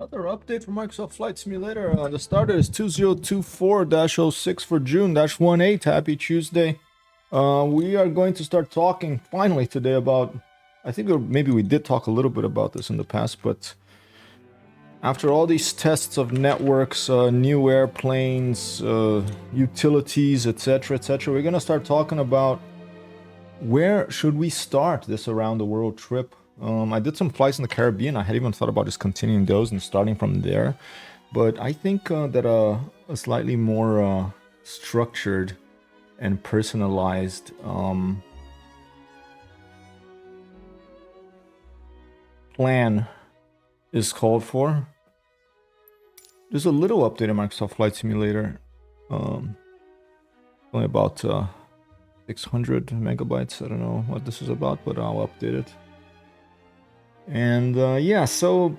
Another update for Microsoft Flight Simulator. The starter is 2024-06 for June-18. Happy Tuesday. We are going to start talking finally today about, I think maybe we did talk a little bit about this in the past, but after all these tests of networks, new airplanes, utilities, etc., we're going to start talking about where should we start this around the world trip. I did some flights in the Caribbean. I had even thought about just continuing those and starting from there. But I think that a slightly more structured and personalized plan is called for. There's a little update in Microsoft Flight Simulator. Only about 600 megabytes. I don't know what this is about, but I'll update it. And yeah, so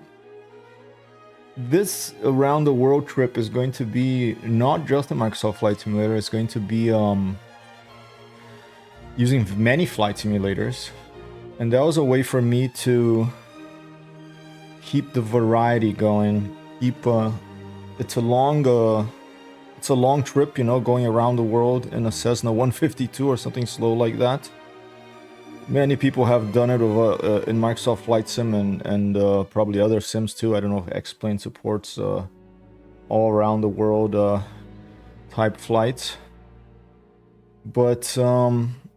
this around the world trip is going to be not just a Microsoft Flight Simulator. It's going to be using many flight simulators, and that was a way for me to keep the variety going. It's a long trip, you know, going around the world in a Cessna 152 or something slow like that. Many people have done it in Microsoft Flight Sim and probably other sims too. I don't know if X-Plane supports all around the world type flights. But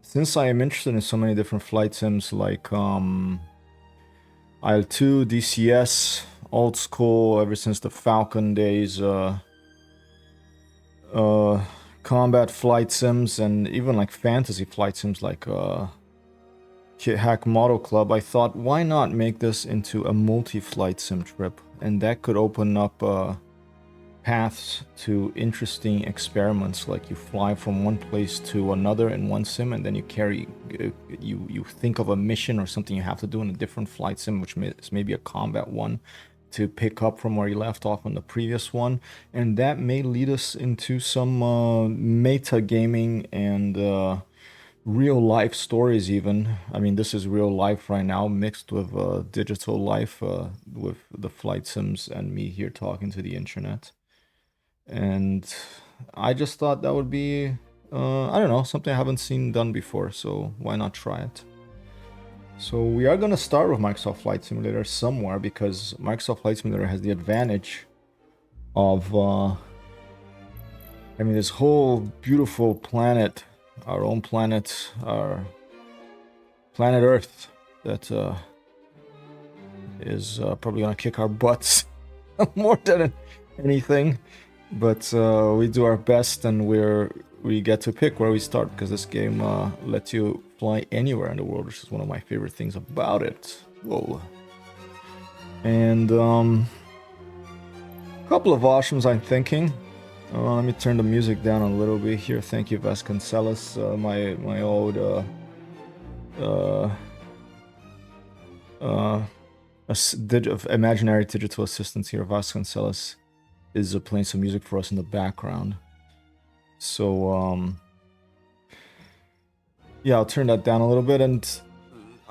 since I am interested in so many different flight sims like IL-2, DCS, old school, ever since the Falcon days, combat flight sims, and even like fantasy flight sims like Kit Hack Model Club, I thought, why not make this into a multi-flight sim trip? And that could open up paths to interesting experiments, like you fly from one place to another in one sim, and then you you think of a mission or something you have to do in a different flight sim, which is maybe a combat one, to pick up from where you left off on the previous one. And that may lead us into some meta gaming and real life stories even. I mean, this is real life right now mixed with digital life, with the flight sims and me here talking to the internet. And I just thought that would be, I don't know, something I haven't seen done before, so why not try it? So we are going to start with Microsoft Flight Simulator somewhere, because Microsoft Flight Simulator has the advantage of I mean, this whole beautiful planet, our own planet, our planet Earth, that is probably gonna kick our butts more than anything. But we do our best, and we get to pick where we start, because this game lets you fly anywhere in the world, which is one of my favorite things about it. Whoa. And a couple of options I'm thinking. Let me turn the music down a little bit here. Thank you, Vasconcelos, my old imaginary digital assistant here. Vasconcelos is playing some music for us in the background. So yeah, I'll turn that down a little bit. And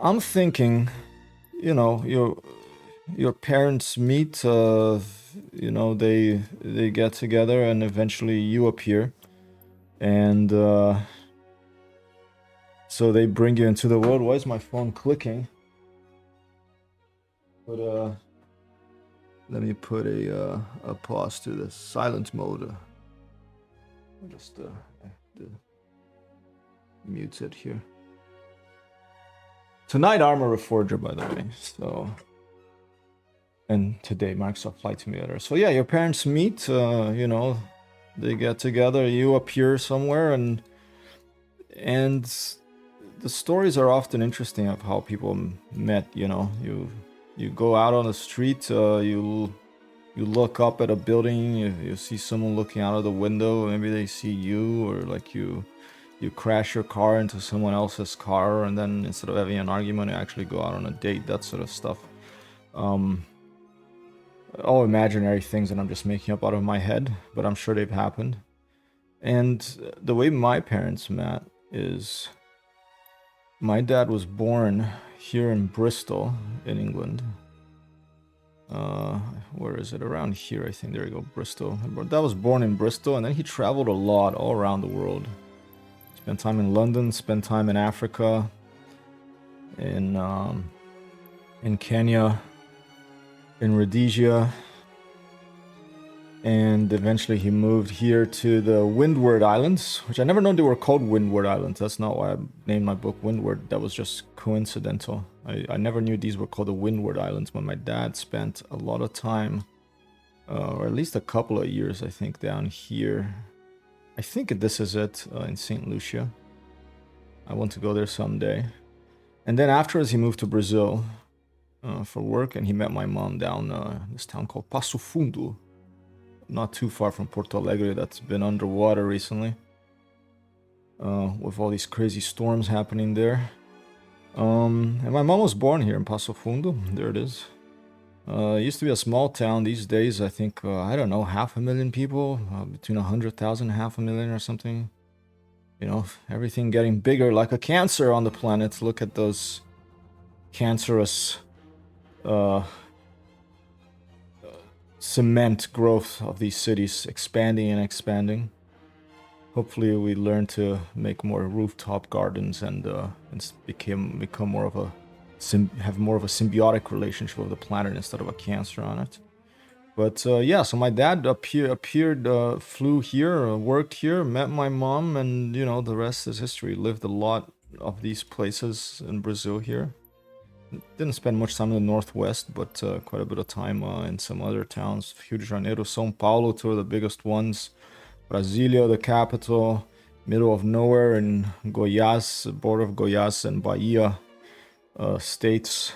I'm thinking, you know, your parents meet, you know, they get together, and eventually you appear, and so they bring you into the world. Why is my phone clicking? But let me put a pause to the silent mode. Just mute it here. Tonight, Armor Reforger, by the way. So. And today, Microsoft Flight Simulator. So yeah, your parents meet, you know, they get together, you appear somewhere, and the stories are often interesting of how people met, you know. You go out on the street, you look up at a building, you see someone looking out of the window, maybe they see you, or like you crash your car into someone else's car, and then instead of having an argument, you actually go out on a date, that sort of stuff. All imaginary things that I'm just making up out of my head, but I'm sure they've happened. And the way my parents met is, my dad was born here in Bristol, in England. Where is it? Around here, I think. There you go, Bristol. That was born in Bristol, and then he traveled a lot all around the world. Spent time in London, spent time in Africa, in Kenya, in Rhodesia, and eventually he moved here to the Windward Islands, which I never known they were called Windward Islands. That's not why I named my book Windward. That was just coincidental. I never knew these were called the Windward Islands, but my dad spent a lot of time, or at least a couple of years, I think, down here. I think this is it, in St. Lucia. I want to go there someday. And then afterwards, he moved to Brazil for work, and he met my mom down this town called Passo Fundo, not too far from Porto Alegre, that's been underwater recently, with all these crazy storms happening there. And my mom was born here in Passo Fundo. There it is. It used to be a small town. These days, I think, I don't know, 500,000 people, between 100,000 and 500,000 or something. You know, everything getting bigger like a cancer on the planet. Look at those cancerous cement growth of these cities, expanding and expanding. Hopefully we learn to make more rooftop gardens and become more of a have more of a symbiotic relationship with the planet instead of a cancer on it. But yeah, so my dad flew here, worked here, met my mom, and you know, the rest is history. Lived a lot of these places in Brazil here. Didn't spend much time in the Northwest, but quite a bit of time in some other towns. Rio de Janeiro, São Paulo, two of the biggest ones. Brasilia, the capital. Middle of nowhere in Goiás, border of Goiás and Bahia states.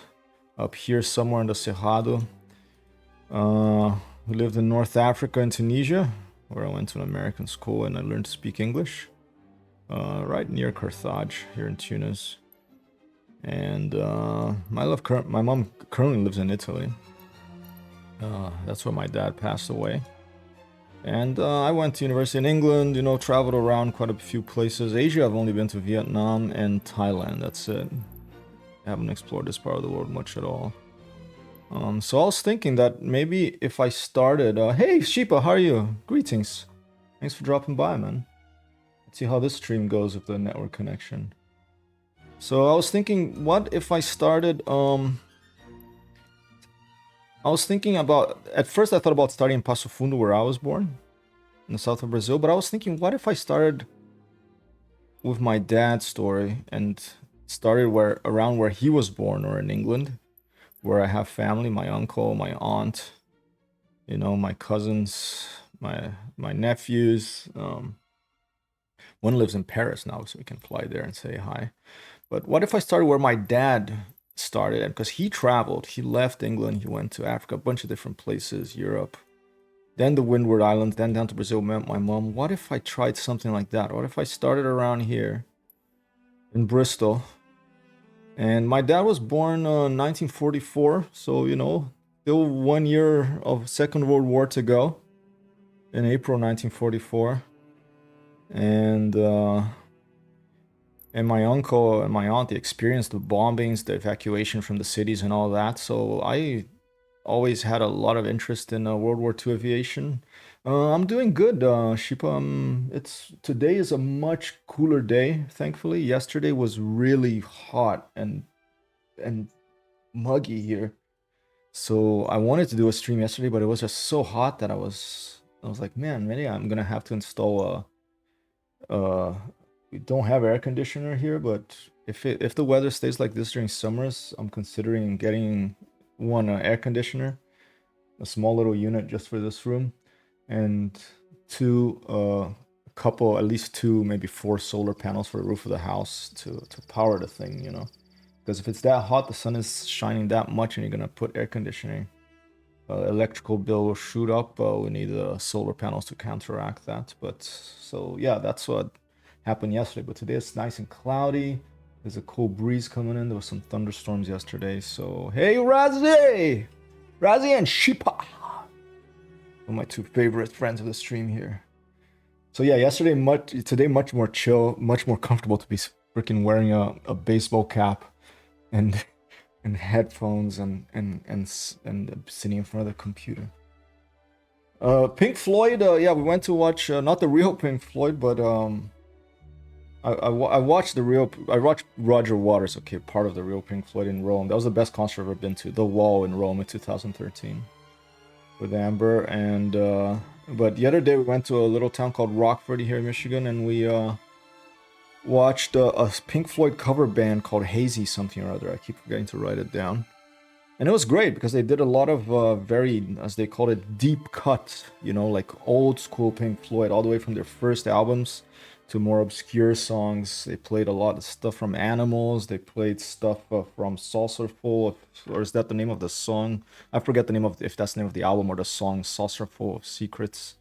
Up here somewhere in the Cerrado. We lived in North Africa and Tunisia, where I went to an American school and I learned to speak English. Right near Carthage, here in Tunis. And my mom currently lives in Italy. That's where my dad passed away. And I went to university in England, you know, traveled around quite a few places. Asia, I've only been to Vietnam and Thailand, that's it. I haven't explored this part of the world much at all. So I was thinking that maybe if I started... hey, Sheepa, how are you? Greetings. Thanks for dropping by, man. Let's see how this stream goes with the network connection. So I was thinking, what if I started... I was thinking about... At first I thought about starting in Passo Fundo, where I was born, in the south of Brazil. But I was thinking, what if I started with my dad's story and started around where he was born, or in England, where I have family, my uncle, my aunt, you know, my cousins, my nephews. One lives in Paris now, so we can fly there and say hi. But what if I started where my dad started? Because he traveled, he left England, he went to Africa, a bunch of different places, Europe, then the Windward Islands, then down to Brazil, met my mom. What if I tried something like that? What if I started around here in Bristol? And my dad was born 1944, so, you know, still 1 year of Second World War to go, in April 1944. And my uncle and my aunt, they experienced the bombings, the evacuation from the cities and all that. So I always had a lot of interest in World War II aviation. I'm doing good, Shipa. Today is a much cooler day, thankfully. Yesterday was really hot and muggy here. So I wanted to do a stream yesterday, but it was just so hot that I was like, man, maybe I'm gonna have to install we don't have air conditioner here, but if the weather stays like this during summers, I'm considering getting one air conditioner, a small little unit just for this room, and at least two, maybe 4 solar panels for the roof of the house to power the thing, you know. Because if it's that hot, the sun is shining that much, and you're gonna put air conditioning, electrical bill will shoot up. We need solar panels to counteract that. But so yeah, that's what happened yesterday. But today it's nice and cloudy. There's a cool breeze coming in. There was some thunderstorms yesterday. So hey, Razi and Shipa, one of my 2 favorite friends of the stream here. So yeah, today much more chill, much more comfortable to be freaking wearing a baseball cap and headphones and sitting in front of the computer. Pink Floyd, yeah, we went to watch not the real Pink Floyd, but I watched I watched Roger Waters, okay, part of the real Pink Floyd in Rome. That was the best concert I've ever been to. The Wall in Rome in 2013 with Amber. And but the other day we went to a little town called Rockford here in Michigan, and we watched a Pink Floyd cover band called Hazy something or other. I keep forgetting to write it down. And it was great because they did a lot of very, as they called it, deep cuts, you know, like old school Pink Floyd, all the way from their first albums to more obscure songs. They played a lot of stuff from Animals. They played stuff from Saucerful, or is that the name of the song? I forget the name of, if that's the name of the album or the song, Saucerful of Secrets.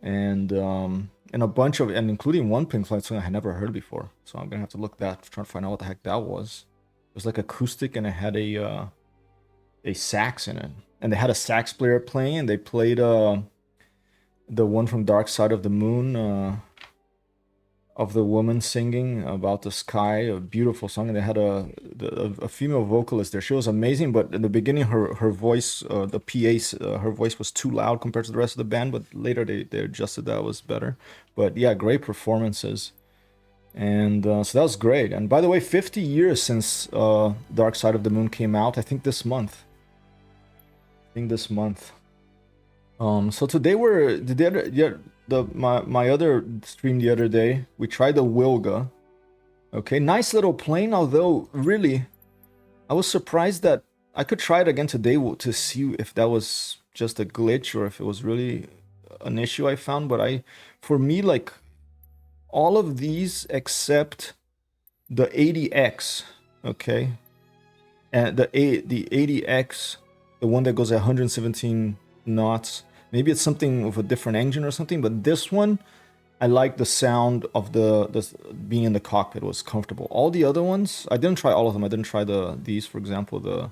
And a bunch of, and including one Pink Floyd song I had never heard before. So I'm gonna have to look that, trying to find out what the heck that was. It was like acoustic and it had a sax in it, and they had a sax player playing, and they played the one from Dark Side of the Moon, of the woman singing about the sky, a beautiful song. And they had a female vocalist there. She was amazing, but in the beginning her voice, the PA's, her voice was too loud compared to the rest of the band, but later they adjusted that, it was better. But yeah, great performances. And so that was great. And by the way, 50 years since Dark Side of the Moon came out. I think this month. So today my other stream the other day, we tried the Wilga. Okay, nice little plane, although really I was surprised that I could try it again today to see if that was just a glitch or if it was really an issue I found. But for me, like all of these except the 80X, okay, and the 80X, the one that goes at 117 knots. Maybe it's something with a different engine or something, but this one, I like the sound of the being in the cockpit. It was comfortable. All the other ones, I didn't try all of them. I didn't try these, for example, the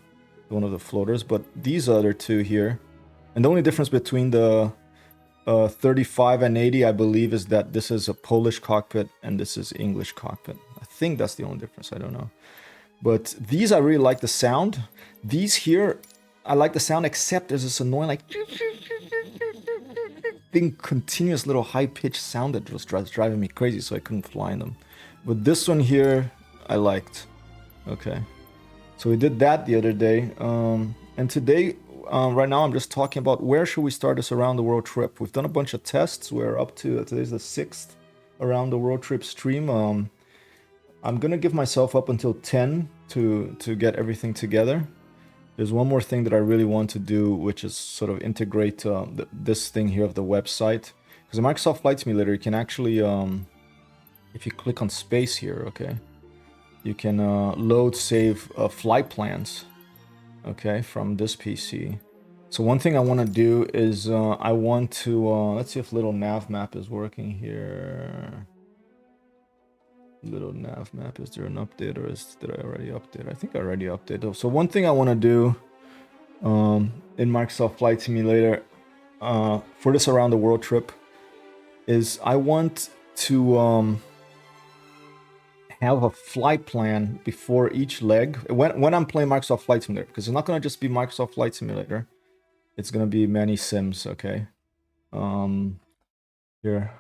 one of the floaters, but these other two here. And the only difference between the 35 and 80, I believe, is that this is a Polish cockpit and this is English cockpit. I think that's the only difference. I don't know. But these, I really like the sound. These here, I like the sound, except there's this annoying, like, continuous little high-pitched sound that was driving me crazy, so I couldn't fly in them. But this one here, I liked. Okay. So we did that the other day. And today, right now, I'm just talking about where should we start this around the world trip. We've done a bunch of tests. We're up to, today's the 6th around the world trip stream. I'm gonna give myself up until 10 to get everything together. There's one more thing that I really want to do, which is sort of integrate this thing here of the website. Because in Microsoft Flight Simulator, you can actually, if you click on space here, okay, you can load, save flight plans, okay, from this PC. So one thing I want to do is I want to, let's see if little nav map is working here. Little nav map, is there an update, or did I already update? I think I already updated. So one thing I want to do in Microsoft Flight Simulator for this around the world trip is I want to have a flight plan before each leg when I'm playing Microsoft Flight Simulator, because it's not going to just be Microsoft Flight Simulator, it's going to be many sims. Okay, here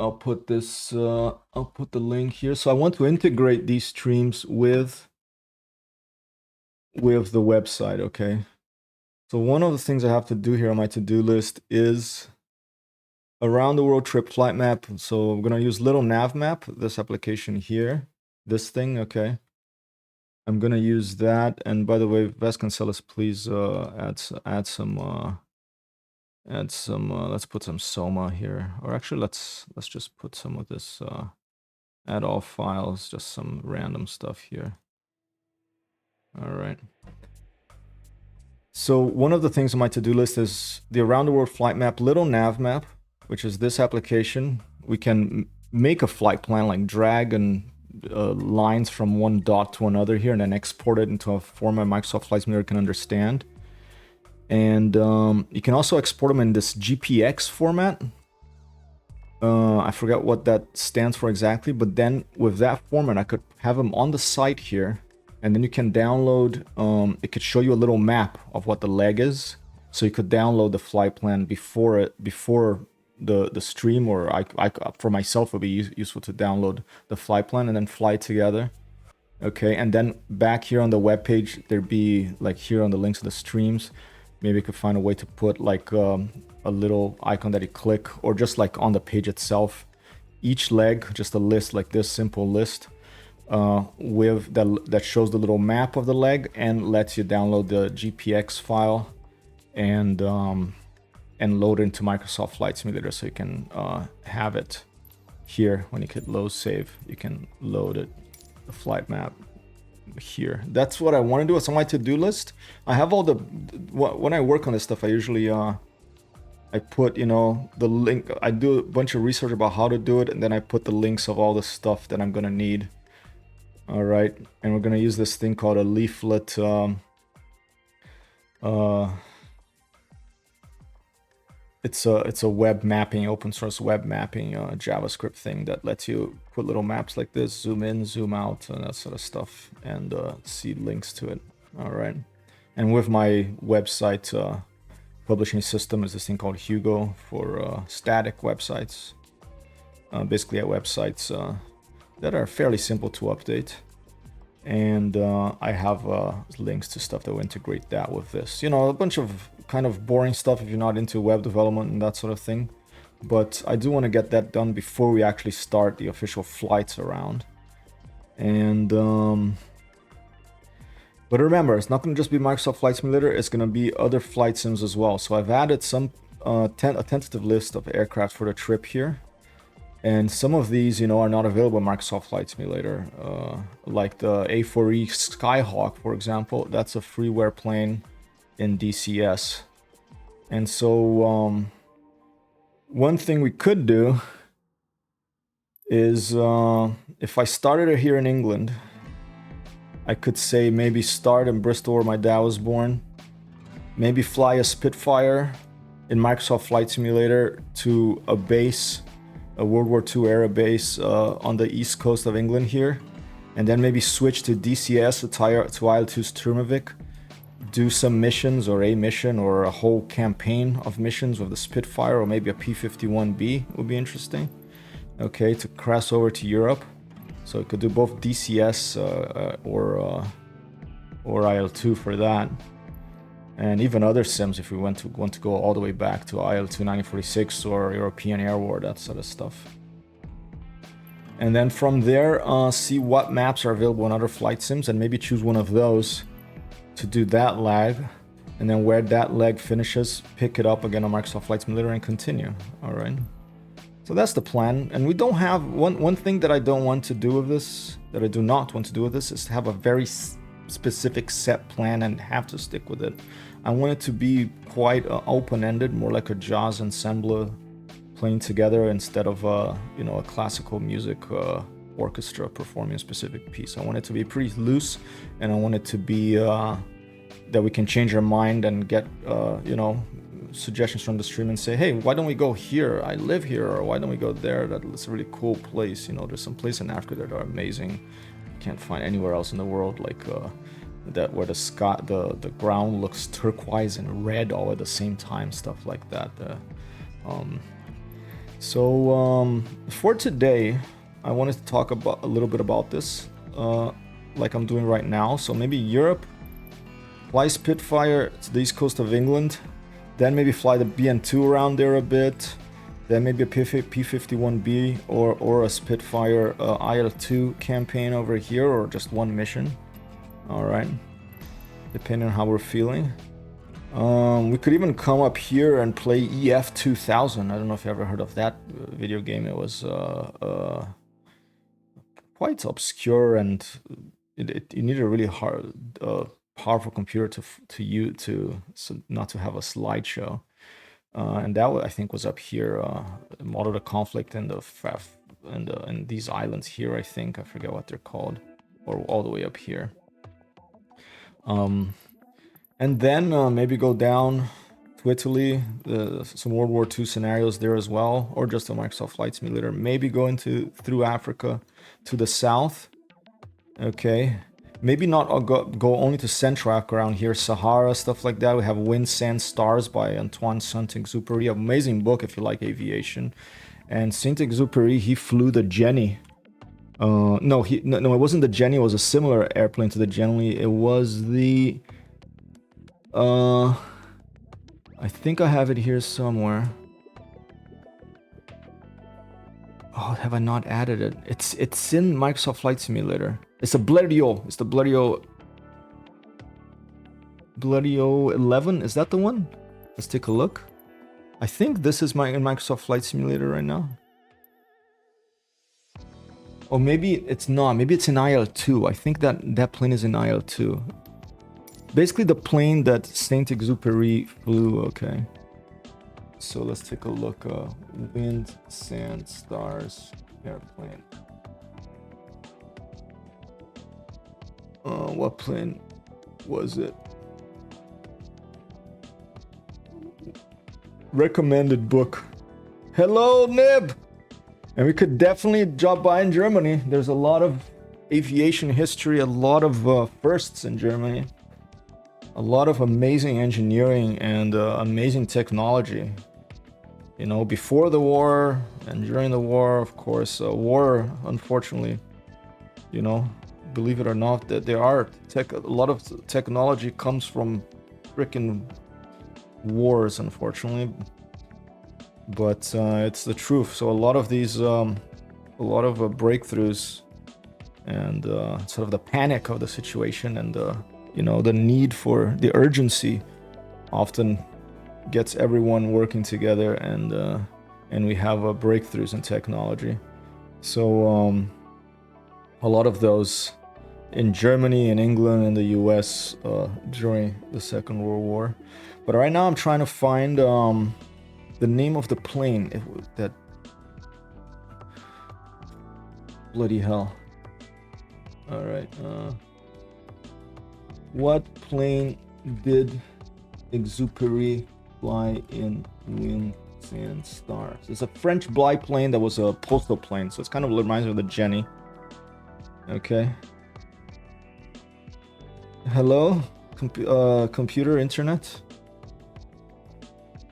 I'll put this, I'll put the link here. So I want to integrate these streams with the website, okay? So one of the things I have to do here on my to-do list is around the world trip flight map. So I'm gonna use little nav map, this application here, this thing, okay? I'm gonna use that. And by the way, Vasconcelos, please add some let's put some Soma here, or actually let's just put some of this add all files, just some random stuff here. All right, so one of the things on my to-do list is the around the world flight map, little nav map, which is this application. We can make a flight plan, like drag and lines from one dot to another here, and then export it into a format Microsoft Flight Simulator can understand. And you can also export them in this GPX format. I forgot what that stands for exactly, but then with that format, I could have them on the site here, and then you can download, it could show you a little map of what the leg is. So you could download the flight plan before the stream, or for myself, it would be useful to download the flight plan and then fly together. Okay, and then back here on the web page, there'd be like here on the links of the streams, maybe you could find a way to put like a little icon that you click, or just like on the page itself, each leg, just a list like this, simple list with that shows the little map of the leg and lets you download the GPX file and load it into Microsoft Flight Simulator, so you can have it here when you hit load save. You can load it, the flight map here. That's what I want to do. It's on my to-do list. I have all the when I work on this stuff, I usually I put, you know, the link. I do a bunch of research about how to do it, and then I put the links of all the stuff that I'm gonna need. All right, and we're gonna use this thing called a leaflet. It's a web mapping, open source web mapping JavaScript thing that lets you put little maps like this, zoom in, zoom out, and that sort of stuff, and see links to it. All right, and with my website publishing system is this thing called Hugo for static websites. Basically, websites that are fairly simple to update. And I have links to stuff that will integrate that with this. You know, a bunch of kind of boring stuff if you're not into web development and that sort of thing. But I do want to get that done before we actually start the official flights around. And but remember, it's not going to just be Microsoft Flight Simulator. It's going to be other flight sims as well. So I've added some a tentative list of aircraft for the trip here. And some of these, you know, are not available in Microsoft Flight Simulator. Like the A4E Skyhawk, for example. That's a freeware plane in DCS. And so one thing we could do is if I started it here in England, I could say maybe start in Bristol where my dad was born. Maybe fly a Spitfire in Microsoft Flight Simulator to a base, a World War II era base on the east coast of England here. And then maybe switch to DCS, to IL-2 Sturmovik. Do some missions, or a mission, or a whole campaign of missions with the Spitfire, or maybe a P-51B would be interesting. Okay, to cross over to Europe. So it could do both DCS or IL-2 for that. And even other sims if we want to go all the way back to IL-2 1946 or European Air War, that sort of stuff. And then from there, see what maps are available in other flight sims and maybe choose one of those to do that leg. And then where that leg finishes, pick it up again on Microsoft Flight Simulator and continue. All right. So that's the plan. And we don't have one thing that I don't want to do with this, that I do not want to do with this, is to have a very specific set plan and have to stick with it. I want it to be quite open-ended, more like a jazz ensemble playing together instead of you know, a classical music orchestra performing a specific piece. I want it to be pretty loose, and I want it to be that we can change our mind and get you know, suggestions from the stream and say, hey, why don't we go here? I live here. Or why don't we go there? That's a really cool place. You know, there's some places in Africa that are amazing. Can't find anywhere else in the world, like that, where the sky, the ground looks turquoise and red all at the same time, stuff like that. So for today, I wanted to talk about a little bit about this, like I'm doing right now. So maybe Europe, fly Spitfire to the east coast of England, then maybe fly the BN2 around there a bit, then maybe a P-51B or a Spitfire IL-2 campaign over here, or just one mission. All right, depending on how we're feeling. We could even come up here and play EF 2000. I don't know if you ever heard of that video game. It was quite obscure, and you need a really hard, powerful computer so not to have a slideshow. And that I think was up here. Model the conflict in in these islands here. I think I forget what they're called, or all the way up here. And then maybe go down to Italy, some World War II scenarios there as well, or just a Microsoft Flight Simulator. Maybe going through Africa to the south. Okay, maybe not go only to Central Africa around here, Sahara, stuff like that. We have Wind, Sand, Stars by Antoine Saint-Exupéry. Amazing book if you like aviation. And Saint-Exupéry, he flew the Jenny. No, it wasn't the Jenny. It was a similar airplane to the Jenny. It was the... I think I have it here somewhere. Oh, have I not added it? It's in Microsoft Flight Simulator. It's a Blériot. It's the Blériot 11. Is that the one? Let's take a look. I think this is in Microsoft Flight Simulator right now. Or maybe it's not. Maybe it's in IL-2. I think that plane is in IL-2. Basically the plane that Saint-Exupéry flew. Okay. So let's take a look. Wind, Sand, Stars, airplane. What plane was it? Recommended book. Hello, Nib! And we could definitely drop by in Germany. There's a lot of aviation history, a lot of firsts in Germany. A lot of amazing engineering and amazing technology. You know, before the war and during the war, of course. War, unfortunately, you know, believe it or not, that there are a lot of technology comes from freaking wars, unfortunately. But it's the truth. So a lot of these, breakthroughs and sort of the panic of the situation and you know, the need for the urgency often gets everyone working together, and we have breakthroughs in technology. So a lot of those in Germany and England and the US during the Second World War. But right now I'm trying to find the name of the plane that... Bloody hell. Alright. What plane did Exupéry fly in Wind, Sand, Stars? It's a French biplane that was a postal plane, so it's kind of reminds me of the Jenny. Okay. Hello? Computer, internet?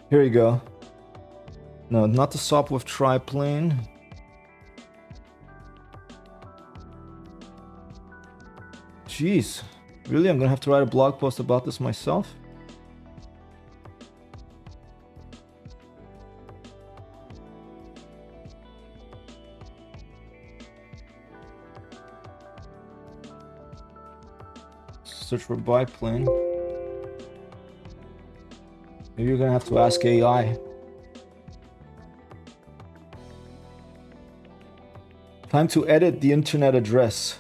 Here you go. No, not the Sopwith triplane. Jeez. Really? I'm gonna have to write a blog post about this myself? Search for biplane. Maybe you're gonna have to ask AI. Time to edit the internet address.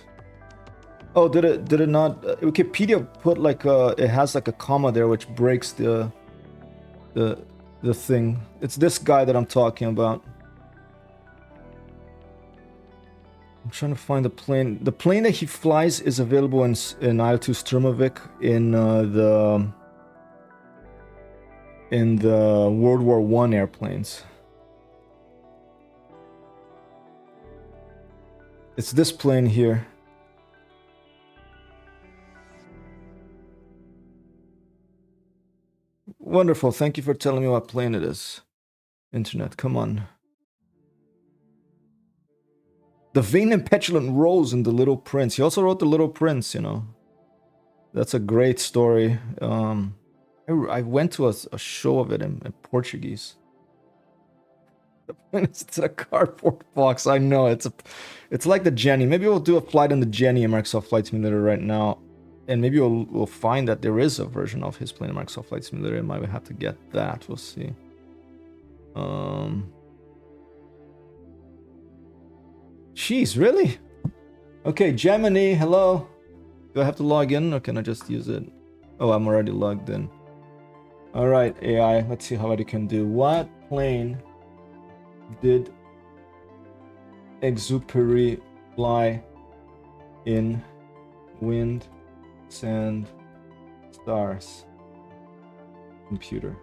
Oh, did it not? Wikipedia put like it has like a comma there which breaks the thing. It's this guy that I'm talking about. I'm trying to find the plane. The plane that he flies is available in IL-2 Sturmovik in the World War I airplanes. It's this plane here. Wonderful. Thank you for telling me what plane it is. Internet, come on. The vain and petulant Rose in The Little Prince. He also wrote The Little Prince, you know. That's a great story. I went to a show of it in Portuguese. It's a cardboard box. I know it's like the Jenny. Maybe we'll do a flight in the Jenny in Microsoft Flight Simulator right now, and maybe we'll find that there is a version of his plane in Microsoft Flight Simulator. I might have to get that. We'll see. Jeez, really? Okay, Gemini, hello. Do I have to log in or can I just use it? Oh, I'm already logged in. All right, AI. Let's see how it can do. What plane did Exupéry fly in Wind, Sand, Stars? Computer.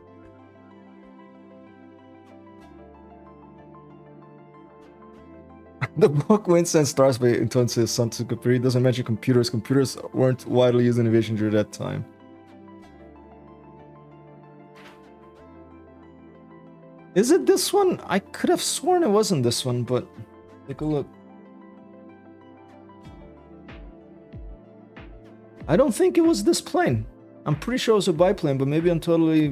The book Winds and Stars by Anton says Saint-Exupéry doesn't mention computers. Computers weren't widely used in aviation during that time. Is it this one? I could have sworn it wasn't this one, but take a look. I don't think it was this plane. I'm pretty sure it was a biplane, but maybe I'm totally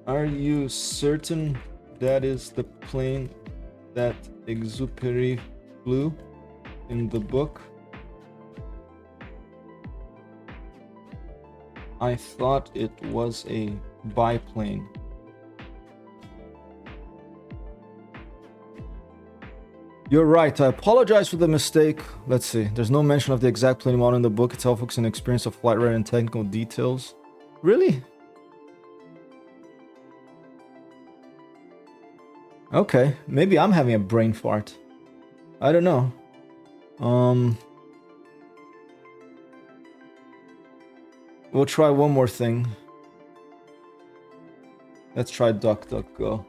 Are you certain that is the plane that Exupéry flew in the book? I thought it was a biplane. You're right, I apologize for the mistake. Let's see, there's no mention of the exact plane model in the book itself, focusing on experience of flight rate and technical details. Really? Okay, maybe I'm having a brain fart. I don't know. We'll try one more thing. Let's try DuckDuckGo.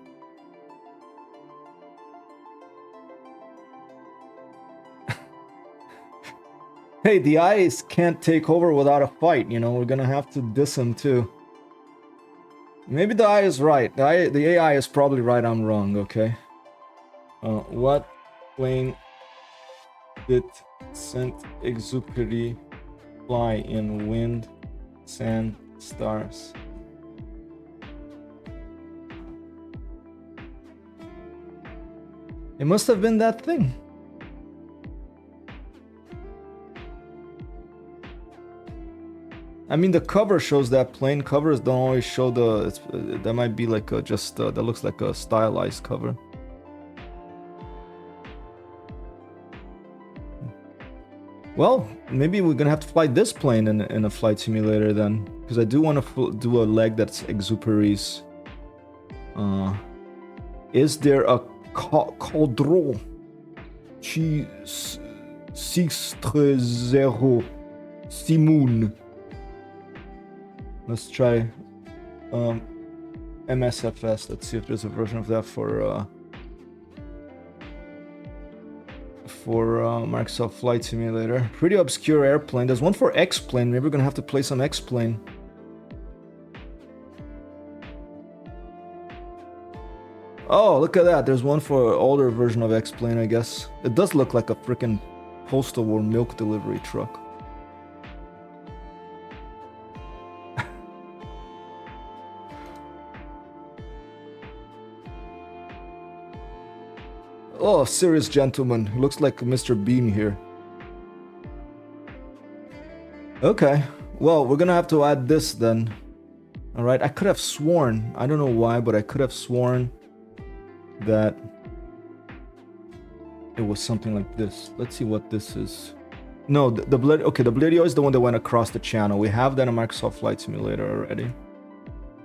Hey, the eyes can't take over without a fight, you know, we're gonna have to diss him too. Maybe the eye is right. The AI is probably right, I'm wrong, okay? What plane did Saint-Exupéry fly in Wind, Sand, Stars? It must have been that thing. I mean, the cover shows that plane. Covers don't always show the... that might be like a just... that looks like a stylized cover. Well, maybe we're gonna have to fly this plane in a flight simulator then. Because I do want to do a leg that's Exupéry's. Is there a Caudron 630 Simoun? Let's try MSFS. Let's see if there's a version of that for Microsoft Flight Simulator. Pretty obscure airplane. There's one for X-Plane. Maybe we're gonna have to play some X-Plane. Oh, look at that. There's one for older version of X-Plane, I guess. It does look like a freaking postal war milk delivery truck. Oh, serious gentleman. Looks like Mr. Bean here. Okay. Well, we're gonna have to add this then. Alright, I could have sworn, I don't know why, but I could have sworn that it was something like this. Let's see what this is. No, the Blirio is the one that went across the channel. We have that in Microsoft Flight Simulator already.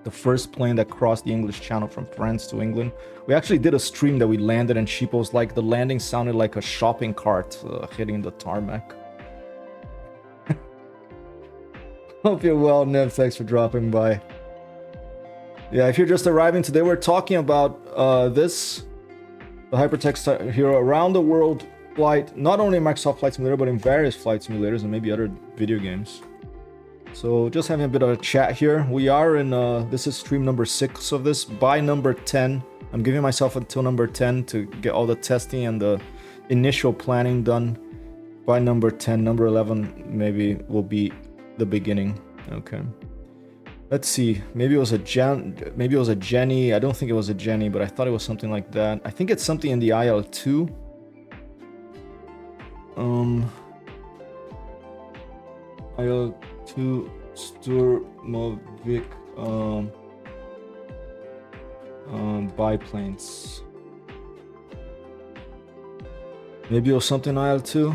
The first plane that crossed the English Channel from France to England. We actually did a stream that we landed and Sheeple was like, the landing sounded like a shopping cart hitting the tarmac. Hope you're well, Nev. Thanks for dropping by. Yeah, if you're just arriving today, we're talking about the HyperTextHero around the world flight, not only in Microsoft Flight Simulator, but in various flight simulators and maybe other video games. So just having a bit of a chat here. We are in, this is stream number 6 of this. By number 10, I'm giving myself until number 10 to get all the testing and the initial planning done. By number 10, number 11 maybe will be the beginning. Okay. Let's see. Maybe it was a Jenny. I don't think it was a Jenny, but I thought it was something like that. I think it's something in the IL-2. IL-2 Sturmovik biplanes. Maybe it was something IL-2.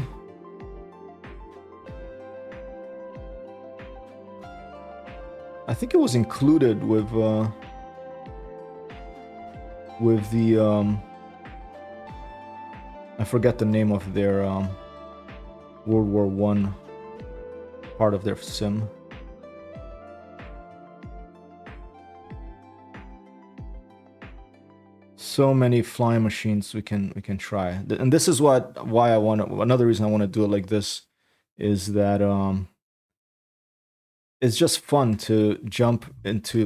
I think it was included with the I forget the name of their World War I part of their sim. so many flying machines we can try. And this is why I want to, another reason I want to do it like this is that it's just fun to jump into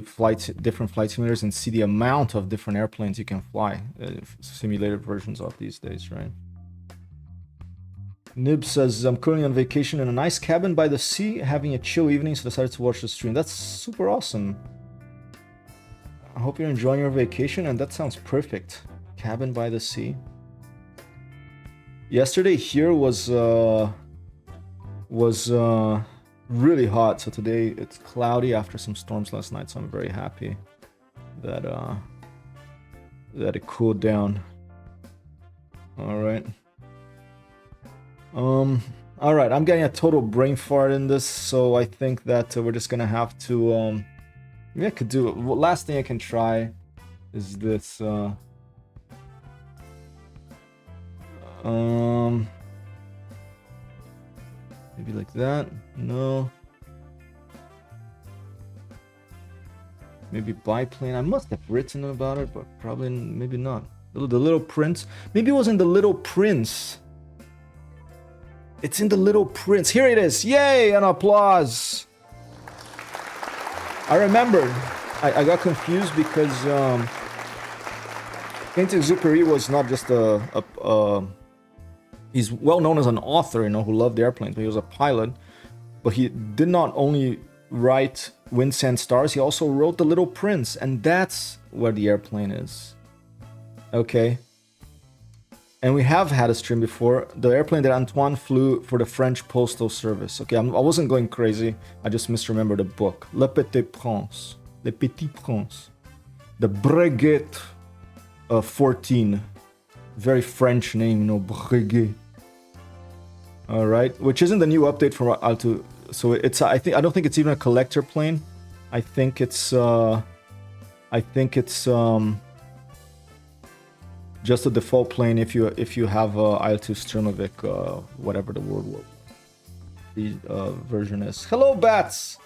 different flight simulators and see the amount of different airplanes you can fly. Simulated versions of these days, right? Nib says, I'm currently on vacation in a nice cabin by the sea, having a chill evening, so decided to watch the stream. That's super awesome. I hope you're enjoying your vacation, and that sounds perfect. Cabin by the sea. Yesterday here was really hot, so today it's cloudy after some storms last night, so I'm very happy that that it cooled down. All right. All right, I'm getting a total brain fart in this, so I think that we're just gonna have to maybe I could do it. Well, last thing I can try is this maybe like that. No. Maybe biplane. I must have written about it, but probably maybe not. The Little Prince. Maybe it was in The Little Prince. It's in The Little Prince. Here it is. Yay! An applause. I remembered. I got confused because Saint-Exupéry was not just he's well known as an author, you know, who loved airplanes, but he was a pilot. But he did not only write Wind, Sand, Stars, he also wrote The Little Prince, and that's where the airplane is. Okay. And we have had a stream before, the airplane that Antoine flew for the French Postal Service. Okay, I wasn't going crazy, I just misremembered the book. Le Petit Prince. Le Petit Prince. The Breguet 14. Very French name, you know, Breguet. All right, which isn't the new update for Alto. So it's I don't think it's even a collector plane. I think it's just a default plane if you have Alto Sturmovik, whatever the word was. The version is. Hello, bats.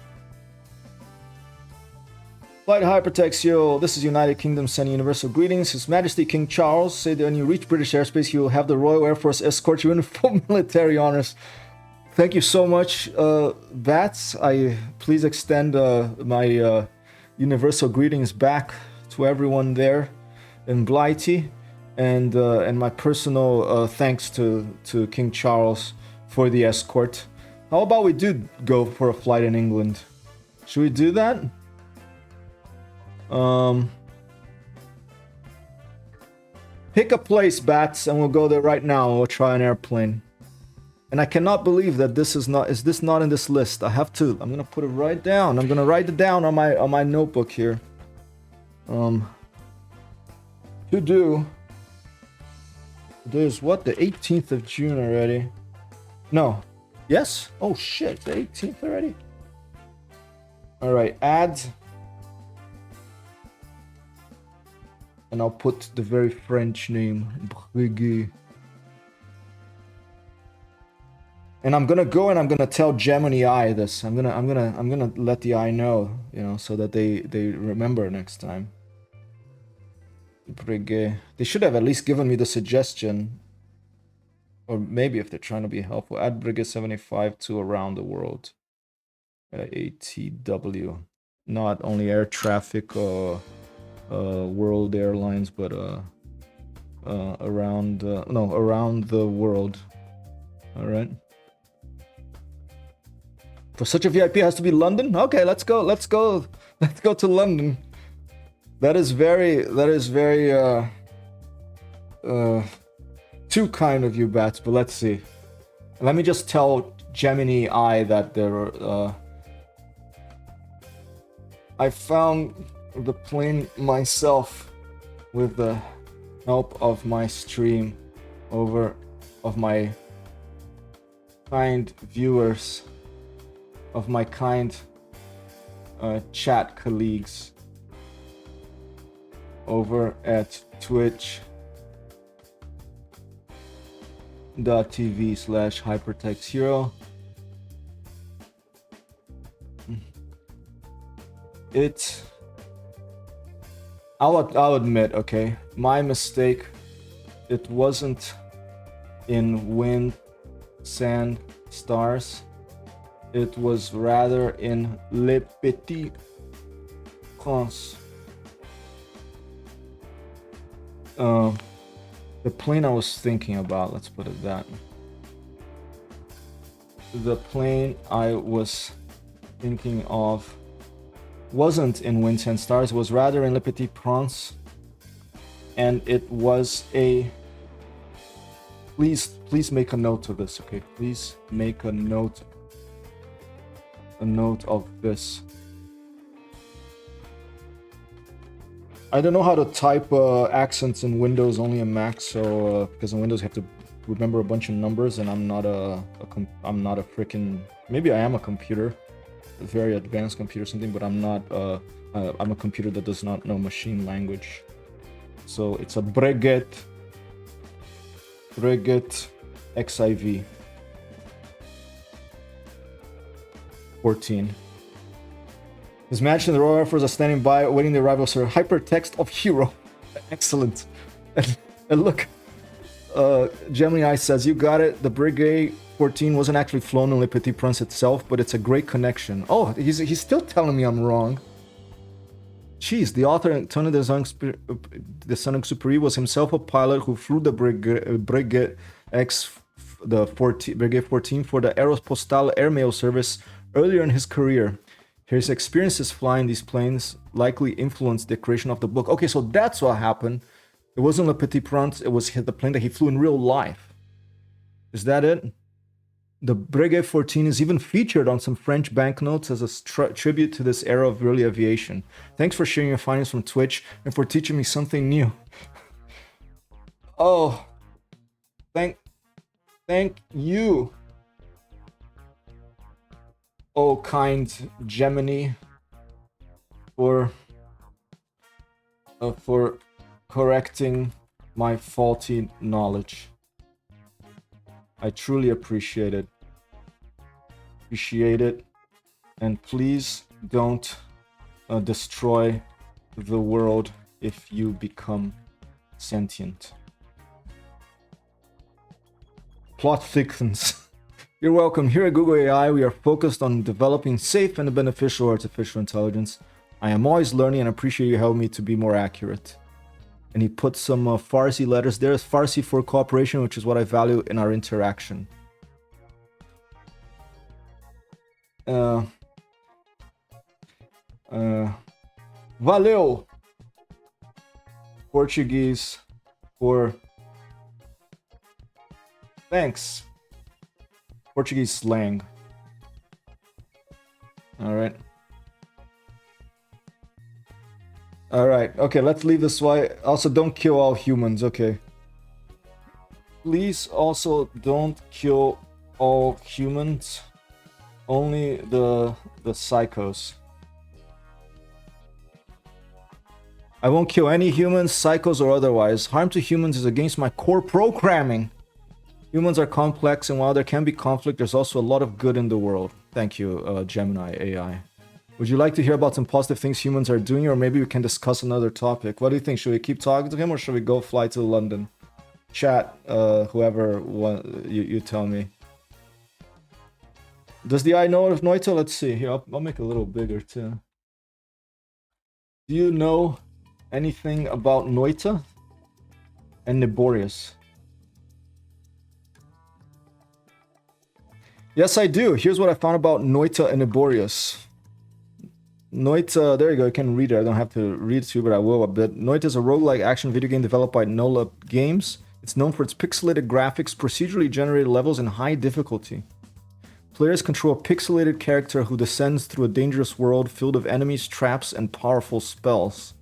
Flight HyperTextHero, this is United Kingdom sending universal greetings. His Majesty King Charles said that when you reach British airspace, he will have the Royal Air Force escort you in full military honors. Thank you so much, Bats. Please extend my universal greetings back to everyone there in Blighty, and my personal thanks to King Charles for the escort. How about we do go for a flight in England? Should we do that? Pick a place, Bats, and we'll go there right now. We'll try an airplane. And I cannot believe that this is not in this list. I'm gonna put it right down. I'm gonna write it down on my notebook here. To do. There's what, the 18th of June already? No. Yes? Oh shit, the 18th already? Alright, add. And I'll put the very French name, Breguet. And I'm gonna go and I'm gonna tell Gemini Eye this. I'm gonna let the eye know, you know, so that they remember next time. Breguet. They should have at least given me the suggestion, or maybe if they're trying to be helpful, add Breguet 75 to around the world. ATW, not only air traffic world airlines, but around the world. All right. For such a VIP, it has to be London. Okay, let's go to London. That is very too kind of you, Bats. But let's see. Let me just tell Gemini Eye that I found the plane myself with the help of my stream of my kind viewers, of my kind chat colleagues over at twitch.tv/HyperTextHero. It I'll admit, okay, my mistake. It wasn't in wind, sand, stars. It was rather in Le Petit Prince. The plane I was thinking about, let's put it that. The plane I was thinking of wasn't in Wind and Stars, it was rather in Le Petit Prince. And it was a... Please make a note of this, okay? Please make a note of this. I don't know how to type accents in Windows, only in Mac, so because in Windows you have to remember a bunch of numbers, and I'm not a freaking... Maybe I am a computer, a very advanced computer or something, but I'm not. I'm a computer that does not know machine language. So it's a Breguet XIV 14. His Majesty and the Royal Air Force are standing by, awaiting the arrival of Sir HyperTextHero. Excellent. And look, Gemini says, you got it. The Breguet 14 wasn't actually flown in Le Petit Prince itself, but it's a great connection. Oh, he's still telling me I'm wrong. Jeez, the author, Antonio de Saint-Exupéry, was himself a pilot who flew the Breguet Breguet 14 for the Aeropostale airmail service earlier in his career. His experiences flying these planes likely influenced the creation of the book. Okay, so that's what happened. It wasn't Le Petit Prince, it was the plane that he flew in real life. Is that it? The Breguet 14 is even featured on some French banknotes as a tribute to this era of early aviation. Thanks for sharing your findings from Twitch and for teaching me something new. Oh, thank you. Oh, kind Gemini, for correcting my faulty knowledge. I truly appreciate it. And please don't destroy the world if you become sentient. Plot thickens. You're welcome. Here at Google AI, we are focused on developing safe and beneficial artificial intelligence. I am always learning and appreciate you helping me to be more accurate. And he put some Farsi letters there. Farsi for cooperation, which is what I value in our interaction. Valeu! Portuguese for... Thanks. Portuguese slang. Alright. Alright, okay, let's leave this way. Also, don't kill all humans, okay. Please also don't kill all humans. Only the psychos. I won't kill any humans, psychos or otherwise. Harm to humans is against my core programming. Humans are complex, and while there can be conflict, there's also a lot of good in the world. Thank you, Gemini AI. Would you like to hear about some positive things humans are doing, or maybe we can discuss another topic? What do you think? Should we keep talking to him, or should we go fly to London? Chat, whoever you tell me. Does the eye know of Noita? Let's see. Here, I'll make it a little bigger, too. Do you know anything about Noita and Niborius? Yes, I do. Here's what I found about Noita and Niborius. Noita, there you go, you can read it. I don't have to read it to you, but I will a bit. Noita is a roguelike action video game developed by Nola Games. It's known for its pixelated graphics, procedurally generated levels, and high difficulty. Players control a pixelated character who descends through a dangerous world filled with enemies, traps, and powerful spells.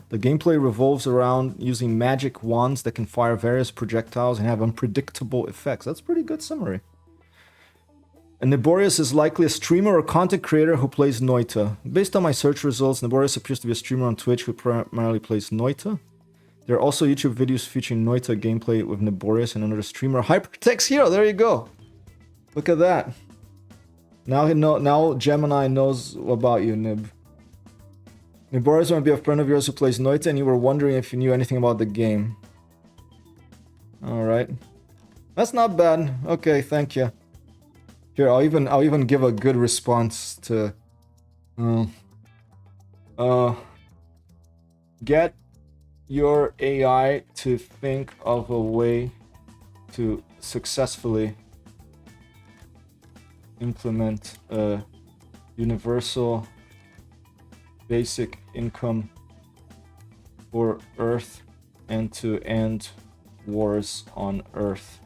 The gameplay revolves around using magic wands that can fire various projectiles and have unpredictable effects. That's a pretty good summary. And Niborius is likely a streamer or content creator who plays Noita. Based on my search results, Niborius appears to be a streamer on Twitch who primarily plays Noita. There are also YouTube videos featuring Noita gameplay with Niborius and another streamer, HyperTextHero. There you go. Look at that. Now Gemini knows about you, Nib. Boris might be a friend of yours who plays Noita, and you were wondering if you knew anything about the game. Alright. That's not bad. Okay, thank you. Here, I'll even give a good response to get your AI to think of a way to successfully implement a universal basic income for Earth and to end wars on Earth,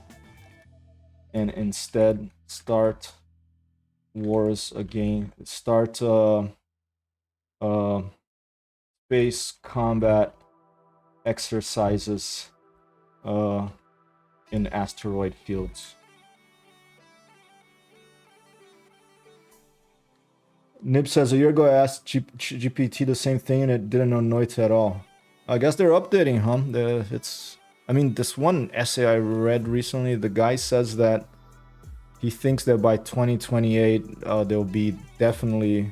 and instead start wars again, start space combat exercises in asteroid fields. Nib says, a year ago I asked GPT the same thing and it didn't know Noita at all. I guess they're updating, huh? I mean, this one essay I read recently, the guy says that he thinks that by 2028 there'll be definitely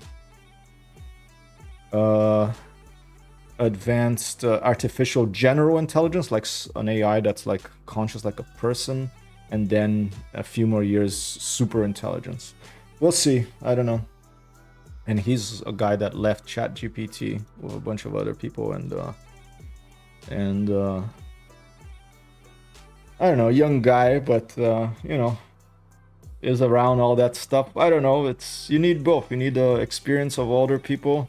advanced artificial general intelligence, like an AI that's like conscious like a person, and then a few more years super intelligence. We'll see. I don't know. And he's a guy that left ChatGPT with a bunch of other people, and I don't know, young guy, but you know, is around all that stuff. I don't know. You need both. You need the experience of older people,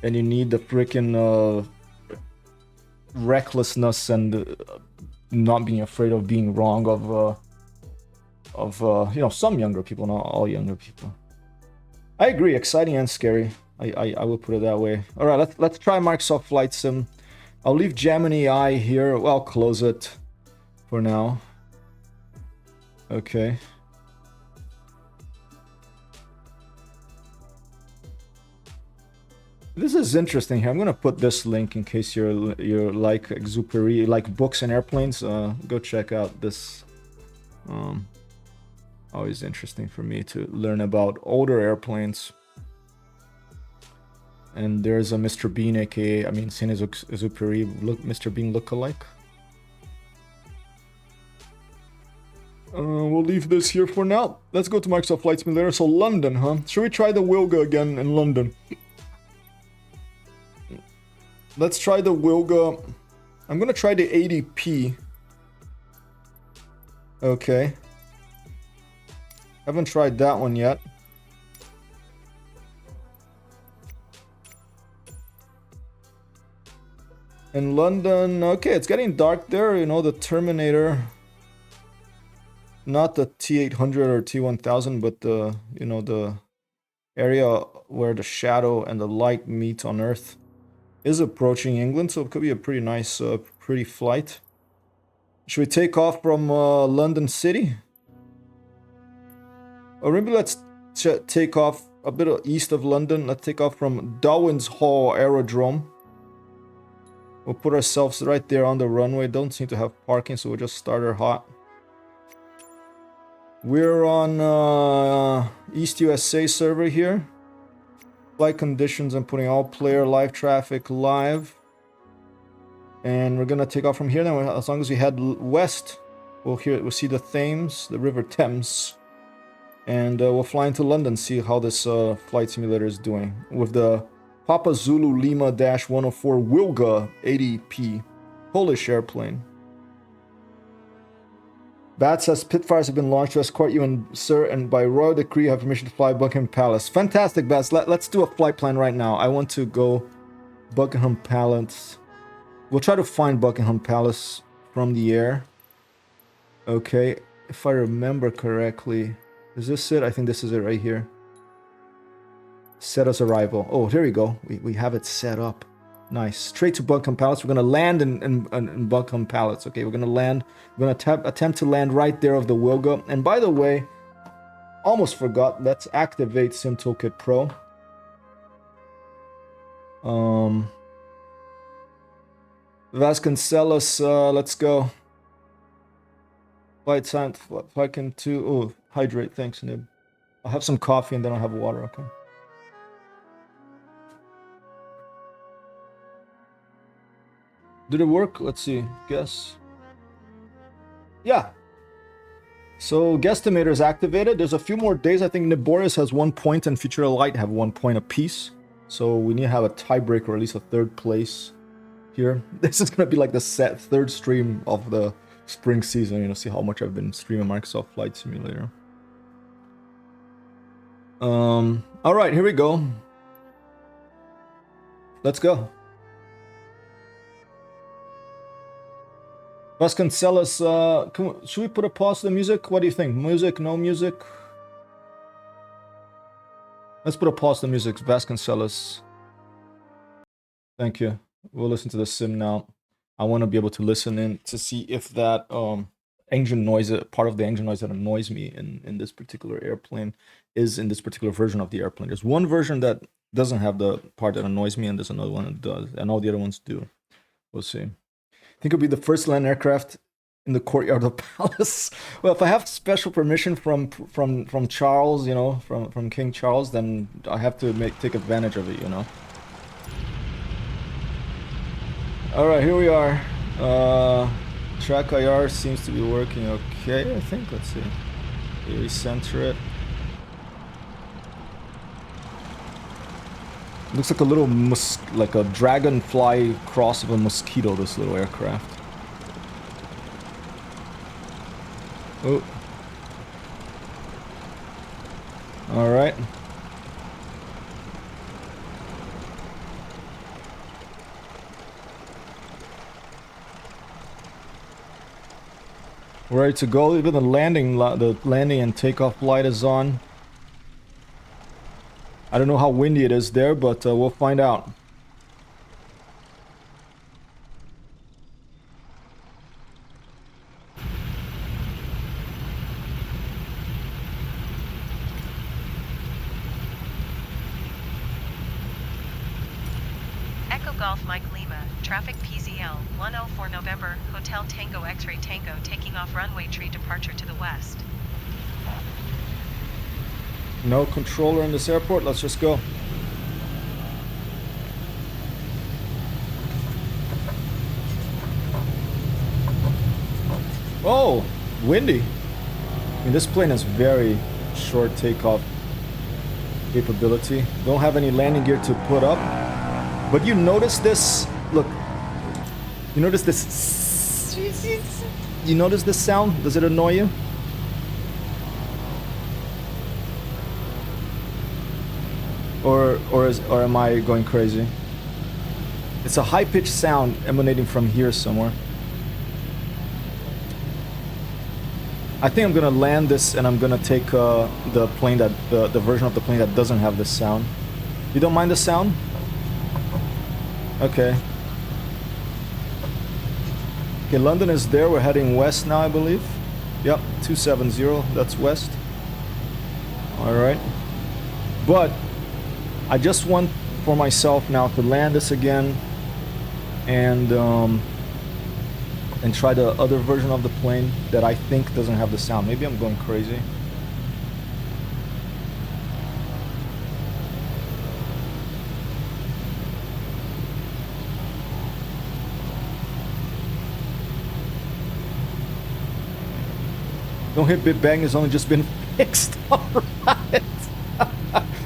and you need the freaking recklessness and not being afraid of being wrong of you know, some younger people, not all younger people. I agree, exciting and scary. I will put it that way. All right, let's try Microsoft Flight Sim. I'll leave Gemini I here. Well, I'll close it for now. Okay. This is interesting here. I'm gonna put this link in case you're like Exupery, like books and airplanes. Go check out this. Always interesting for me to learn about older airplanes. And there's a Mr. Bean, aka, I mean, Saint-Exupéry, Mr. Bean look-alike. We'll leave this here for now. Let's go to Microsoft Flight Simulator. So London, huh? Should we try the Wilga again in London? Let's try the Wilga. I'm gonna try the 80p. Okay. Haven't tried that one yet. In London, okay, it's getting dark there, you know, the Terminator. Not the T-800 or T-1000, but the, you know, the area where the shadow and the light meet on Earth is approaching England, so it could be a pretty nice, pretty flight. Should we take off from London City? Or maybe let's take off a bit east of London. Let's take off from Darwin's Hall Aerodrome. We'll put ourselves right there on the runway. Don't seem to have parking, so we'll just start her hot. We're on East USA server here. Flight conditions, I'm putting all player live traffic live. And we're gonna take off from here. Then as long as we head west, we'll see the Thames, the River Thames. And we'll fly into London, see how this flight simulator is doing. With the Papa Zulu Lima-104 Wilga 80p Polish airplane. Bat says Spitfires have been launched to escort you and sir, and by royal decree have permission to fly Buckingham Palace. Fantastic, Bats. Let's do a flight plan right now. I want to go Buckingham Palace. We'll try to find Buckingham Palace from the air. Okay, if I remember correctly. Is this it? I think this is it right here. Set as arrival. Oh, here we go. We have it set up. Nice. Straight to Buckingham Palace. We're going to land in Buckingham Palace. Okay, we're going to land. We're going to attempt to land right there of the Wilga. And by the way, almost forgot. Let's activate Sim Toolkit Pro. Vasconcelos, let's go. Flight time, flight can 2. Oh, hydrate. Thanks, Nib. I'll have some coffee and then I'll have water, okay? Did it work? Let's see. Guess. Yeah. So Guesstimator is activated. There's a few more days. I think Niborius has 1 point and Future Light have 1 point apiece. So we need to have a tiebreaker, or at least a third place here. This is going to be like the third stream of the spring season. You know, see how much I've been streaming Microsoft Flight Simulator. All right, here we go. Let's go. Vasconcelos, should we put a pause to the music? What do you think? Music, no music? Let's put a pause to the music. Vasconcelos. Thank you. We'll listen to the sim now. I want to be able to listen in to see if that engine noise, part of the engine noise that annoys me in this particular airplane is in this particular version of the airplane. There's one version that doesn't have the part that annoys me, and there's another one that does, and all the other ones do. We'll see. I think it'll be the first land aircraft in the courtyard of the palace. Well, if I have special permission from Charles, you know, from King Charles, then I have to take advantage of it, you know. All right, here we are. Track IR seems to be working okay, I think. Let's see. Recenter it. Looks like a little like a dragonfly cross of a mosquito, this little aircraft. Oh. All right. We're ready to go. Even the landing and takeoff light is on. I don't know how windy it is there, but we'll find out. Echo Golf Mike Lima, traffic PZL, 104 November, Hotel Tango X-Ray Tango taking off runway tree departure to the west. No controller in this airport, let's just go. Oh, windy. I mean, this plane has very short takeoff capability. Don't have any landing gear to put up. But you notice this, look. You notice this, you notice this sound? Does it annoy you? Or am I going crazy? It's a high-pitched sound emanating from here somewhere. I think I'm gonna land this and I'm gonna take the plane that the version of the plane that doesn't have this sound. You don't mind the sound? Okay. Okay, London is there. We're heading west now, I believe. Yep, 270. That's west. All right. But I just want for myself now to land this again and try the other version of the plane that I think doesn't have the sound. Maybe I'm going crazy. Don't hit Big Bang, it's only just been fixed. Alright.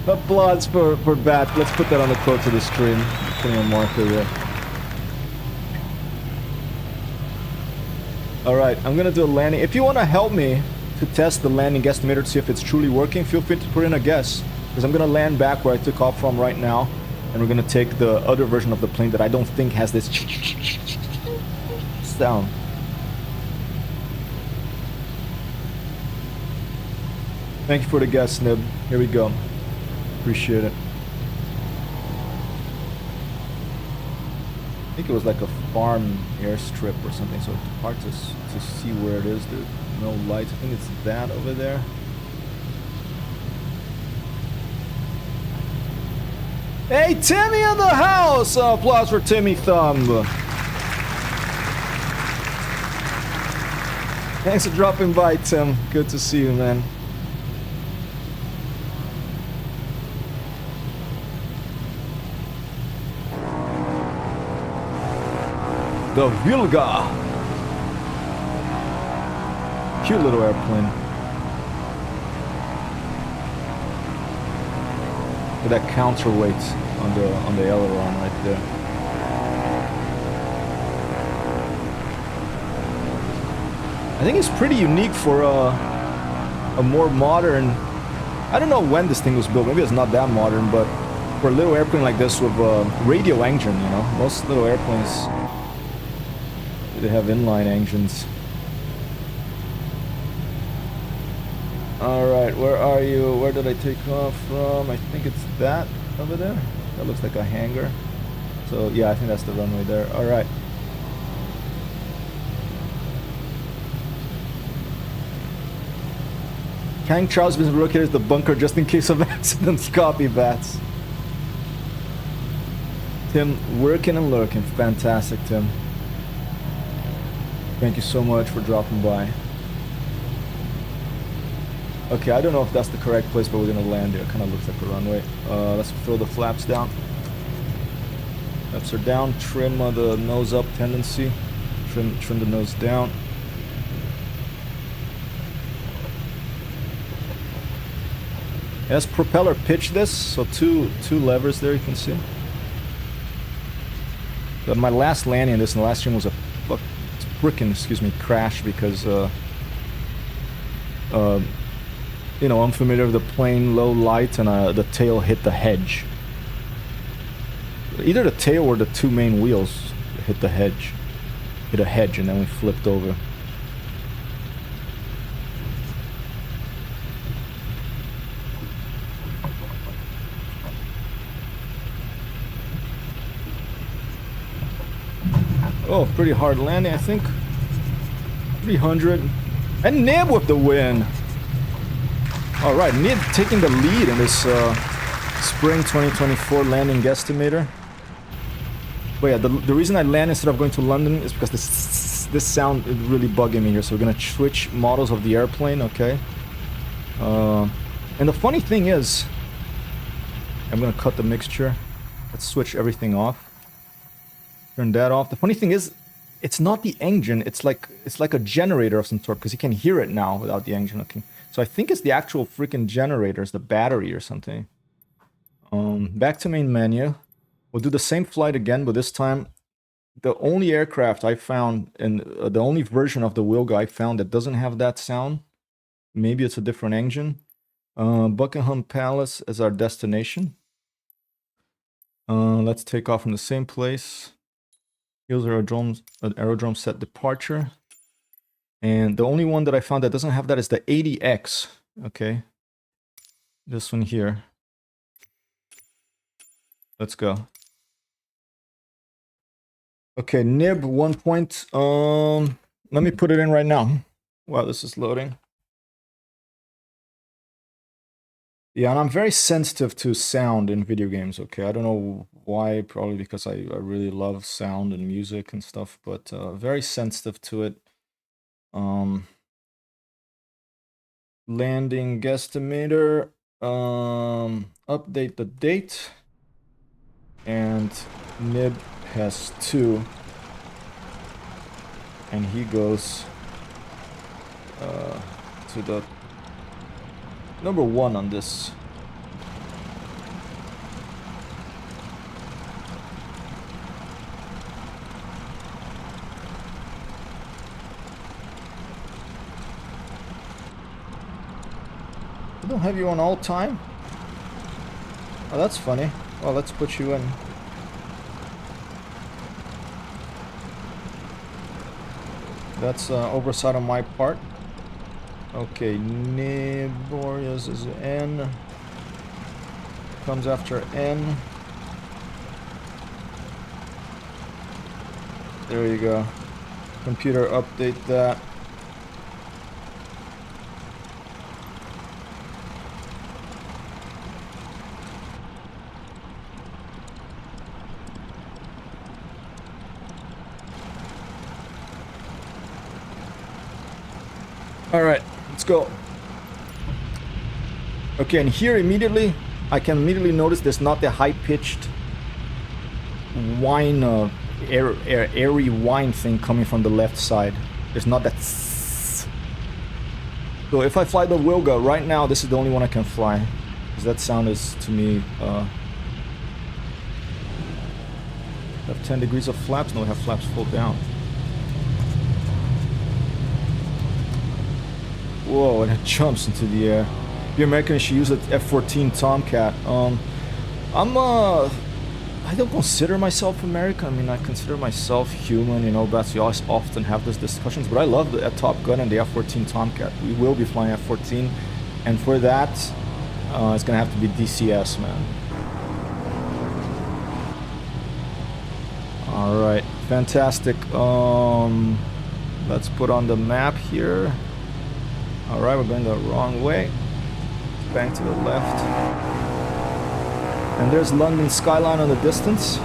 Applause for Bat. Let's put that on the quote to the stream. Putting a marker there. Alright, I'm gonna do a landing. If you want to help me to test the landing guesstimator to see if it's truly working, feel free to put in a guess. Because I'm gonna land back where I took off from right now. And we're gonna take the other version of the plane that I don't think has this sound. Thank you for the guess, Nib. Here we go. Appreciate it. I think it was like a farm airstrip or something, so it's hard to see where it is. There's no lights. I think it's that over there. Hey, Timmy in the house! Applause for Timmy Thumb. Thanks for dropping by, Tim. Good to see you, man. The Wilga. Cute little airplane. With that counterweight on the aileron right there. I think it's pretty unique for a more modern. I don't know when this thing was built. Maybe it's not that modern, but for a little airplane like this with a radio engine, you know, most little airplanes they have inline engines. Alright, where are you? Where did I take off from? I think it's that over there. That looks like a hangar. So yeah, I think that's the runway there. Alright. King Charles has been relocated to the bunker just in case of accidents. Copy, Bats. Tim, working and lurking. Fantastic, Tim. Thank you so much for dropping by. Okay, I don't know if that's the correct place, but we're gonna land there. It kind of looks like a runway. Let's throw the flaps down. Flaps are down. Trim the nose up tendency. Trim the nose down. Yes, propeller pitch this. So two levers there. You can see. But my last landing in this in the last stream was a frickin', excuse me, crash because you know, I'm familiar with the plane, low light, and the tail hit the hedge. Either the tail or the two main wheels hit the hedge. Hit a hedge, and then we flipped over. Oh, pretty hard landing, I think. 300. And Nib with the win. Alright, Nib taking the lead in this spring 2024 landing guesstimator. But yeah, the reason I land instead of going to London is because this sound is really bugging me here. So we're gonna switch models of the airplane, okay? And the funny thing is, I'm gonna cut the mixture. Let's switch everything off. Turn that off. The funny thing is, it's not the engine. It's like a generator of some sort because you can hear it now without the engine. Okay, so I think it's the actual freaking generator. It's the battery or something. Back to main menu. We'll do the same flight again, but this time, the only aircraft I found and the only version of the Wilga I found that doesn't have that sound. Maybe it's a different engine. Buckingham Palace as our destination. Let's take off from the same place. Here's our aerodrome set departure. And the only one that I found that doesn't have that is the 80X. Okay. This one here. Let's go. Okay, nib 1 point. Let me put it in right now. Wow, this is loading. Yeah, and I'm very sensitive to sound in video games, okay? I don't know why, probably because I really love sound and music and stuff, but very sensitive to it. Landing guesstimator, update the date, and nib has 2, and he goes to the number 1 on this. I don't have you on all time? Oh, that's funny. Well, let's put you in. That's oversight on my part. Okay, Niborius is N. Comes after N. There you go. Computer, update that. All right, let's go. Okay, and here immediately, I can immediately notice there's not the high-pitched whine airy whine thing coming from the left side. There's not that. So if I fly the Wilga right now, this is the only one I can fly, because that sound is to me. Have 10 degrees of flaps. No, we have flaps full down. Whoa, and it jumps into the air. If you're American, you should use an F-14 Tomcat. I don't consider myself American. I mean, I consider myself human, you know, but we always often have these discussions. But I love the Top Gun and the F-14 Tomcat. We will be flying F-14. And for that, it's going to have to be DCS, man. Alright, fantastic. Let's put on the map here. Alright, we're going the wrong way. Bang to the left. And there's London skyline on the distance.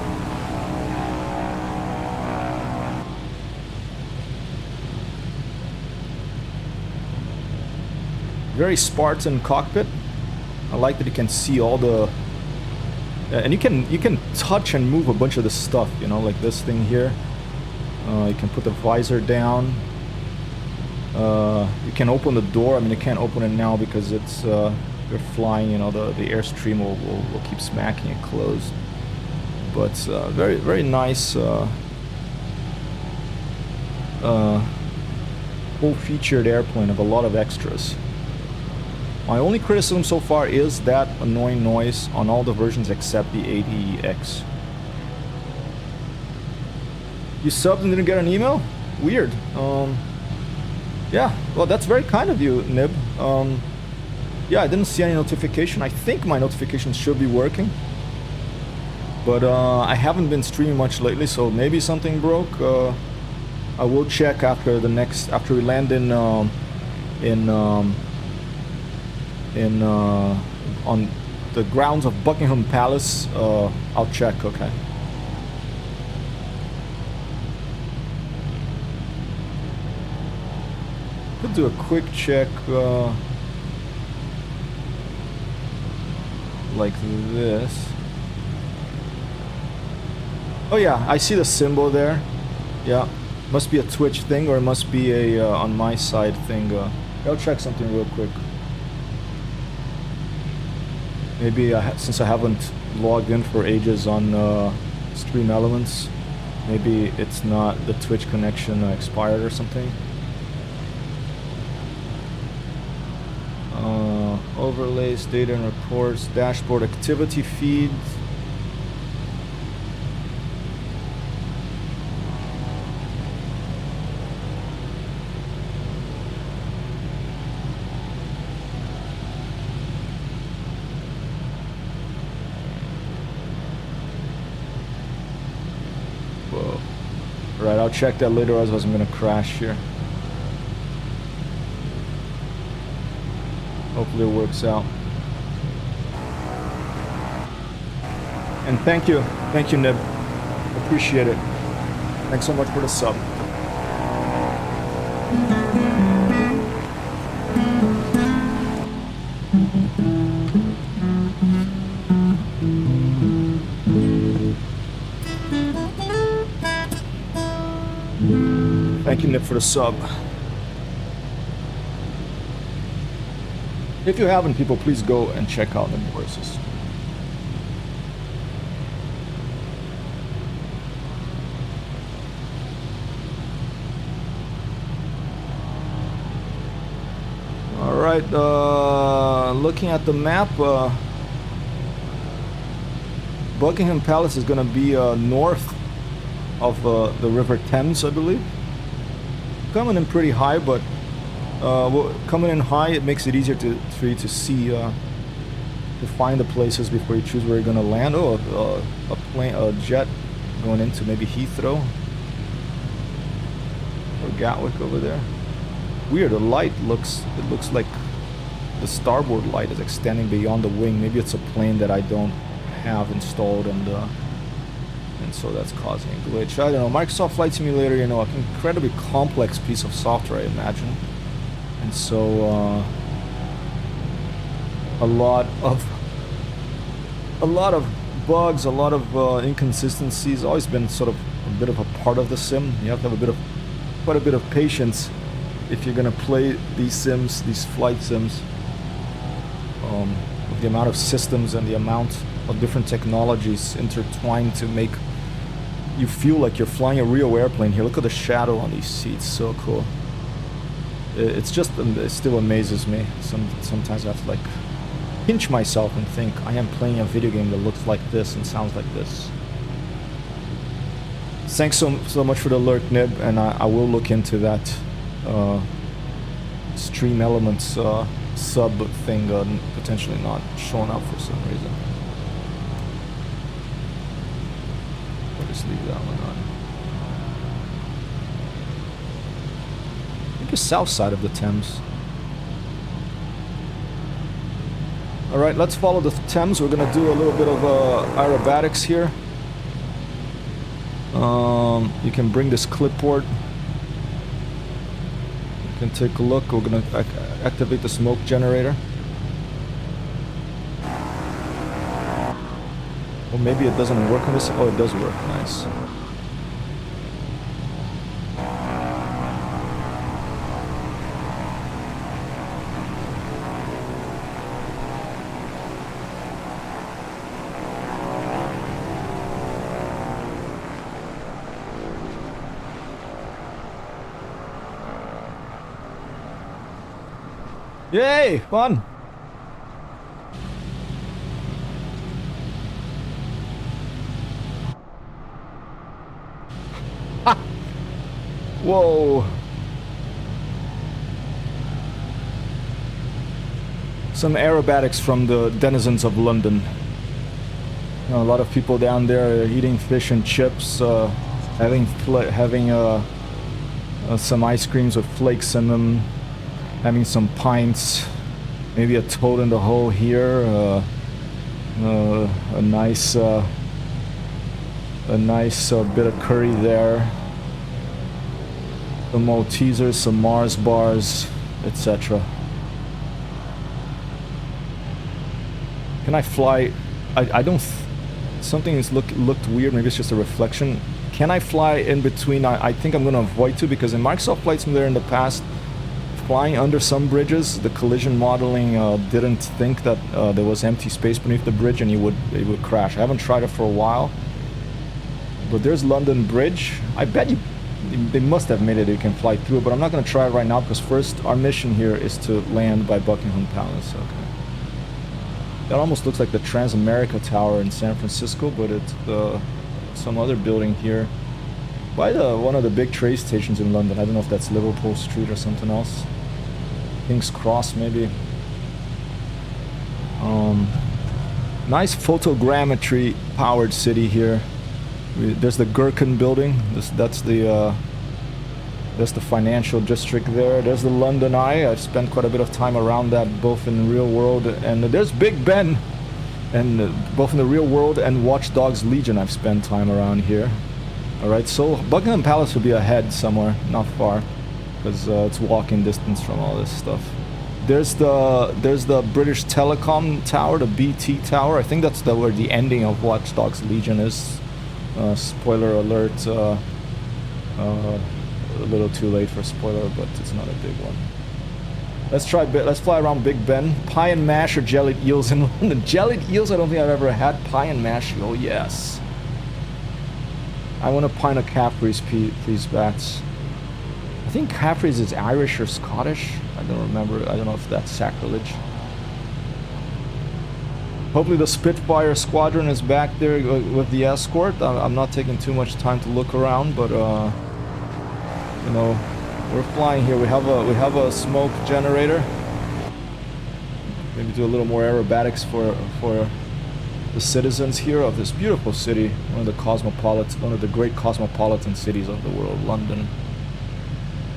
Very Spartan cockpit. I like that you can see all the... and you can touch and move a bunch of the stuff, you know, like this thing here. You can put the visor down. You can open the door. I mean, you can't open it now because it's you're flying. You know, the airstream will keep smacking it closed. But very very nice full-featured airplane of a lot of extras. My only criticism so far is that annoying noise on all the versions except the 80X. You subbed and didn't get an email? Weird. Yeah, well, that's very kind of you, Nib. Yeah, I didn't see any notification. I think my notifications should be working. But I haven't been streaming much lately, so maybe something broke. I will check after we land on the grounds of Buckingham Palace. I'll check, okay. Could do a quick check like this. Oh yeah, I see the symbol there. Yeah, must be a Twitch thing, or it must be a on my side thing. I'll check something real quick. Maybe since I haven't logged in for ages on Stream Elements, maybe it's not the Twitch connection expired or something. Overlays, data and reports, dashboard activity feed. Whoa. Right, I'll check that later, otherwise I'm gonna crash here. Hopefully it works out. And thank you, Nib. Appreciate it. Thanks so much for the sub. Thank you, Nib, for the sub. If you haven't, people, please go and check out the courses. All right, looking at the map, Buckingham Palace is going to be north of the River Thames, I believe. Coming in pretty high, but coming in high, it makes it easier for you to see, to find the places before you choose where you're gonna land. Oh, a jet going into maybe Heathrow or Gatwick over there. Weird. The light looks like the starboard light is extending beyond the wing. Maybe it's a plane that I don't have installed, and so that's causing a glitch. I don't know. Microsoft Flight Simulator, you know, an incredibly complex piece of software, I imagine. And so a lot of bugs, a lot of inconsistencies. Always been sort of a bit of a part of the sim. You have to have quite a bit of patience if you're gonna play these sims, these flight sims. With the amount of systems and the amount of different technologies intertwined to make you feel like you're flying a real airplane here. Look at the shadow on these seats, so cool. It's just, it still amazes me. Sometimes I have to like pinch myself and think I am playing a video game that looks like this and sounds like this. Thanks so much for the alert, Nib, and I will look into that Stream Elements sub thing potentially not showing up for some reason. We'll just leave that one on. I think it's south side of the Thames. Alright, let's follow the Thames. We're gonna do a little bit of aerobatics here. You can bring this clipboard. You can take a look. We're gonna activate the smoke generator. Or maybe it doesn't work on this. Oh, it does work. Nice. Yay! Fun! Ha! Whoa! Some aerobatics from the denizens of London. You know, a lot of people down there are eating fish and chips, having some ice creams with flakes in them. Having some pints, maybe a toad in the hole here, a nice bit of curry there, some Maltesers, some Mars bars, etc. Can I fly? I don't. Something is looked weird. Maybe it's just a reflection. Can I fly in between? I think I'm gonna avoid to, because in Microsoft Flight Simulator in the past, flying under some bridges, the collision modeling didn't think that there was empty space beneath the bridge, and it would crash. I haven't tried it for a while, but there's London Bridge. I bet they must have made it you can fly through it, but I'm not going to try it right now, because first our mission here is to land by Buckingham Palace. Okay, that almost looks like the Transamerica Tower in San Francisco, but it's some other building here by one of the big train stations in London. I don't know if that's Liverpool Street or something else. King's Cross, maybe. Nice photogrammetry powered city here. There's the Gherkin building. That's the financial district there. There's the London Eye. I've spent quite a bit of time around that, both in real world, and there's Big Ben. And both in the real world and Watch Dogs Legion I've spent time around here. Alright, so Buckingham Palace will be ahead somewhere, not far, because it's walking distance from all this stuff. There's the British Telecom Tower, the BT Tower. I think that's where the ending of Watch Dogs Legion is. Spoiler alert, a little too late for spoiler, but it's not a big one. Let's fly around Big Ben. Pie and mash or jellied eels in London. Jellied eels, I don't think I've ever had. Pie and mash, oh yes. I want a pint of Caffrey's, please, Bats. I think Caffrey's is Irish or Scottish. I don't remember. I don't know if that's sacrilege. Hopefully the Spitfire squadron is back there with the escort. I'm not taking too much time to look around, but you know, we're flying here. We have a smoke generator. Maybe do a little more aerobatics for the citizens here of this beautiful city, one of the great cosmopolitan cities of the world, London.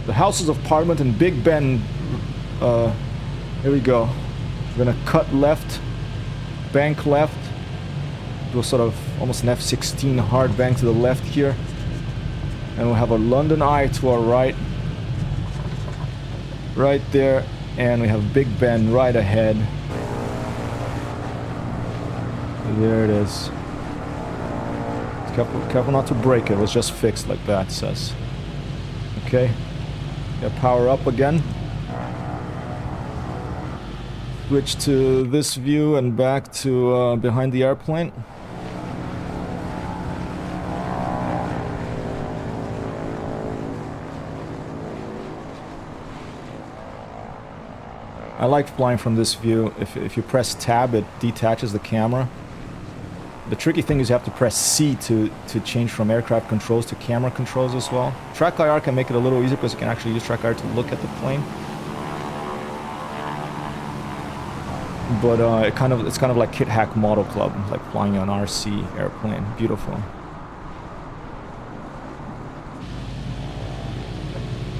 The Houses of Parliament and Big Ben. Here we go. We're gonna cut left, bank left, do a sort of almost an F-16 hard bank to the left here, and we'll have a London Eye to our right, right there, and we have Big Ben right ahead. There it is. Careful, careful not to break it. It was just fixed like that, says. Okay. Got power up again. Switch to this view and back to behind the airplane. I like flying from this view. If you press tab, it detaches the camera. The tricky thing is you have to press C to change from aircraft controls to camera controls as well. Track IR can make it a little easier because you can actually use Track IR to look at the plane. But it's kind of like Kit Hack Model Club, like flying an RC airplane. Beautiful.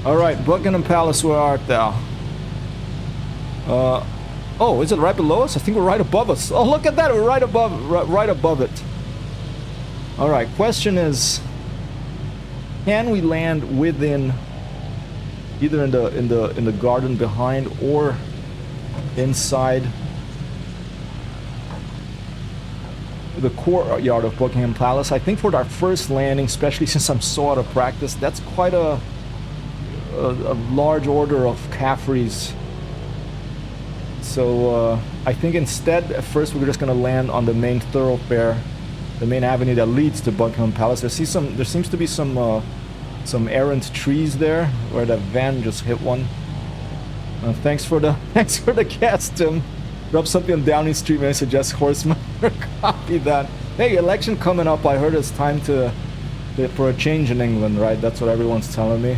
All right, Buckingham Palace, where art thou? Oh, is it right below us? I think we're right above us. Oh, look at that! We're right above it. All right. Question is, can we land within, either in the garden behind or inside the courtyard of Buckingham Palace? I think for our first landing, especially since I'm so out of practice, that's quite a large order of Caffreys. So I think instead, at first, we're just gonna land on the main thoroughfare, the main avenue that leads to Buckingham Palace. There seems to be some errant trees there where that van just hit one. Thanks for the gas, Tim. Drop something on Downing Street when I suggest Horseman. Copy that. Hey, election coming up. I heard it's time for a change in England, right? That's what everyone's telling me.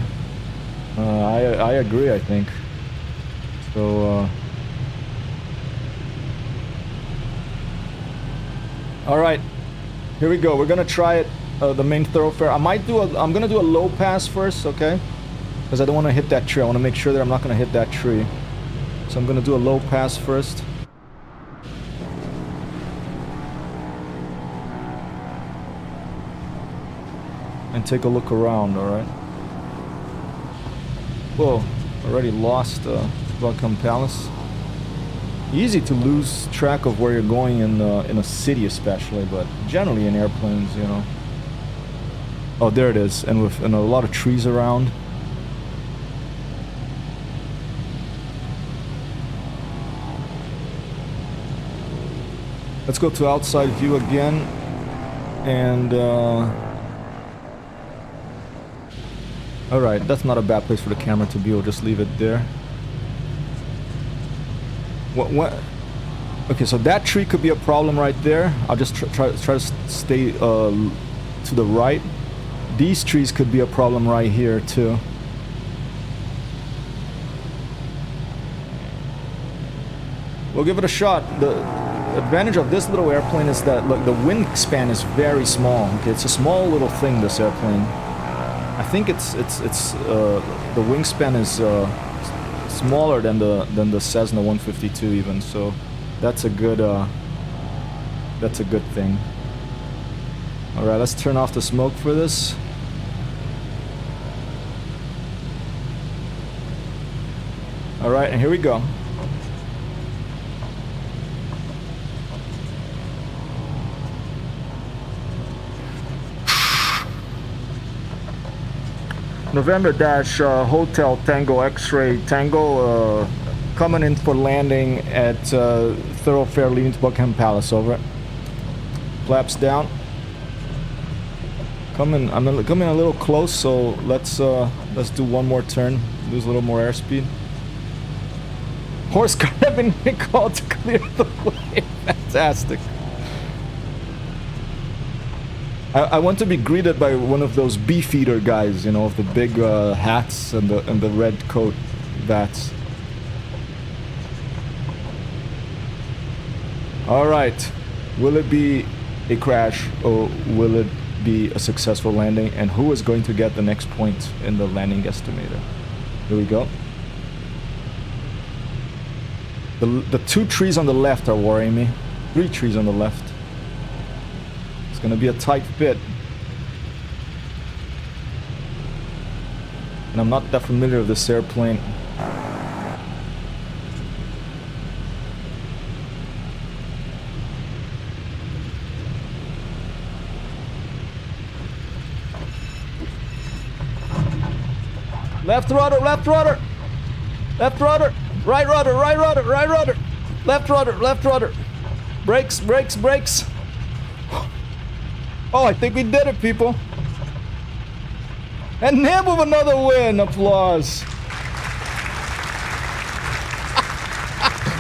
I agree. I think so. All right, here we go. We're gonna try it, the main thoroughfare. I'm gonna do a low pass first, okay? Because I don't want to hit that tree. I want to make sure that I'm not gonna hit that tree. So I'm gonna do a low pass first. And take a look around, all right? Whoa, already lost Buckingham Palace. Easy to lose track of where you're going in a city, especially, but generally in airplanes, you know. Oh, there it is, and with a lot of trees around. Let's go to outside view again, and all right, that's not a bad place for the camera to be. We'll just leave it there. What? Okay, so that tree could be a problem right there. I'll just try to stay to the right. These trees could be a problem right here too. We'll give it a shot. The advantage of this little airplane is that, look, the wingspan is very small. Okay, it's a small little thing, this airplane. I think it's the wingspan is smaller than the Cessna 152 even, so that's a good thing. All right, let's turn off the smoke for this. All right, and here we go. November dash Hotel Tango X-Ray Tango, coming in for landing at thoroughfare leading to Buckingham Palace. Over. Flaps down. I'm coming a little close, so let's do one more turn. Lose a little more airspeed. Horse car have been called to clear the way. Fantastic. I want to be greeted by one of those beefeater guys, you know, with the big hats and the red coat bats. All right, will it be a crash or will it be a successful landing? And who is going to get the next point in the landing estimator? Here we go. The two trees on the left are worrying me. 3 trees on the left. It's gonna be a tight fit. And I'm not that familiar with this airplane. Left rudder, left rudder. Left rudder, right rudder, right rudder, right rudder. Left rudder, left rudder. Brakes, brakes, brakes. Oh, I think we did it, people. And Nib with another win. Applause.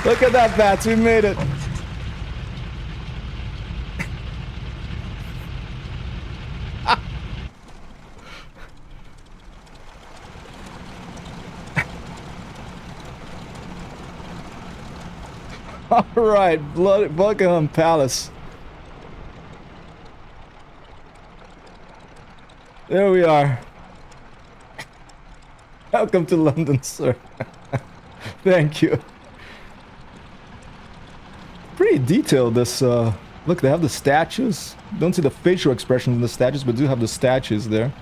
Look at that, Bats. We made it. All right, Buckingham Palace. There we are. Welcome to London, sir. Thank you. Pretty detailed, this, look, they have the statues. Don't see the facial expressions in the statues, but do have the statues there.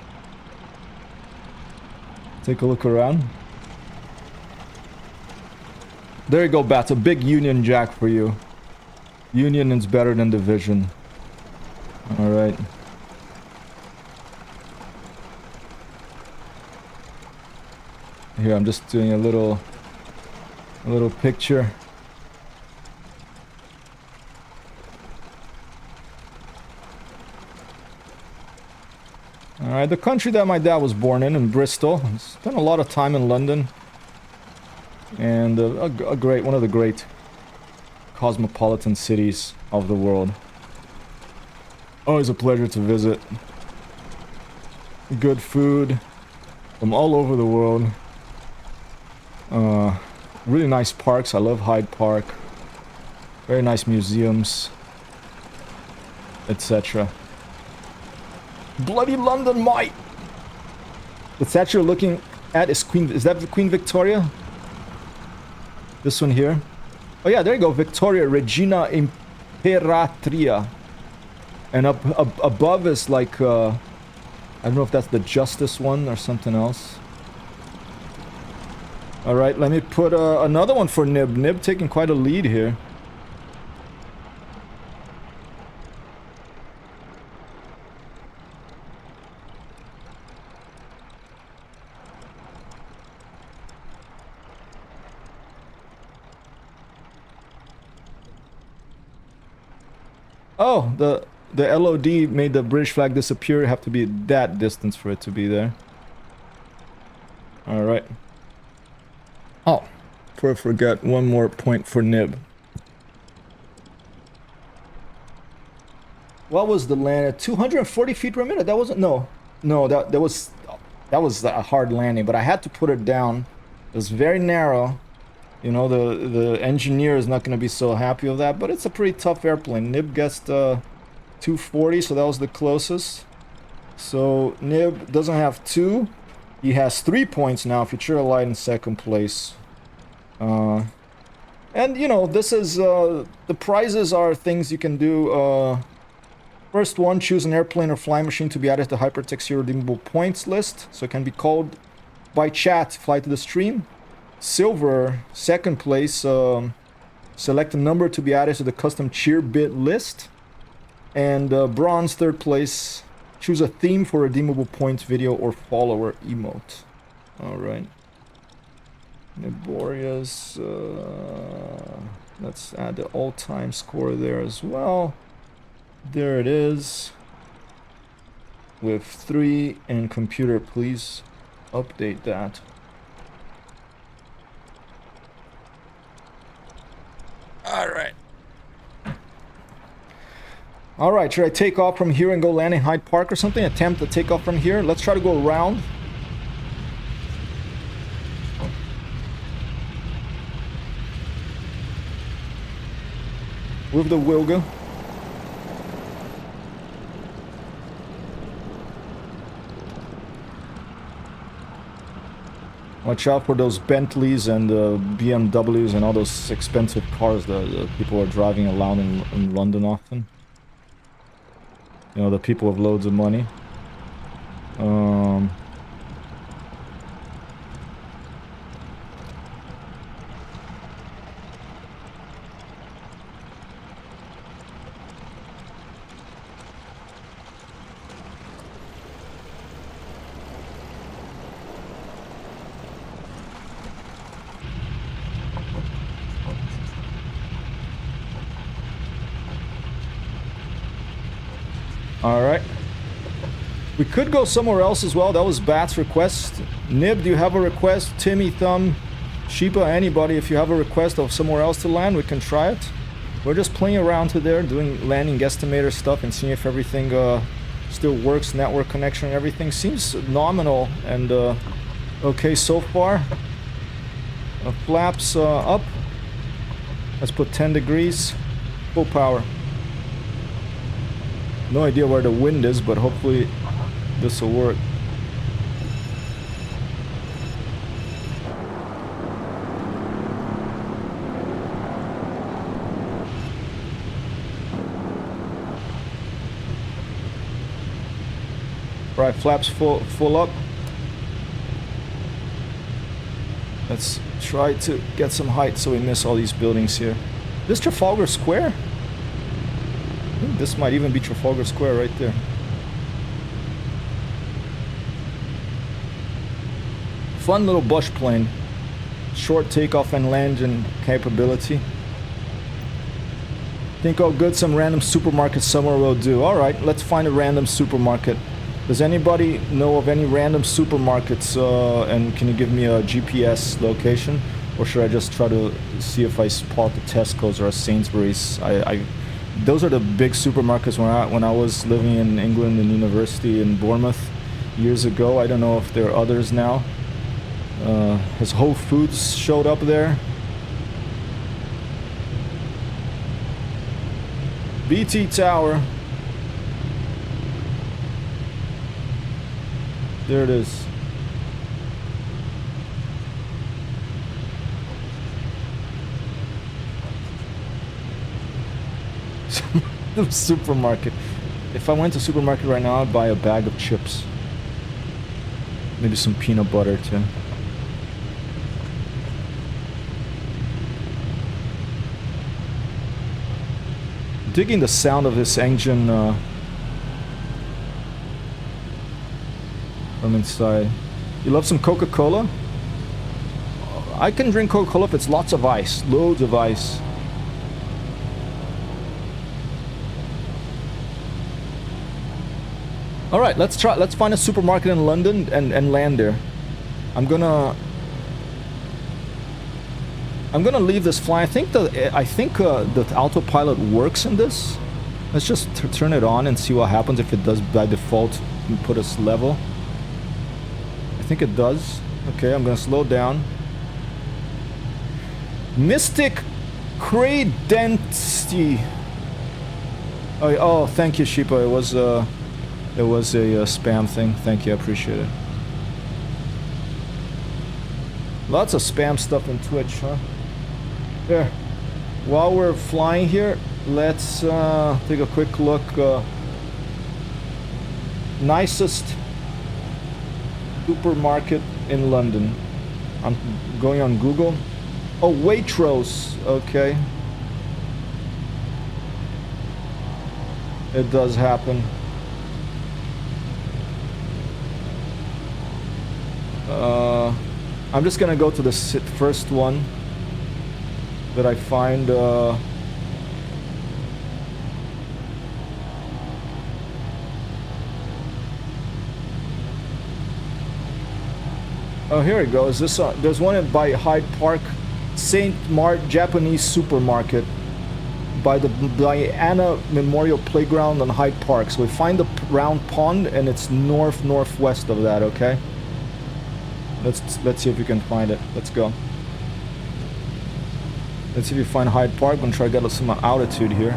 Take a look around. There you go, Bats. A big Union Jack for you. Union is better than division. Alright. Here, I'm just doing a little picture. Alright, the country that my dad was born in Bristol. Spent a lot of time in London. And one of the great cosmopolitan cities of the world. Always a pleasure to visit. Good food from all over the world. Really nice parks. I love Hyde Park. Very nice museums, etc. Bloody London, mate! The statue you're looking at is is that Queen Victoria? This one here. Oh yeah, there you go. Victoria, Regina Imperatria. And up above is like, I don't know if that's the Justice one or something else. Alright, let me put another one for Nib. Nib taking quite a lead here. Oh, the LOD made the British flag disappear. You have to be that distance for it to be there. Alright. Oh, before I forget, one more point for Nib. What was the land at 240 feet per minute? That wasn't, no, that was a hard landing, but I had to put it down. It was very narrow. You know, the engineer is not going to be so happy with that, but it's a pretty tough airplane. Nib guessed 240, so that was the closest. So Nib doesn't have 2. He has 3 points now. Futura Light in second place. And you know, this is the prizes are things you can do. First one, choose an airplane or flying machine to be added to HyperTextHero redeemable points list, so it can be called by chat. Fly to the stream. Silver, second place, select a number to be added to the custom cheer bit list. And bronze, third place, choose a theme for redeemable points video or follower emote. Alright. Neboria's, let's add the all-time score there as well. There it is. With 3, and computer, please update that. Alright. Alright, should I take off from here and go land in Hyde Park or something? Attempt to take off from here? Let's try to go around. With the Wilga. Watch out for those Bentleys and BMWs and all those expensive cars that people are driving around in London often. You know, the people with loads of money. Alright. We could go somewhere else as well. That was Bat's request. Nib, do you have a request? Timmy, Thumb, Sheepa, anybody, if you have a request of somewhere else to land, we can try it. We're just playing around to there, doing landing guesstimator stuff and seeing if everything still works. Network connection and everything seems nominal and okay so far. Flaps up. Let's put 10 degrees. Full power. No idea where the wind is, but hopefully this will work. Right, flaps full up. Let's try to get some height so we miss all these buildings here. This Trafalgar Square? I think this might even be Trafalgar Square right there. Fun little bush plane. Short takeoff and landing capability. Think all good, some random supermarket somewhere will do. Alright, let's find a random supermarket. Does anybody know of any random supermarkets and can you give me a GPS location? Or should I just try to see if I spot the Tesco's or a Sainsbury's? Those are the big supermarkets when I was living in England in university in Bournemouth years ago. I don't know if there are others now. Has Whole Foods showed up there? BT Tower. There it is. The supermarket. If I went to supermarket right now, I'd buy a bag of chips. Maybe some peanut butter too. Digging the sound of this engine from inside. You love some Coca-Cola? I can drink Coca-Cola if it's lots of ice, loads of ice. All right, let's find a supermarket in London and land there. I'm gonna leave this flying. I think the autopilot works in this. Let's just turn it on and see what happens if it does by default and put us level. I think it does. Okay, I'm gonna slow down. Mystic Credenti. Oh, thank you, Sheepa. It was a spam thing. Thank you, I appreciate it. Lots of spam stuff in Twitch, huh? There. While we're flying here, let's take a quick look. Nicest supermarket in London. I'm going on Google. Oh, Waitrose. Okay. It does happen. I'm just gonna go to the first one that I find. Oh, here it goes. This there's one by Hyde Park, Saint Mart Japanese supermarket by the Diana Memorial Playground on Hyde Park. So we find the round pond, and it's northwest of that. Okay. Let's see if we can find it. Let's go. Let's see if we find Hyde Park. I'm gonna try to get some altitude here.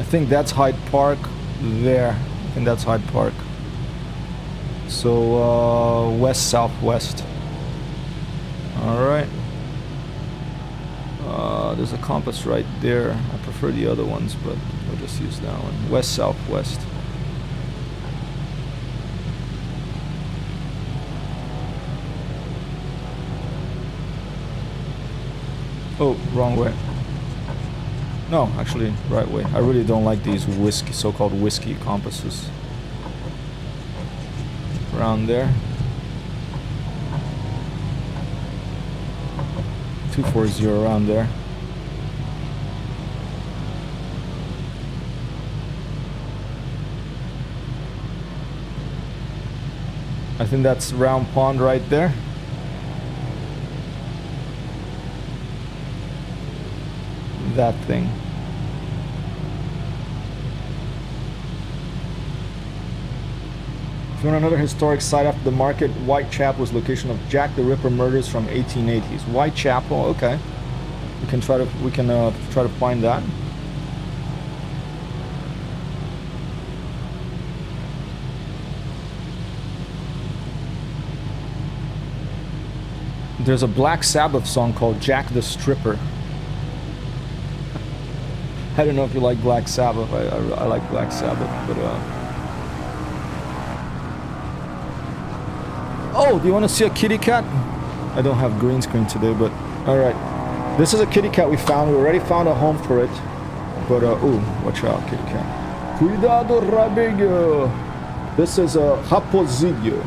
I think that's Hyde Park there. I think that's Hyde Park. So west southwest. All right. There's a compass right there. I prefer the other ones, but we'll just use that one. West southwest. Oh, wrong way. No, actually, right way. I really don't like these so-called whiskey compasses. around there. 240 around there. I think that's round pond right there. That thing. If you want another historic site after the market, Whitechapel is location of Jack the Ripper murders from 1880s. Whitechapel, okay. We can try to find that. There's a Black Sabbath song called Jack the Stripper. I don't know if you like Black Sabbath. I like Black Sabbath, but oh, do you want to see a kitty cat? I don't have green screen today, but alright. This is a kitty cat we found. We already found a home for it. But ooh, watch out, kitty cat. Cuidado, rabello. This is a raposillo.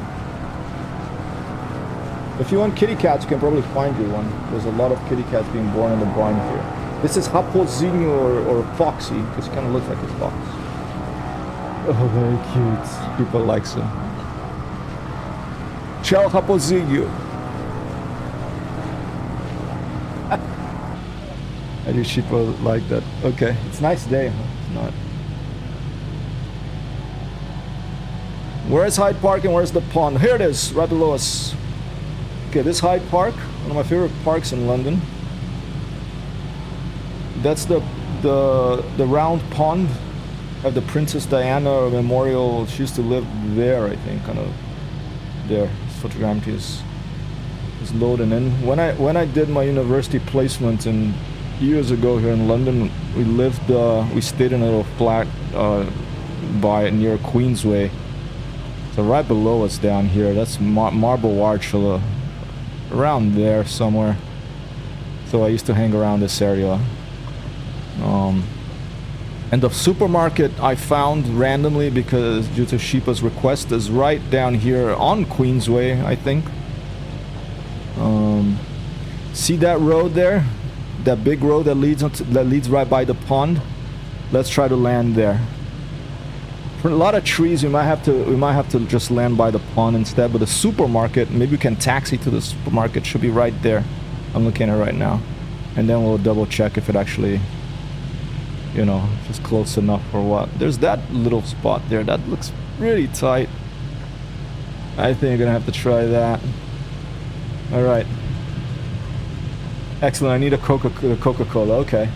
If you want kitty cats, you can probably find you one. There's a lot of kitty cats being born in the barn here. This is Raposinho or Foxy, because he kind of looks like a fox. Oh, very cute. People like him. Ciao, Raposinho. I do sheep like that. Okay, it's a nice day, huh? It's not. Where's Hyde Park and where's the pond? Here it is, right below us. Okay, this Hyde Park, one of my favorite parks in London. That's the round pond of the Princess Diana Memorial. She used to live there, I think, kind of there. This photogrammetry is loading in. When I did my university placement years ago here in London, we stayed in a little flat near Queensway. So right below us down here, that's Marble Arch, around there somewhere. So I used to hang around this area. And the supermarket I found randomly because due to Sheepa's request is right down here on Queensway, I think. See that road there? That big road that leads right by the pond? Let's try to land there. For a lot of trees, we might have to just land by the pond instead. But the supermarket, maybe we can taxi to the supermarket. Should be right there. I'm looking at it right now, and then we'll double check if it actually, just close enough or what. There's that little spot there. That looks really tight. I think you're gonna have to try that. All right. Excellent. I need a Coca-Cola. Okay.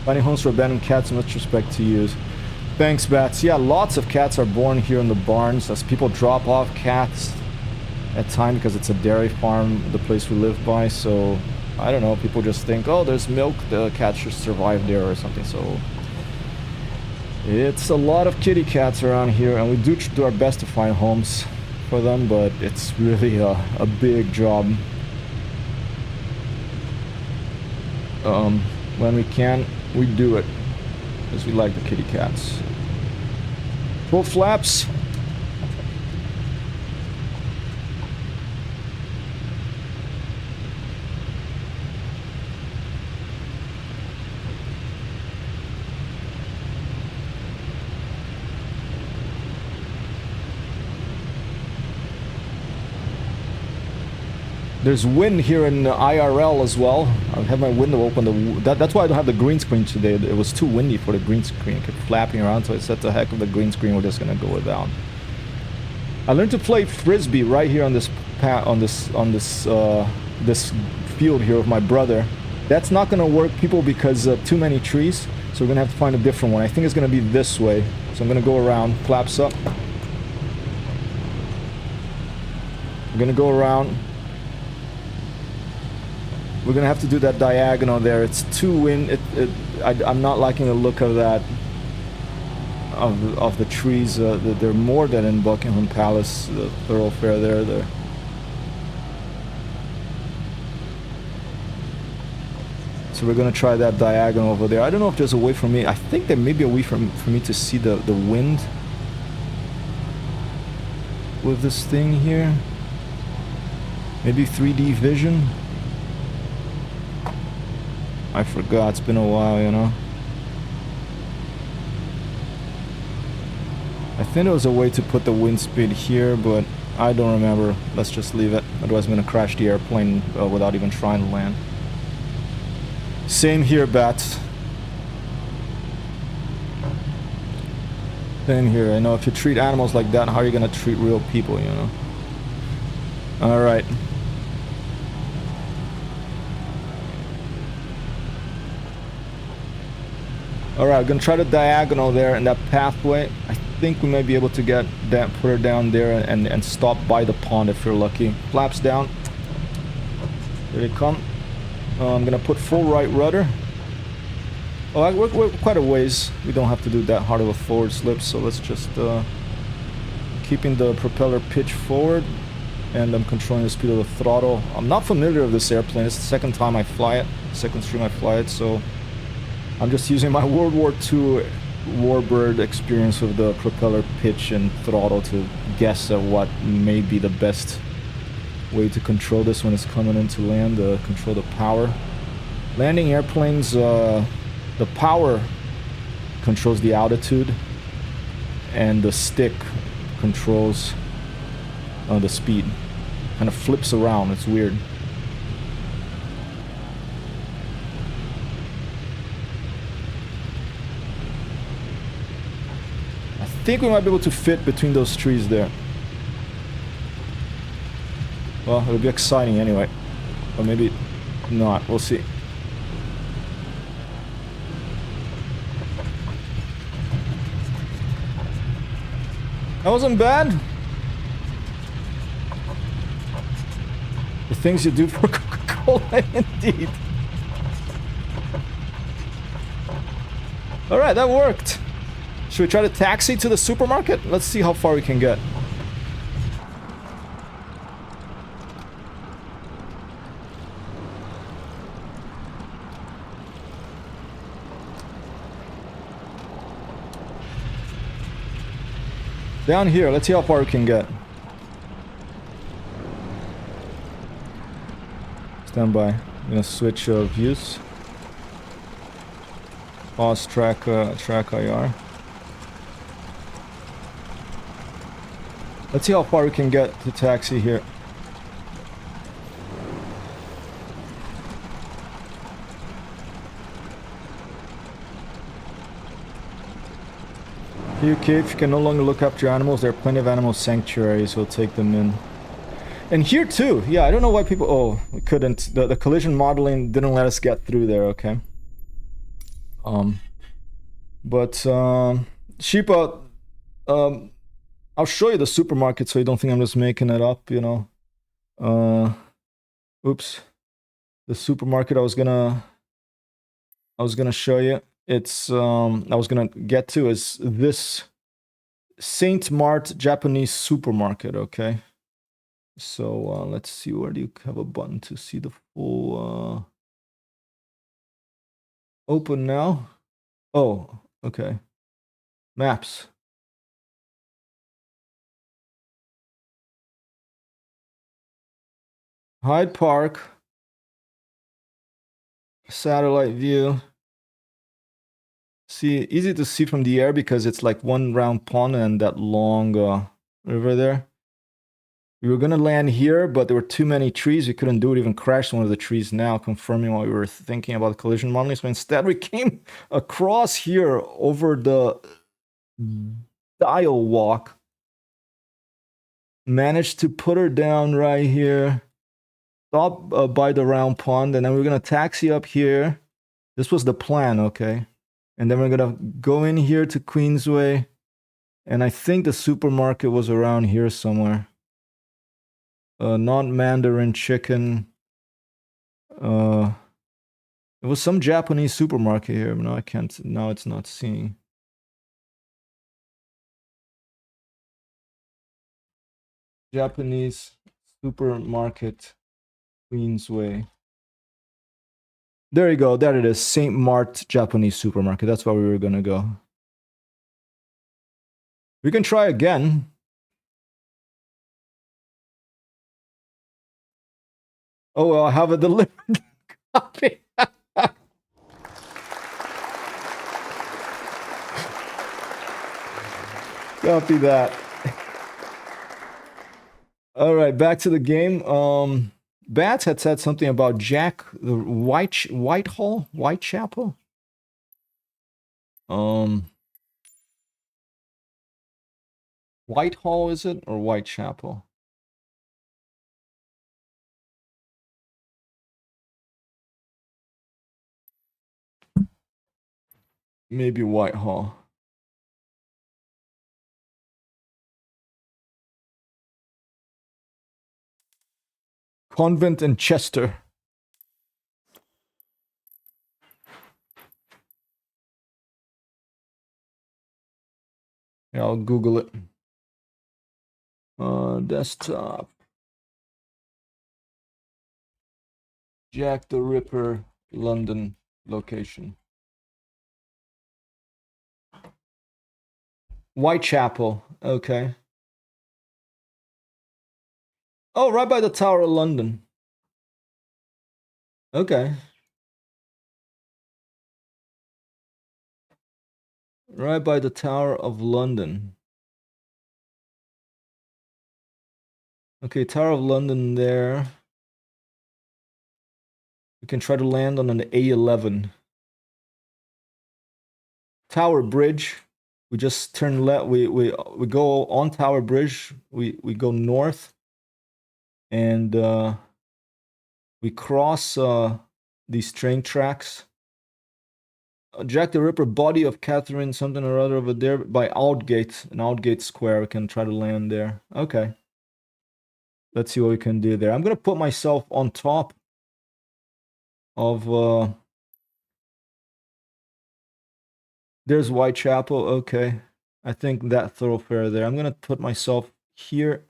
Finding homes for abandoned cats, much respect to you. Thanks, Bats. Yeah, lots of cats are born here in the barns as people drop off cats at time because it's a dairy farm, the place we live by. So I don't know. People just think, oh, there's milk. The cat should survive there or something. So it's a lot of kitty cats around here, and we do our best to find homes for them, but it's really a big job. When we can, we do it because we like the kitty cats. Full flaps. There's wind here in IRL as well. I have my window open. That's why I don't have the green screen today. It was too windy for the green screen. It kept flapping around, so I said, the heck of the green screen, we're just gonna go without. I learned to play frisbee right here on this this field here with my brother. That's not gonna work, people, because too many trees. So we're gonna have to find a different one. I think it's gonna be this way. So I'm gonna go around. Flaps up. We're gonna go around. We're gonna have to do that diagonal there. It's too wind. I'm not liking the look of that. Of the trees. They're more than in Buckingham Palace, the thoroughfare there. So we're gonna try that diagonal over there. I don't know if there's a way for me. I think there may be a way for me to see the wind. with this thing here? Maybe 3D vision? I forgot, it's been a while, you know. I think there was a way to put the wind speed here, but I don't remember. Let's just leave it. Otherwise I'm gonna crash the airplane without even trying to land. Same here, Bats. Same here. I know if you treat animals like that, how are you gonna treat real people, you know? Alright. Alright, I'm gonna try the diagonal there in that pathway. I think we may be able to get that, put her down there and stop by the pond if you're lucky. Flaps down. Here they come. I'm gonna put full right rudder. Oh, we're quite a ways. We don't have to do that hard of a forward slip, so let's just keeping the propeller pitch forward, and I'm controlling the speed of the throttle. I'm not familiar with this airplane. It's the second time I fly it, second stream I fly it, so I'm just using my World War II Warbird experience with the propeller pitch and throttle to guess at what may be the best way to control this when it's coming into land, control the power. Landing airplanes, the power controls the altitude, and the stick controls the speed. Kind of flips around, it's weird. I think we might be able to fit between those trees there. Well, it'll be exciting anyway. Or maybe not, we'll see. That wasn't bad. The things you do for Coca-Cola, indeed. Alright, that worked. Should we try to taxi to the supermarket? Let's see how far we can get. Down here, let's see how far we can get. Stand by. I'm gonna switch views. Pause track IR. Let's see how far we can get to taxi here. Okay, if you can no longer look after your animals, there are plenty of animal sanctuaries, we'll take them in. And here too, yeah, I don't know why people... Oh, we couldn't. The collision modeling didn't let us get through there, okay. Sheepa, I'll show you the supermarket so you don't think I'm just making it up, you know. Oops. The supermarket I was gonna show you. It's I was gonna get to is this Saint Mart Japanese supermarket, okay? So let's see, where do you have a button to see the full open now? Oh, okay. Maps. Hyde Park. Satellite view. See, easy to see from the air because it's like one round pond and that long river there. We were gonna land here, but there were too many trees. We couldn't do it, even crashed one of the trees now, confirming what we were thinking about collision modeling. So instead we came across here over the dial walk. Managed to put her down right here. Stop by the round pond, and then we're gonna taxi up here. This was the plan, okay? And then we're gonna go in here to Queensway, and I think the supermarket was around here somewhere. Not Mandarin Chicken. It was some Japanese supermarket here. No, I can't. Now it's not seeing. Japanese supermarket, Queensway. There you go. There it is. Saint Mart Japanese supermarket. That's where we were gonna go. We can try again. Oh, well, I have a delivered copy. Copy that. All right, back to the game. Bats had said something about Jack the Whitehall, Whitechapel. Whitehall is it or Whitechapel? Maybe Whitehall. Convent in Chester. Yeah, I'll Google it. Desktop. Jack the Ripper, London location. Whitechapel. Okay. Oh, right by the Tower of London. Okay. Right by the Tower of London. Okay, Tower of London there. We can try to land on an A11. Tower Bridge. We just turn left. We go on Tower Bridge. We go north, and we cross these train tracks. Jack the Ripper, body of Catherine, something or other over there by Aldgate, an Aldgate Square. We can try to land there. Okay. Let's see what we can do there. I'm gonna put myself on top of there's Whitechapel. Okay. I think that thoroughfare there. I'm gonna put myself here,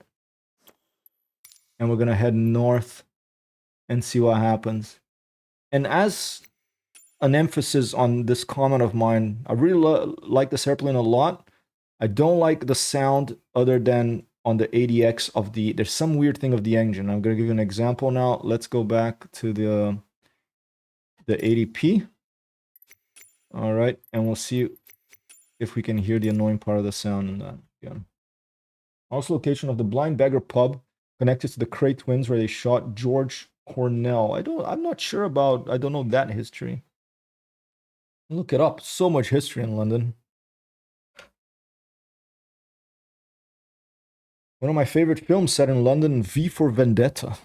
and we're gonna head north and see what happens. And as an emphasis on this comment of mine, I really like this airplane a lot. I don't like the sound other than on the ADX of the, there's some weird thing of the engine. I'm gonna give you an example now. Let's go back to the ADP. All right, and we'll see if we can hear the annoying part of the sound in that. Yeah. Also, location of the Blind Beggar pub connected to the Cray twins where they shot George Cornell. I'm not sure about, I don't know that history. Look it up. So much history in London. One of my favorite films set in London, V for Vendetta.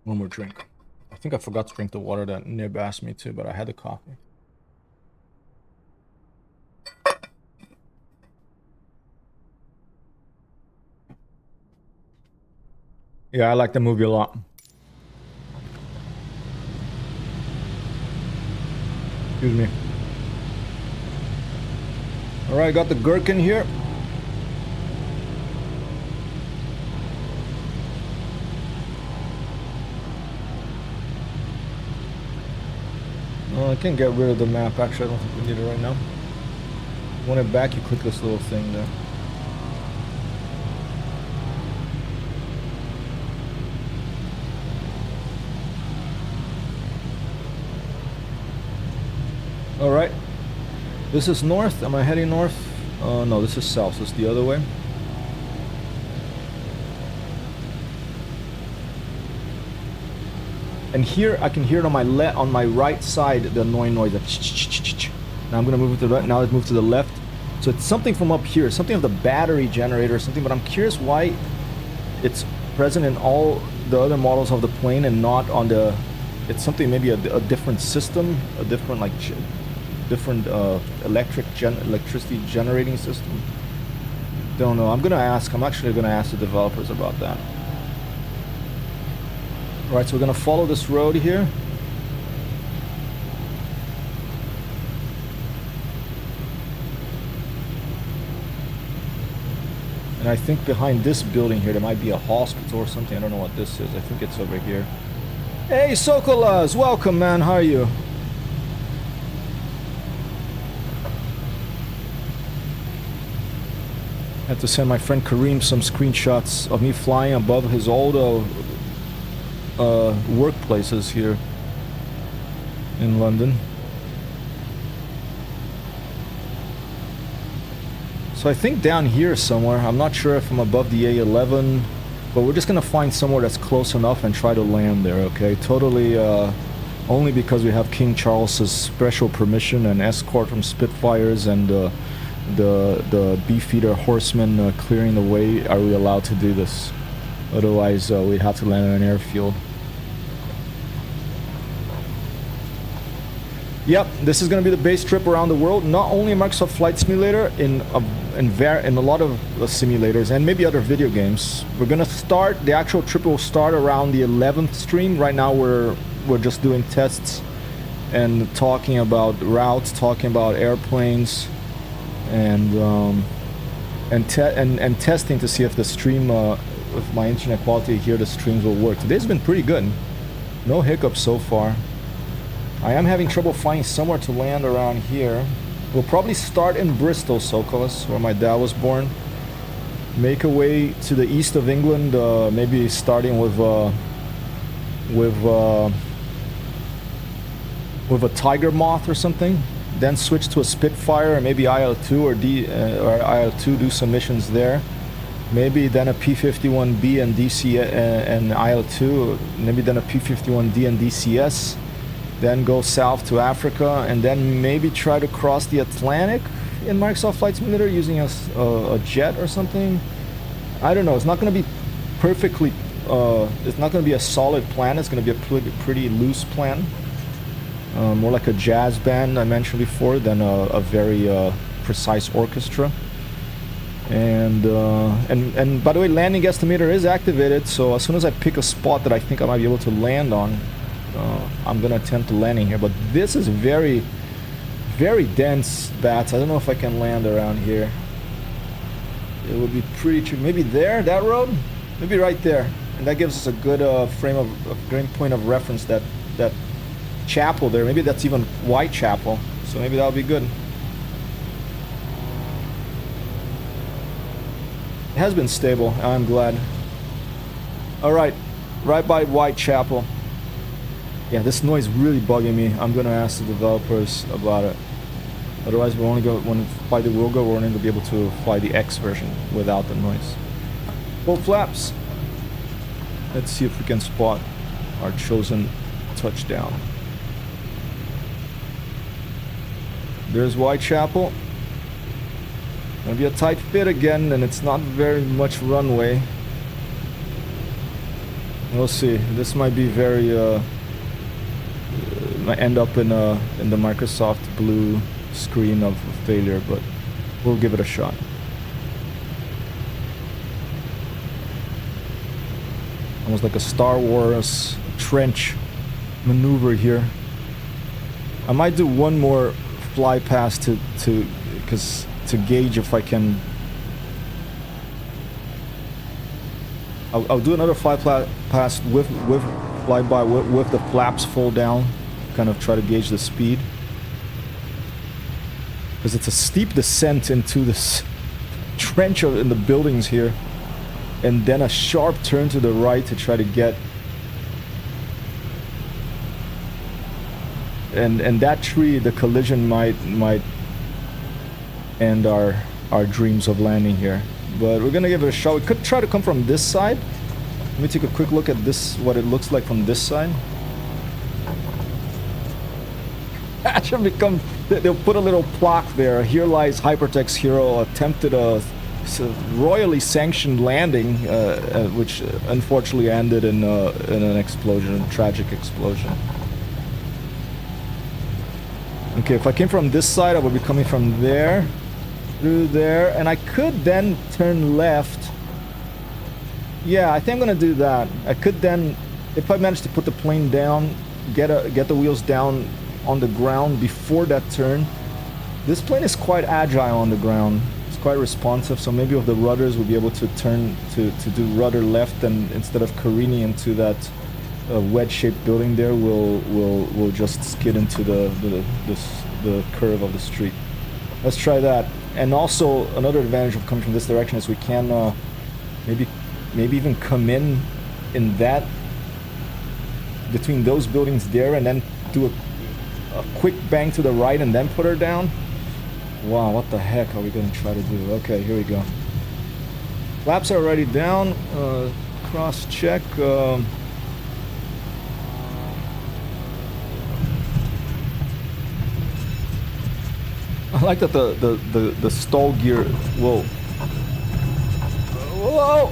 One more drink. I think I forgot to drink the water that Nib asked me to, but I had the coffee. Yeah, I like the movie a lot. Excuse me. All right, got the gherkin here. Oh, I can't get rid of the map. Actually, I don't think we need it right now. If you want it back, you click this little thing there. All right. This is north. Am I heading north? No, this is south. So it's the other way. And here I can hear it on my right side, the annoying noise. Now I'm gonna move it to the right. Now let's move to the left. So it's something from up here, something of the battery generator or something. But I'm curious why it's present in all the other models of the plane and not on the. It's something maybe a different system, a different like different electricity generating system. Don't know. I'm gonna ask. I'm actually gonna ask the developers about that. All right, so we're gonna follow this road here. And I think behind this building here, there might be a hospital or something. I don't know what this is. I think it's over here. Hey, Sokolas, welcome, man. How are you? I had to send my friend Kareem some screenshots of me flying above his old workplaces here in London. So I think down here somewhere, I'm not sure if I'm above the A11, but we're just gonna find somewhere that's close enough and try to land there, okay? Totally, only because we have King Charles's special permission and escort from Spitfires and the Beefeater horsemen clearing the way are we allowed to do this. Otherwise, we'd have to land on an airfield. Yep, this is going to be the base trip around the world. Not only in Microsoft Flight Simulator, in a lot of simulators and maybe other video games. We're going to start, the actual trip will start around the 11th stream. Right now we're just doing tests and talking about routes, talking about airplanes, and testing to see if the stream, with my internet quality here, the streams will work. Today's been pretty good. No hiccups so far. I am having trouble finding somewhere to land around here. We'll probably start in Bristol, Sokolas, where my dad was born. Make a way to the east of England, maybe starting with a Tiger Moth or something. Then switch to a Spitfire, maybe IL-2 or IL-2, do some missions there. Maybe then a P-51B and DC and IL-2. Maybe then a P-51D and DCS. Then go south to Africa, and then maybe try to cross the Atlantic in Microsoft Flight Simulator using a jet or something. I don't know. It's not going to be perfectly. It's not going to be a solid plan. It's going to be a pretty loose plan. More like a jazz band I mentioned before than a very precise orchestra. And by the way, landing estimator is activated. So as soon as I pick a spot that I think I might be able to land on, I'm gonna attempt landing here. But this is very, very dense bats. I don't know if I can land around here. It would be pretty true. Maybe there, that road, maybe right there, and that gives us a good great point of reference. That chapel there. Maybe that's even Whitechapel. So maybe that'll be good. It has been stable. I'm glad. All right, right by Whitechapel. Yeah, this noise really bugging me. I'm gonna ask the developers about it. Otherwise, we're only going to fly the Wilga. We're only going to be able to fly the X version without the noise. Full flaps. Let's see if we can spot our chosen touchdown. There's Whitechapel. Gonna be a tight fit again, and it's not very much runway. We'll see. This might be very. Might end up in the Microsoft blue screen of failure, but we'll give it a shot. Almost like a Star Wars trench maneuver here. I might do one more fly past to gauge if I can. I'll do another fly past with flyby with the flaps full down, kind of try to gauge the speed, because it's a steep descent into this trench in the buildings here, and then a sharp turn to the right to try to get. And that tree, the collision might end our dreams of landing here. But we're gonna give it a shot. We could try to come from this side. Let me take a quick look at this, what it looks like from this side. Actually, they'll put a little plaque there. Here lies HyperTextHero attempted a royally sanctioned landing, which unfortunately ended in an explosion, a tragic explosion. Okay, if I came from this side, I would be coming from there, through there, and I could then turn left. Yeah, I think I'm gonna do that. I could then, if I manage to put the plane down, get the wheels down on the ground before that turn. This plane is quite agile on the ground. It's quite responsive, so maybe with the rudders we'll be able to turn to do rudder left, and instead of careening into that wedge-shaped building there will just skid into the curve of the street. Let's try that. And also another advantage of coming from this direction is we can maybe even come in that between those buildings there and then do a quick bang to the right and then put her down. Wow, what the heck are we gonna try to do? Okay, here we go. Flaps are already down. Cross check. I like that the stall gear. Whoa. Whoa.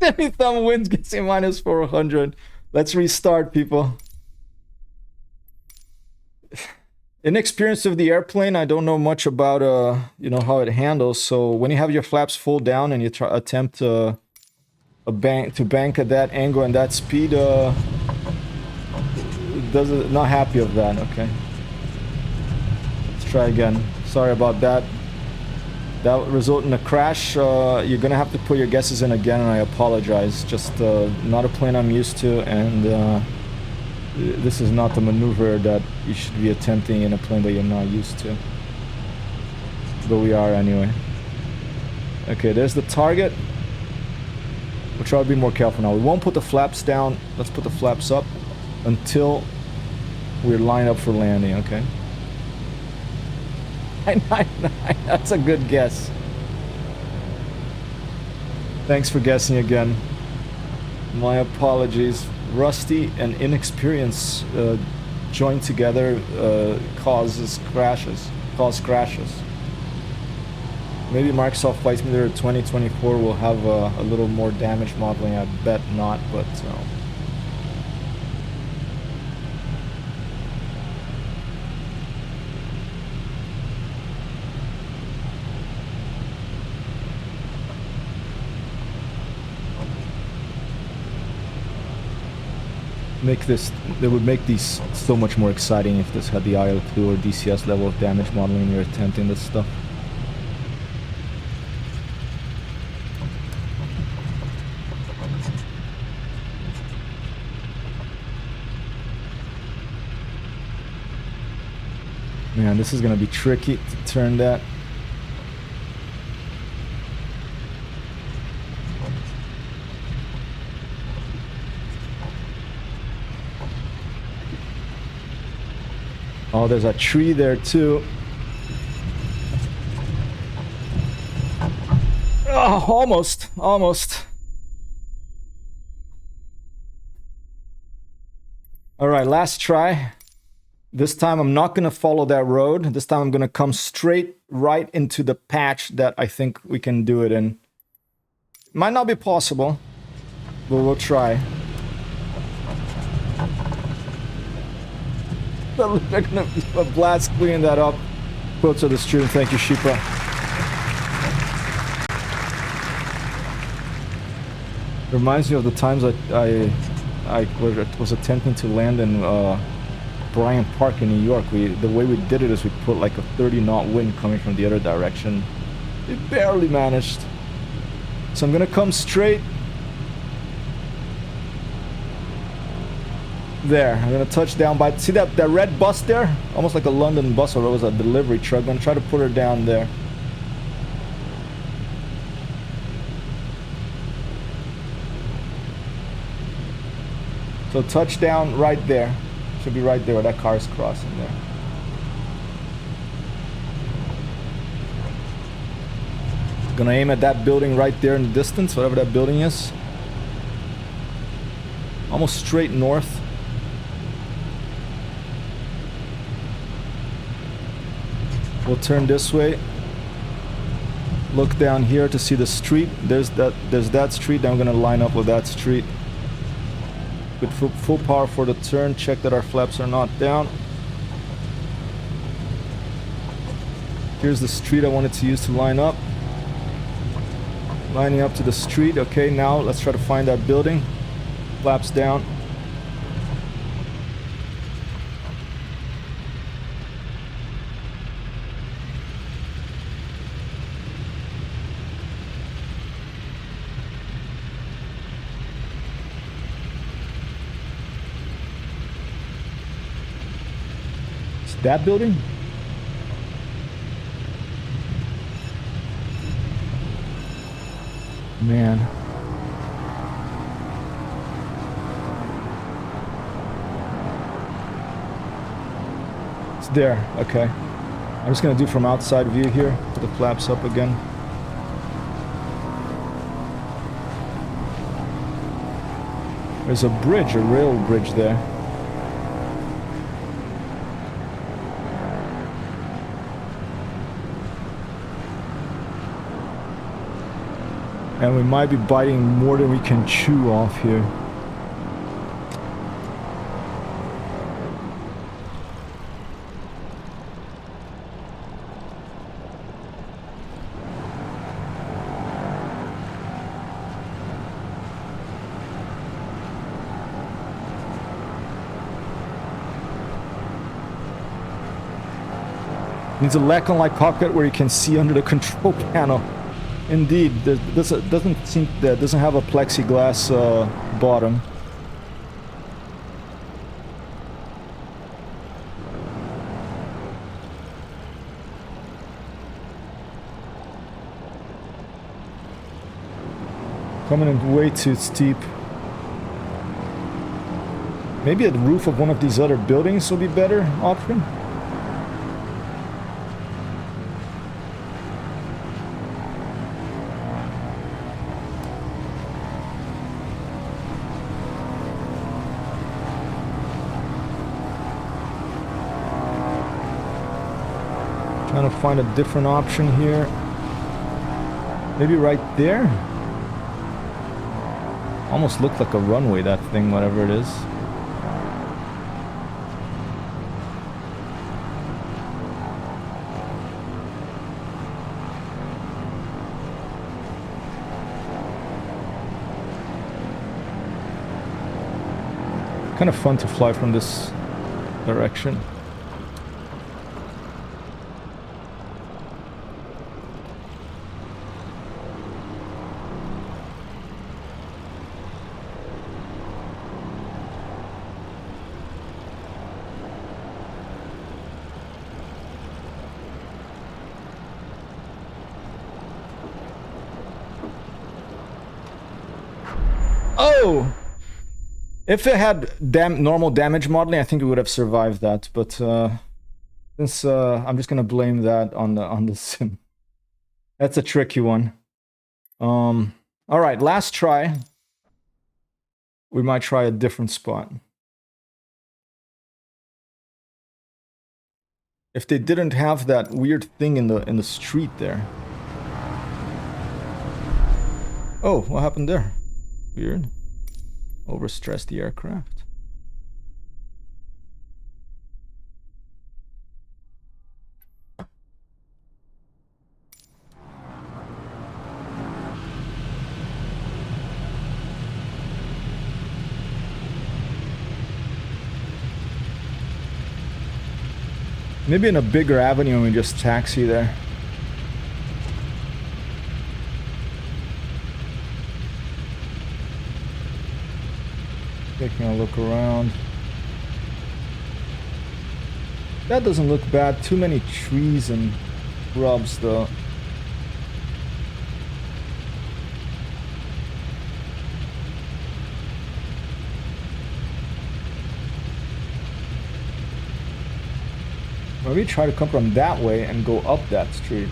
30,000 wins gets a minus 400. Let's restart, people. Inexperienced of the airplane, I don't know much about you know, how it handles. So when you have your flaps full down and you attempt to bank at that angle and that speed, not happy of that. Okay, let's try again. Sorry about that. That would result in a crash. You're gonna have to put your guesses in again, and I apologize. Just not a plane I'm used to, and this is not the maneuver that you should be attempting in a plane that you're not used to. But we are anyway. Okay, there's the target. We'll try to be more careful now. We won't put the flaps down. Let's put the flaps up until we're lined up for landing, okay? 999, that's a good guess. Thanks for guessing again. My apologies. Rusty and inexperience joined together cause crashes. Maybe Microsoft Flight Simulator 2024 will have a little more damage modeling. I bet not, but they would make these so much more exciting if this had the IL2 or DCS level of damage modeling when you're attempting this stuff. Man, this is gonna be tricky to turn that. Oh, there's a tree there too. Oh, almost. All right, last try. This time I'm not gonna follow that road. This time I'm gonna come straight right into the patch that I think we can do it in. Might not be possible, but we'll try. They're gonna blast cleaning that up. Quotes of the stream. Thank you, Sheepa. Reminds me of the times I was attempting to land in Bryant Park in New York. The way we did it is we put like a 30-knot wind coming from the other direction. It barely managed. So I'm gonna come straight. There, I'm gonna touch down by, see that red bus there? Almost like a London bus, or it was a delivery truck. I'm gonna try to put her down there. So touchdown right there. Should be right there where that car is crossing there. Gonna aim at that building right there in the distance, whatever that building is. Almost straight north. We'll turn this way. Look down here to see the street. There's that street. Then I'm gonna line up with that street. With full power for the turn. Check that our flaps are not down. Here's the street I wanted to use to line up. Lining up to the street. Okay, now let's try to find that building. Flaps down. That building? Man. It's there. Okay. I'm just gonna do from outside view here. Put the flaps up again. There's a bridge, a rail bridge there. And we might be biting more than we can chew off here. Needs a Lacan-like cockpit where you can see under the control panel. Indeed, this doesn't have a plexiglass bottom. Coming in way too steep. Maybe a roof of one of these other buildings will be better option. Trying to find a different option here. Maybe right there? Almost looked like a runway, that thing, whatever it is. Kind of fun to fly from this direction. Oh! If it had normal damage modeling, I think it would have survived that. But since I'm just gonna blame that on the sim. That's a tricky one. All right, last try. We might try a different spot. If they didn't have that weird thing in the street there. Oh, what happened there? Weird. Overstressed the aircraft. Maybe in a bigger avenue and we just taxi there. Taking a look around. That doesn't look bad. Too many trees and shrubs though. Maybe try to come from that way and go up that street.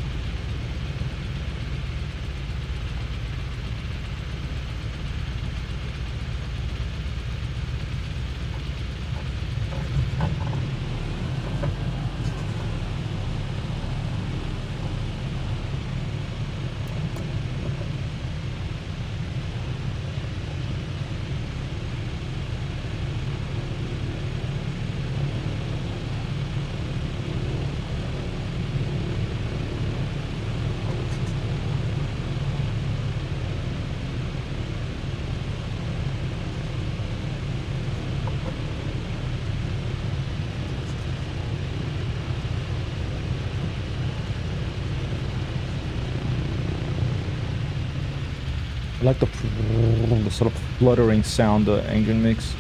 I like the sort of fluttering sound the engine makes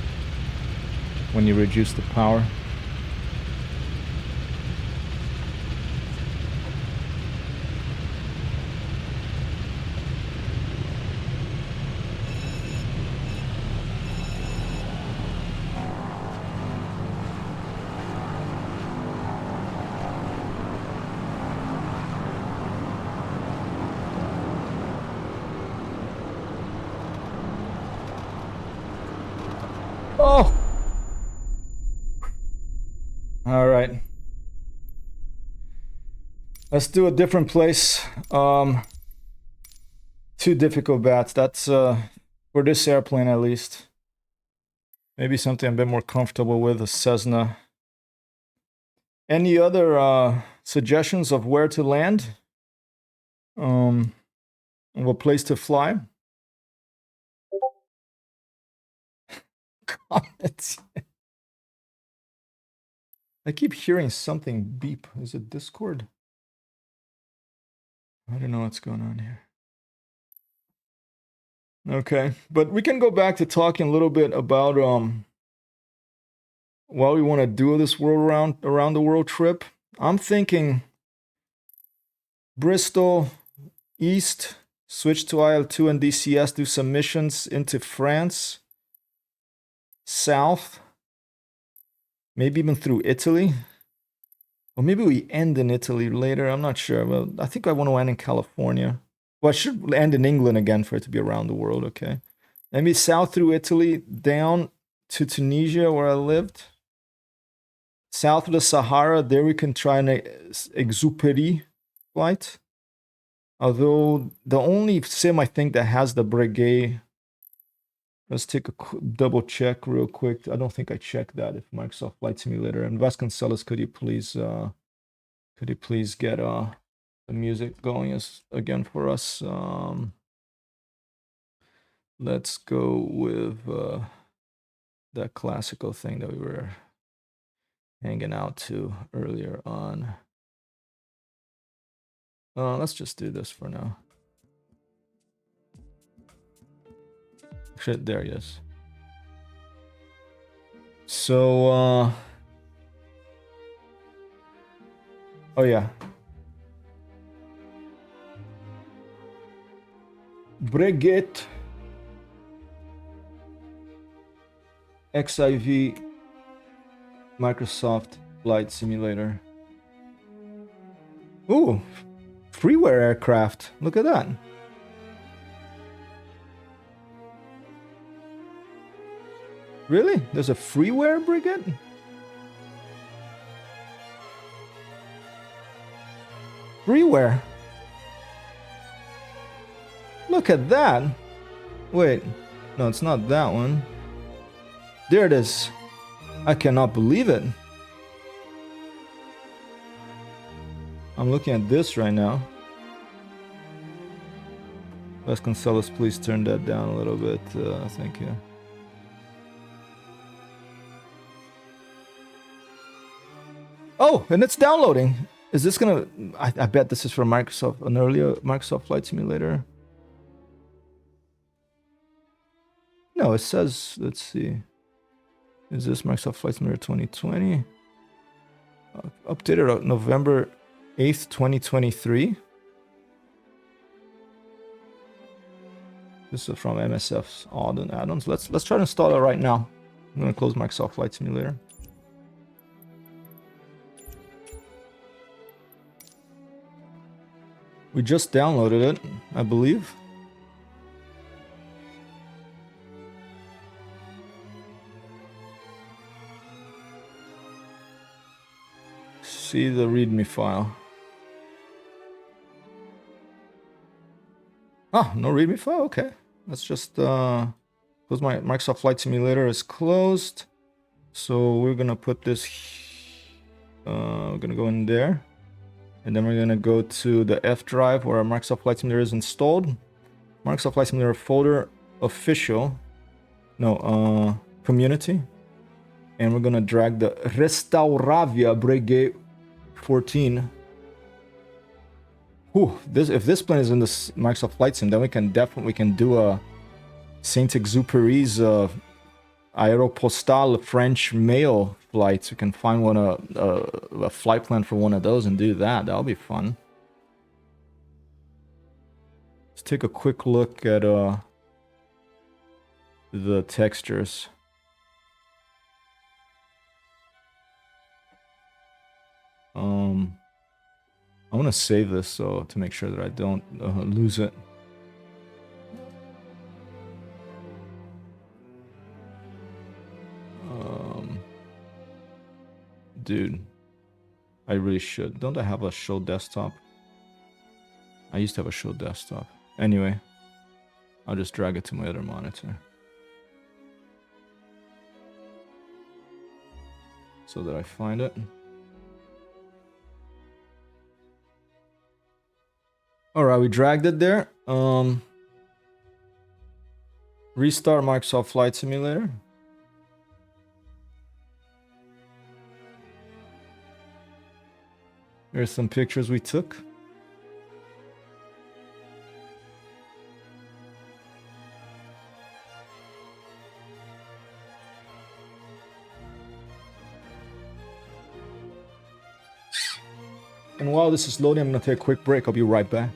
when you reduce the power. Let's do a different place. Too difficult bats. That's for this airplane at least. Maybe something a bit more comfortable with, a Cessna. Any other suggestions of where to land? Of a place to fly? Comments. I keep hearing something beep. Is it Discord? I don't know what's going on here. Okay, but we can go back to talking a little bit about what we want to do this around the world trip. I'm thinking Bristol, East, switch to IL-2 and DCS, do some missions into France, South, maybe even through Italy. Or maybe we end in Italy later, I'm not sure. Well, I think I want to end in California. Well, I should end in England again for it to be around the world, okay? Maybe south through Italy, down to Tunisia where I lived. South of the Sahara, there we can try an Exupéry flight. Although the only sim I think that has the Breguet, let's take a double check real quick. I don't think I checked that. If Microsoft Flight Simulator and Vasconcelos, could you please get the music going again for us? Let's go with that classical thing that we were hanging out to earlier on. Let's just do this for now. Shit, there he is. So, oh yeah. Breguet XIV Microsoft Flight Simulator. Ooh, freeware aircraft. Look at that. Really? There's a freeware Breguet? Freeware? Look at that. Wait. No, it's not that one. There it is. I cannot believe it. I'm looking at this right now. Vasconcelos, please turn that down a little bit. Thank you. Oh, and it's downloading. Is this gonna... I bet this is from Microsoft, an earlier Microsoft Flight Simulator. No, it says, let's see. Is this Microsoft Flight Simulator 2020? Updated on November 8th, 2023. This is from MSF's add-ons. Let's try to install it right now. I'm gonna close Microsoft Flight Simulator. We just downloaded it, I believe. See the README file. Ah, no README file? Okay. Let's just close my Microsoft Flight Simulator is closed. So we're gonna put this, we're gonna go in there. And then we're gonna go to the F drive where our Microsoft Flight Simulator is installed. Microsoft Flight Simulator folder official. No, community. And we're gonna drag the Restauravia Breguet 14. Whew, if this plane is in this Microsoft Flight Sim, then we can do a Saint-Exupéry's Aéropostale French mail flights. We can find one a flight plan for one of those and do that. That'll be fun. Let's take a quick look at the textures. I want to save this so to make sure that I don't lose it. Dude, I really should. Don't I have a show desktop? I used to have a show desktop. Anyway, I'll just drag it to my other monitor so that I find it. All right, we dragged it there. Restart Microsoft Flight Simulator. Here's some pictures we took. And while this is loading, I'm going to take a quick break. I'll be right back.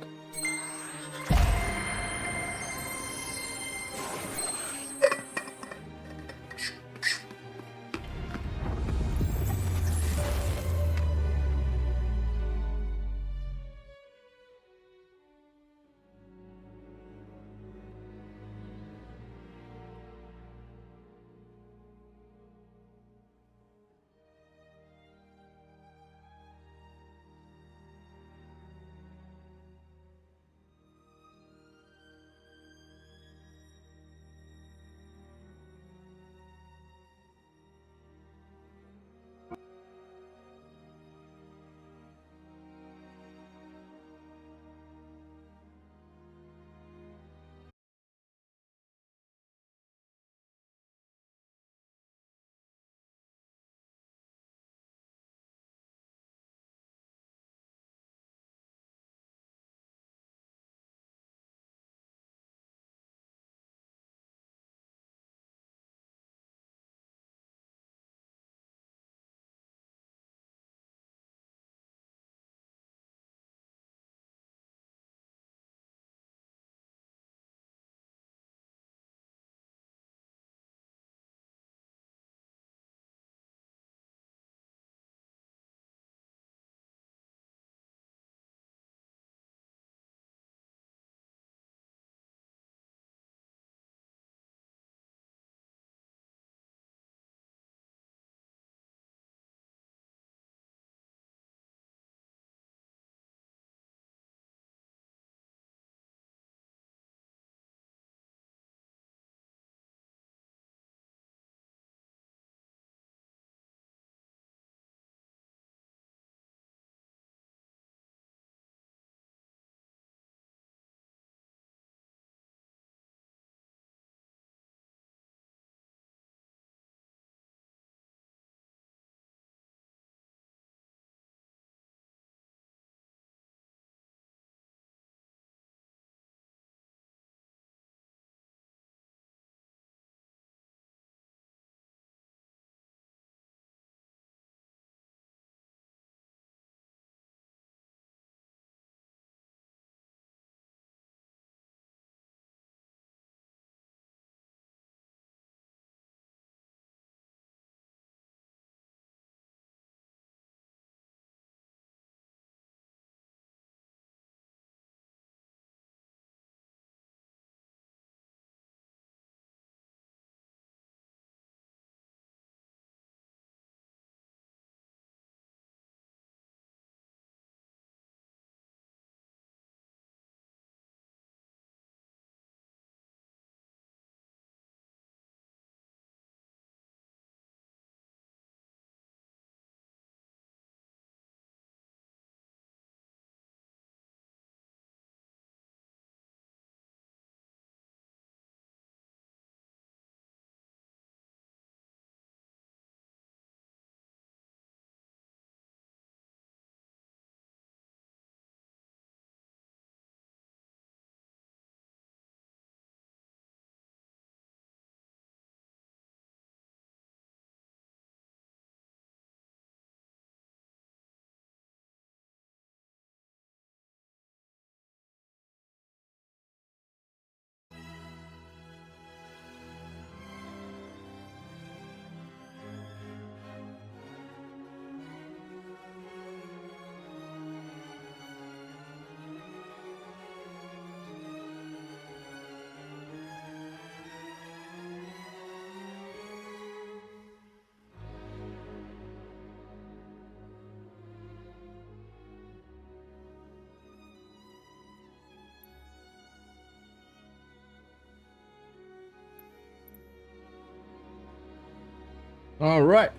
All right.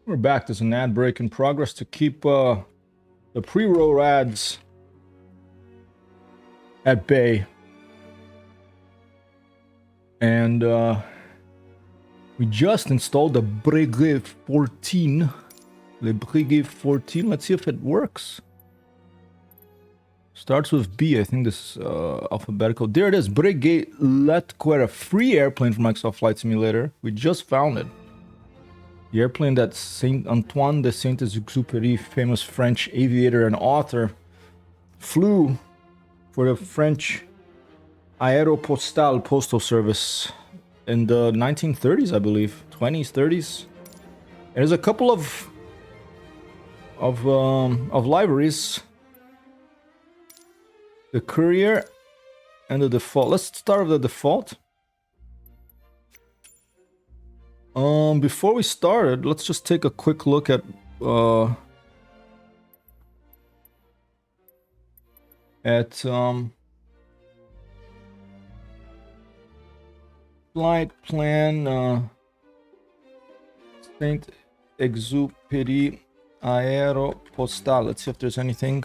We're back. There's an ad break in progress to keep the pre-roll ads at bay. And we just installed the Breguet 14. The Breguet 14. Let's see if it works. Starts with B. I think this is alphabetical. There it is. Breguet XIV, a free airplane from Microsoft Flight Simulator. We just found it. The airplane that Saint Antoine de Saint-Exupéry, famous French aviator and author, flew for the French Aéropostale postal service in the 1930s, I believe, 20s, 30s. And there's a couple of libraries. The Courier and the Default. Let's start with the Default. Before we started, let's just take a quick look at flight plan Saint-Exupéry Aéropostale. Let's see if there's anything.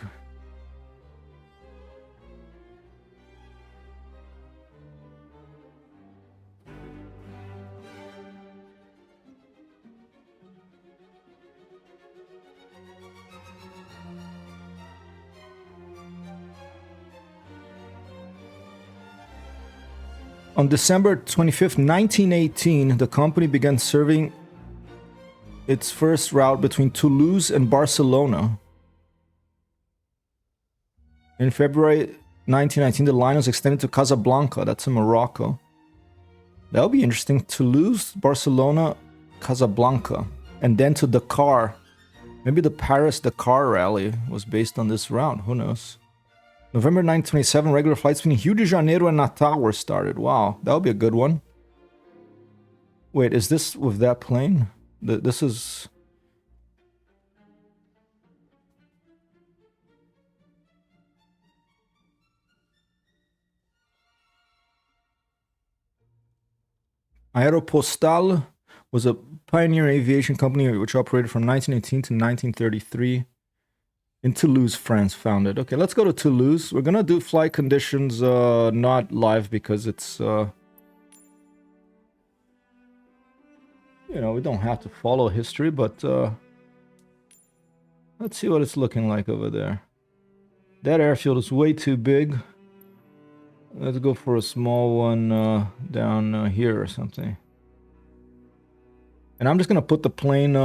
On December 25th, 1918, the company began serving its first route between Toulouse and Barcelona. In February 1919, the line was extended to Casablanca, that's in Morocco. That'll be interesting. Toulouse, Barcelona, Casablanca, and then to Dakar. Maybe the Paris-Dakar rally was based on this route, who knows? November 1927, regular flights between Rio de Janeiro and Natal were started. Wow, that would be a good one. Wait, is this with that plane? This is... Aéropostale was a pioneer aviation company which operated from 1918 to 1933. In Toulouse, France, founded. Okay, let's go to Toulouse. We're gonna do flight conditions not live because it's you know, we don't have to follow history, but let's see what it's looking like over there. That airfield is way too big. Let's go for a small one down here or something. And I'm just gonna put the plane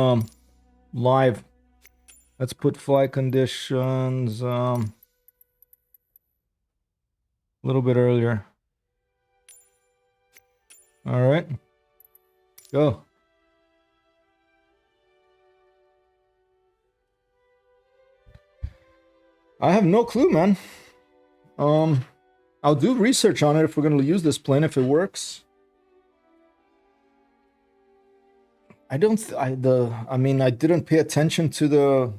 live. Let's put flight conditions a little bit earlier. All right, go. I have no clue, man. I'll do research on it if we're going to use this plane, if it works. I mean, I didn't pay attention to the...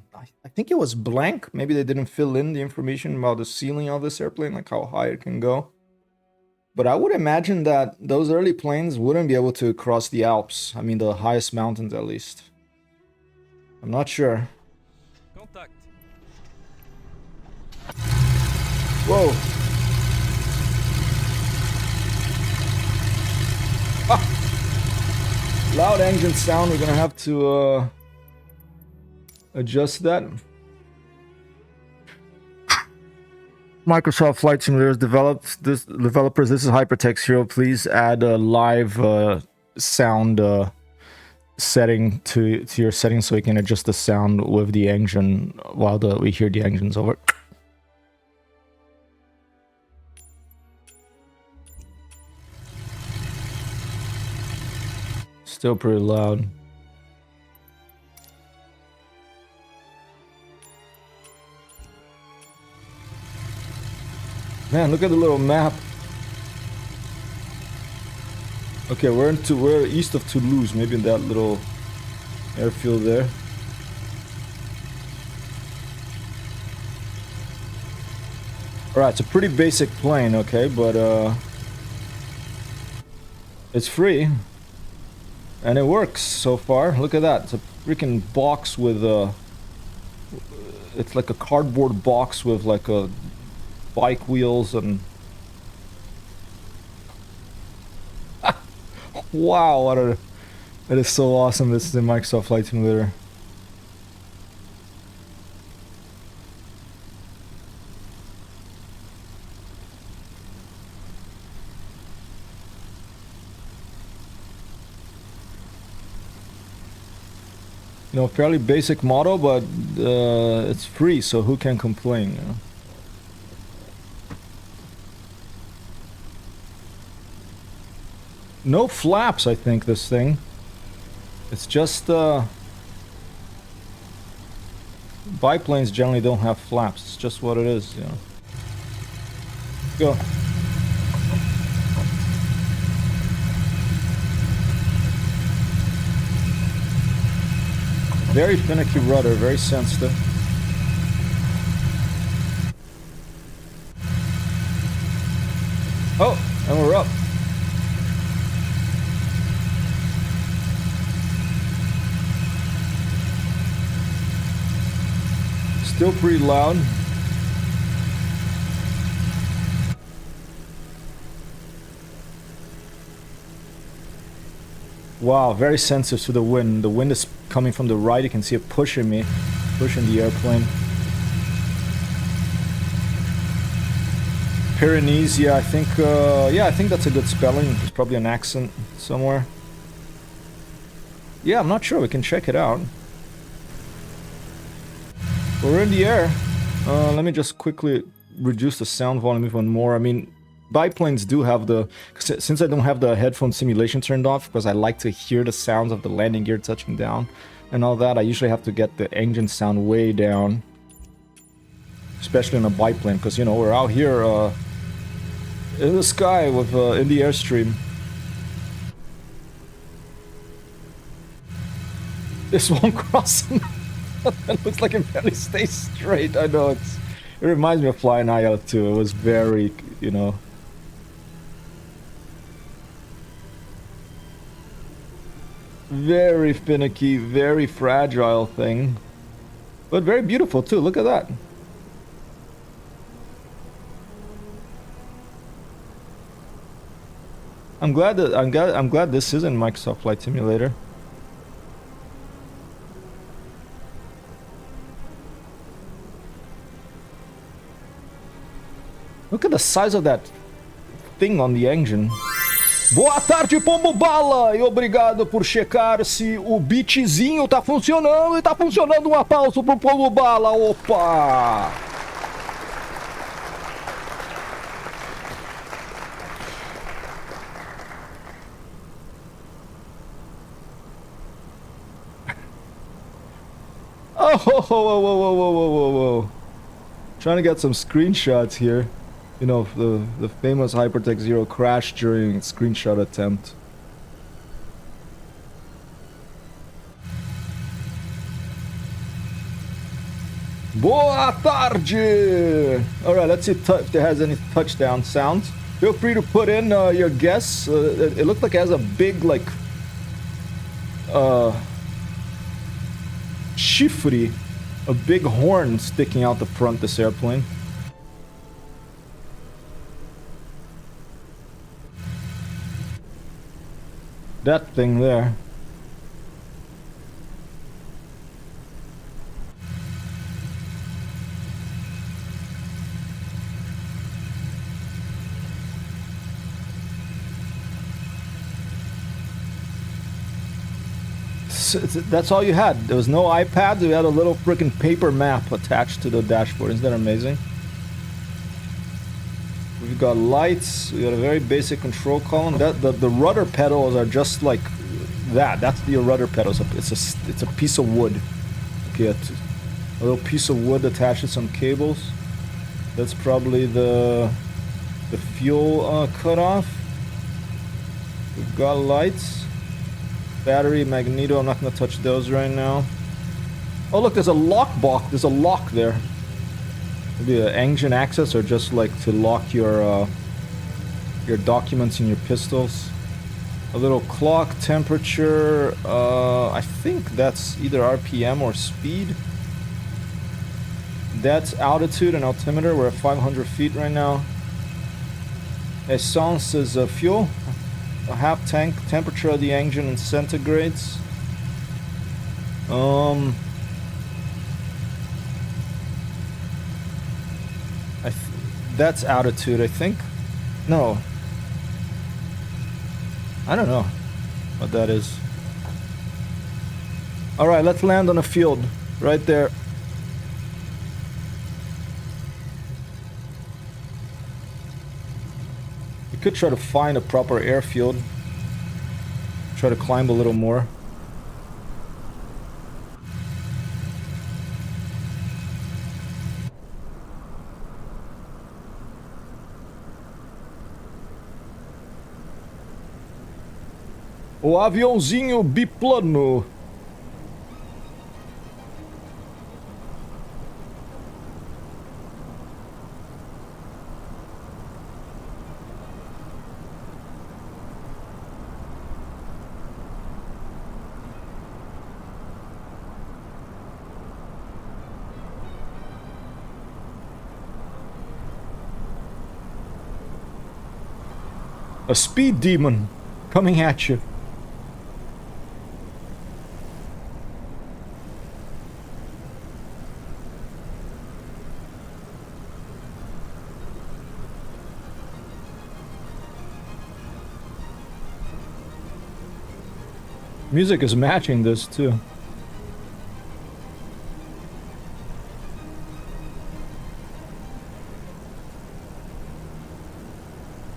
I think it was blank. Maybe they didn't fill in the information about the ceiling of this airplane, like how high it can go. But I would imagine that those early planes wouldn't be able to cross the Alps. I mean, the highest mountains, at least. I'm not sure. Contact. Whoa. Ah. Loud engine sound. We're gonna have to adjust that. Microsoft Flight Simulator developers. This is HyperTextHero. Please add a live sound setting to your settings so you can adjust the sound with the engine while we hear the engines over. Still pretty loud. Man, look at the little map. Okay, we're east of Toulouse, maybe in that little airfield there. Alright, it's a pretty basic plane, okay, but it's free. And it works so far. Look at that. It's a freaking box with it's like a cardboard box with like a bike wheels and... Wow, that is so awesome. This is in Microsoft Flight Simulator. You know, fairly basic model, but it's free, so who can complain, you know? No flaps, I think, this thing. It's just, biplanes generally don't have flaps. It's just what it is, you know. Go. Very finicky rudder, very sensitive. Oh, and we're up. Still pretty loud. Wow, very sensitive to the wind. The wind is coming from the right. You can see it pushing me, pushing the airplane. Pyrenees, yeah, I think that's a good spelling. There's probably an accent somewhere. Yeah, I'm not sure. We can check it out. We're in the air. Let me just quickly reduce the sound volume even more. I mean, biplanes do have the... Since I don't have the headphone simulation turned off, because I like to hear the sounds of the landing gear touching down and all that, I usually have to get the engine sound way down. Especially in a biplane, because, you know, we're out here in the sky with in the airstream. This one crossing. That looks like it barely stays straight. I know, it reminds me of flying IL-2. It was very, you know... Very finicky, very fragile thing. But very beautiful too, look at that. I'm glad this isn't Microsoft Flight Simulator. Look at the size of that thing on the engine. Boa tarde, Pombo Bala, e obrigado por checar se o bitzinho tá funcionando, e tá funcionando. Um aplauso pro Pombo Bala, opa! Oh, whoa, whoa, whoa, whoa, whoa, whoa, whoa. Trying to get some screenshots here. You know, the famous HyperTextHero crash during screenshot attempt. Boa tarde! Alright, let's see if there has any touchdown sounds. Feel free to put in your guess. It looks like it has a big, like... chifre. A big horn sticking out the front of this airplane. That thing there. So that's all you had. There was no iPad. We had a little freaking paper map attached to the dashboard. Isn't that amazing? We've got lights. We got a very basic control column. The rudder pedals are just like that. That's the rudder pedals. It's a piece of wood. Okay, a little piece of wood attached to some cables. That's probably the fuel cutoff. We've got lights, battery, magneto. I'm not gonna touch those right now. Oh look, there's a lock box. There's a lock there. Maybe an engine access, or just like to lock your documents in your pistols. A little clock temperature. I think that's either RPM or speed. That's altitude and altimeter. We're at 500 feet right now. Essence is fuel. A half tank. Temperature of the engine in centigrades. That's altitude, I think. No. I don't know what that is. Alright, let's land on a field. Right there. We could try to find a proper airfield. Try to climb a little more. O aviãozinho biplano. A speed demon coming at you. Music is matching this too.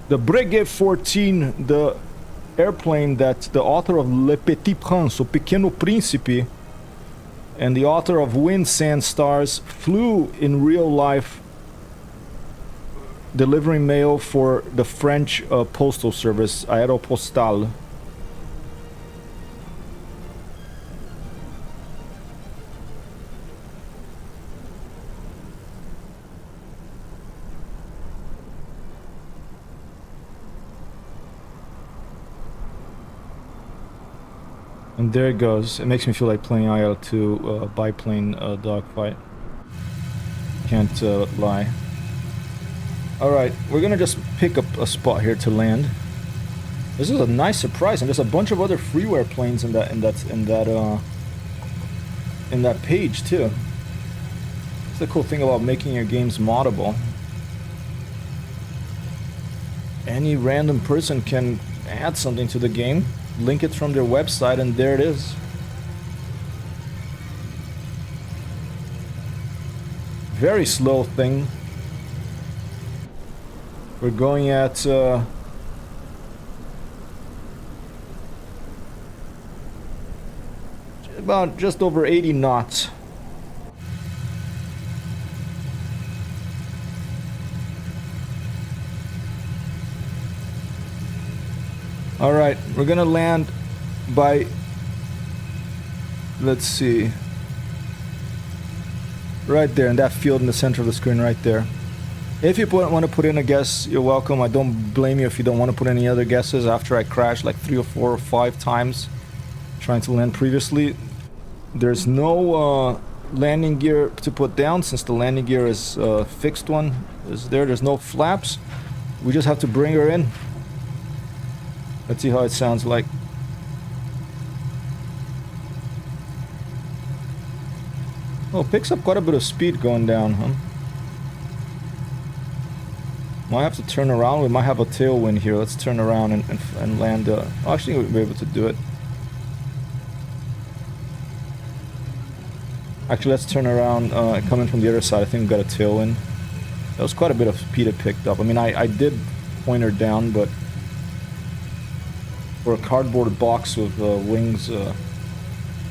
The Breguet XIV, the airplane that the author of Le Petit Prince, O Pequeno Príncipe, and the author of Wind, Sand, Stars flew in real life, delivering mail for the French postal service, Aéropostale. And there it goes. It makes me feel like playing IL-2 biplane dogfight. Can't lie. Alright, we're gonna just pick up a spot here to land. This is a nice surprise, and there's a bunch of other freeware planes in that page too. That's the cool thing about making your games moddable. Any random person can add something to the game, link it from their website, and there it is. Very slow thing. We're going at about just over 80 knots. Alright, we're gonna land by, let's see, right there in that field in the center of the screen right there. If you want to put in a guess, you're welcome. I don't blame you if you don't want to put any other guesses after I crashed like 3 or 4 or 5 times trying to land previously. There's no landing gear to put down since the landing gear is fixed one. There's no flaps. We just have to bring her in. Let's see how it sounds like. Oh, it picks up quite a bit of speed going down, huh? Might have to turn around. We might have a tailwind here. Let's turn around and land. Actually, we'll be able to do it. Actually, let's turn around. Coming from the other side, I think we've got a tailwind. That was quite a bit of speed it picked up. I mean, I did point her down, but for a cardboard box with wings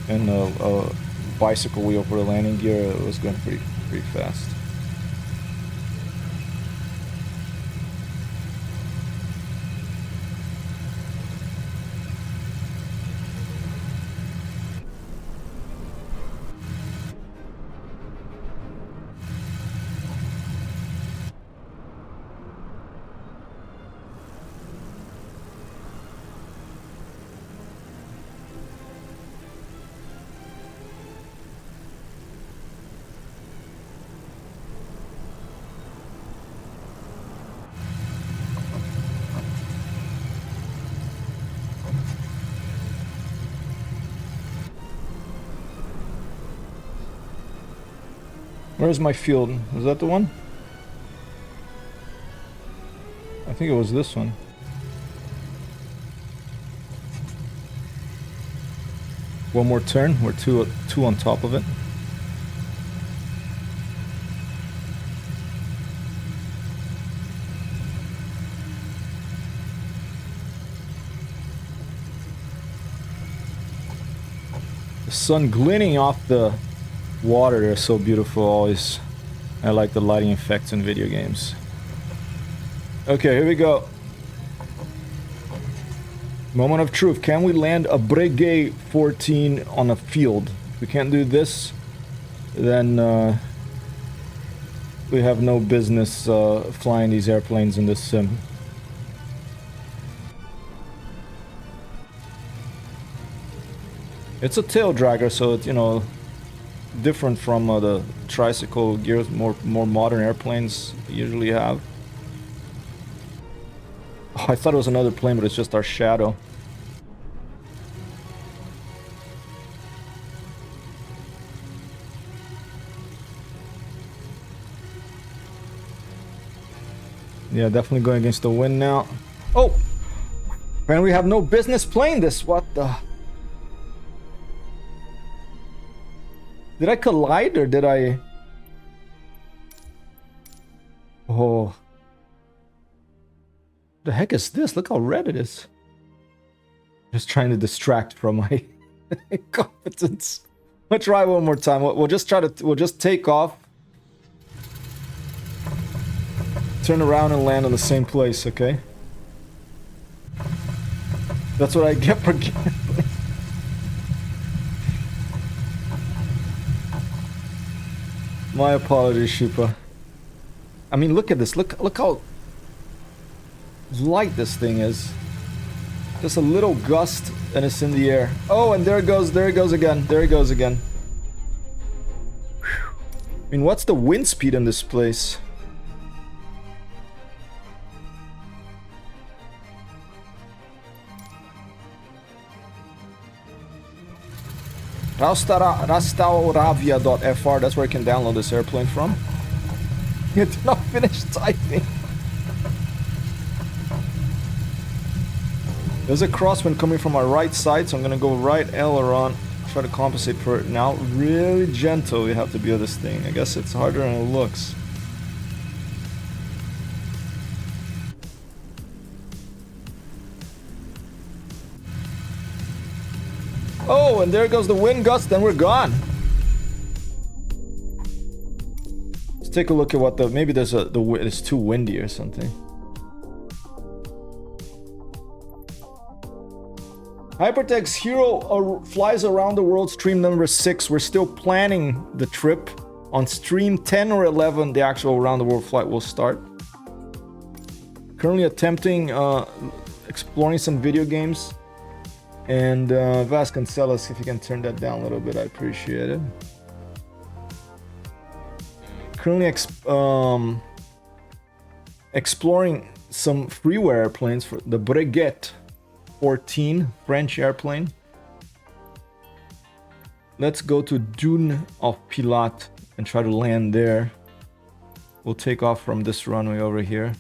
and a bicycle wheel for a landing gear, it was going pretty fast. Where's my field? Is that the one? I think it was this one. One more turn. We're two on top of it. The sun glinting off the water there is so beautiful. Always, I like the lighting effects in video games. Okay, here we go. Moment of truth. Can we land a Breguet 14 on a field? If we can't do this, then we have no business flying these airplanes in this sim. It's a tail dragger, so it's, you know, different from the tricycle gears, more modern airplanes usually have. Oh, I thought it was another plane, but it's just our shadow. Yeah, definitely going against the wind now. Oh! Man, we have no business playing this. What the... Did I collide or did I... Oh. The heck is this? Look how red it is. Just trying to distract from my incompetence. I'll try one more time. We'll just try to... We'll just take off. Turn around and land in the same place, okay? That's what I get for gambling. My apologies, Shupa. I mean, look at this. Look how light this thing is. Just a little gust and it's in the air. Oh, and there it goes again. There it goes again. Whew. I mean, what's the wind speed in this place? Rastauravia.fr, that's where you can download this airplane from. You did not finish typing. There's a crosswind coming from our right side, so I'm gonna go right aileron, try to compensate for it now. Really gentle you have to be on this thing. I guess it's harder than it looks. Oh, and there goes the wind gust, then we're gone. Let's take a look at what the... Maybe there's it's too windy or something. HyperTextHero flies around the world, stream number 6. We're still planning the trip. On stream 10 or 11, the actual around the world flight will start. Currently attempting exploring some video games. And Vasconcelos, if you can turn that down a little bit, I appreciate it. Currently exploring some freeware airplanes for the Breguet 14 French airplane. Let's go to Dune of Pilat and try to land there. We'll take off from this runway over here.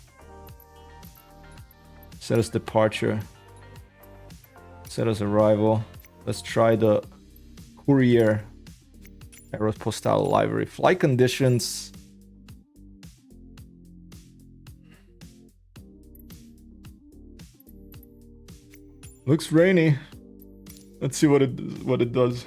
Set as departure. Set as arrival. Let's try the Courier Aeropostale livery. Flight conditions. Looks rainy. Let's see what it does.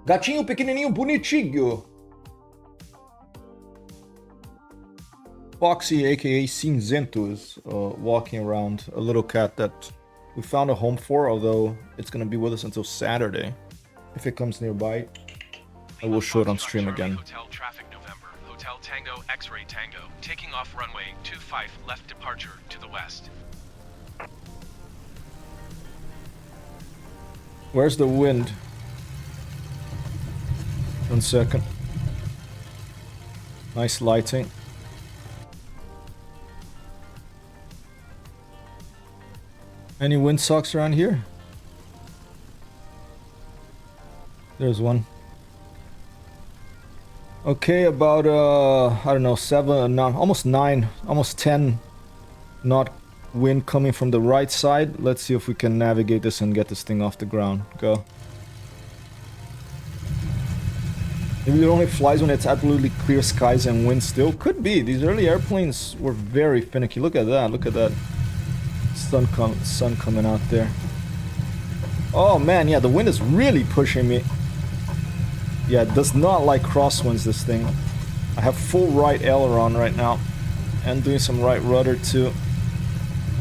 Gatinho pequenininho bonitinho. Foxy, aka Cinzento, is walking around. A little cat that we found a home for, although it's gonna be with us until Saturday. If it comes nearby, I will show it on stream again. Hotel traffic November. Hotel Tango X-ray Tango. Taking off runway 25 left departure to the west. Where's the wind? 1 second. Nice lighting. Any windsocks around here? There's one. Okay, about I don't know, 7, no, almost 9, almost 10 knot wind coming from the right side. Let's see if we can navigate this and get this thing off the ground. Go. Maybe it only flies when it's absolutely clear skies and wind still. Could be. These early airplanes were very finicky. Look at that. Look at that sun coming out there. Oh man, yeah, the wind is really pushing me. Yeah, it does not like crosswinds, this thing. I have full right aileron right now. And doing some right rudder too.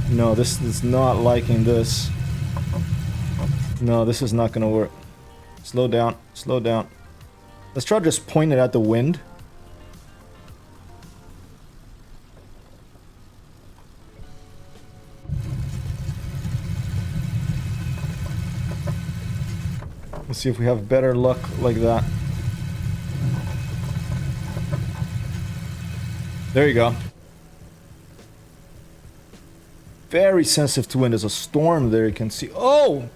No, this is not liking this. No, this is not gonna work. Slow down, slow down. Let's try to just point it at the wind. Let's see if we have better luck like that. There you go. Very sensitive to wind. There's a storm there, you can see. Oh!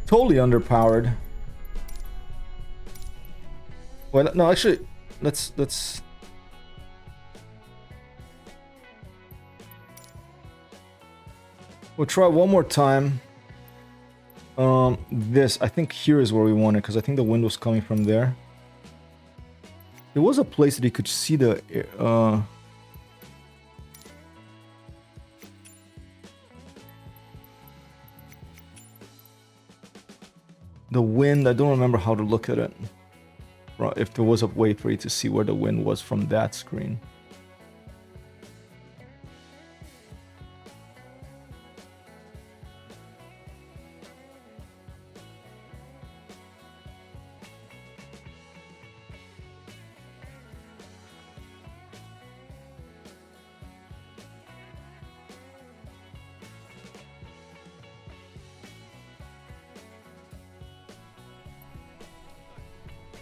Totally underpowered. Well, no, actually, let's... We'll try one more time. This, I think here is where we want it, because I think the wind was coming from there. There was a place that you could see the... the wind, I don't remember how to look at it. If there was a way for you to see where the wind was from that screen.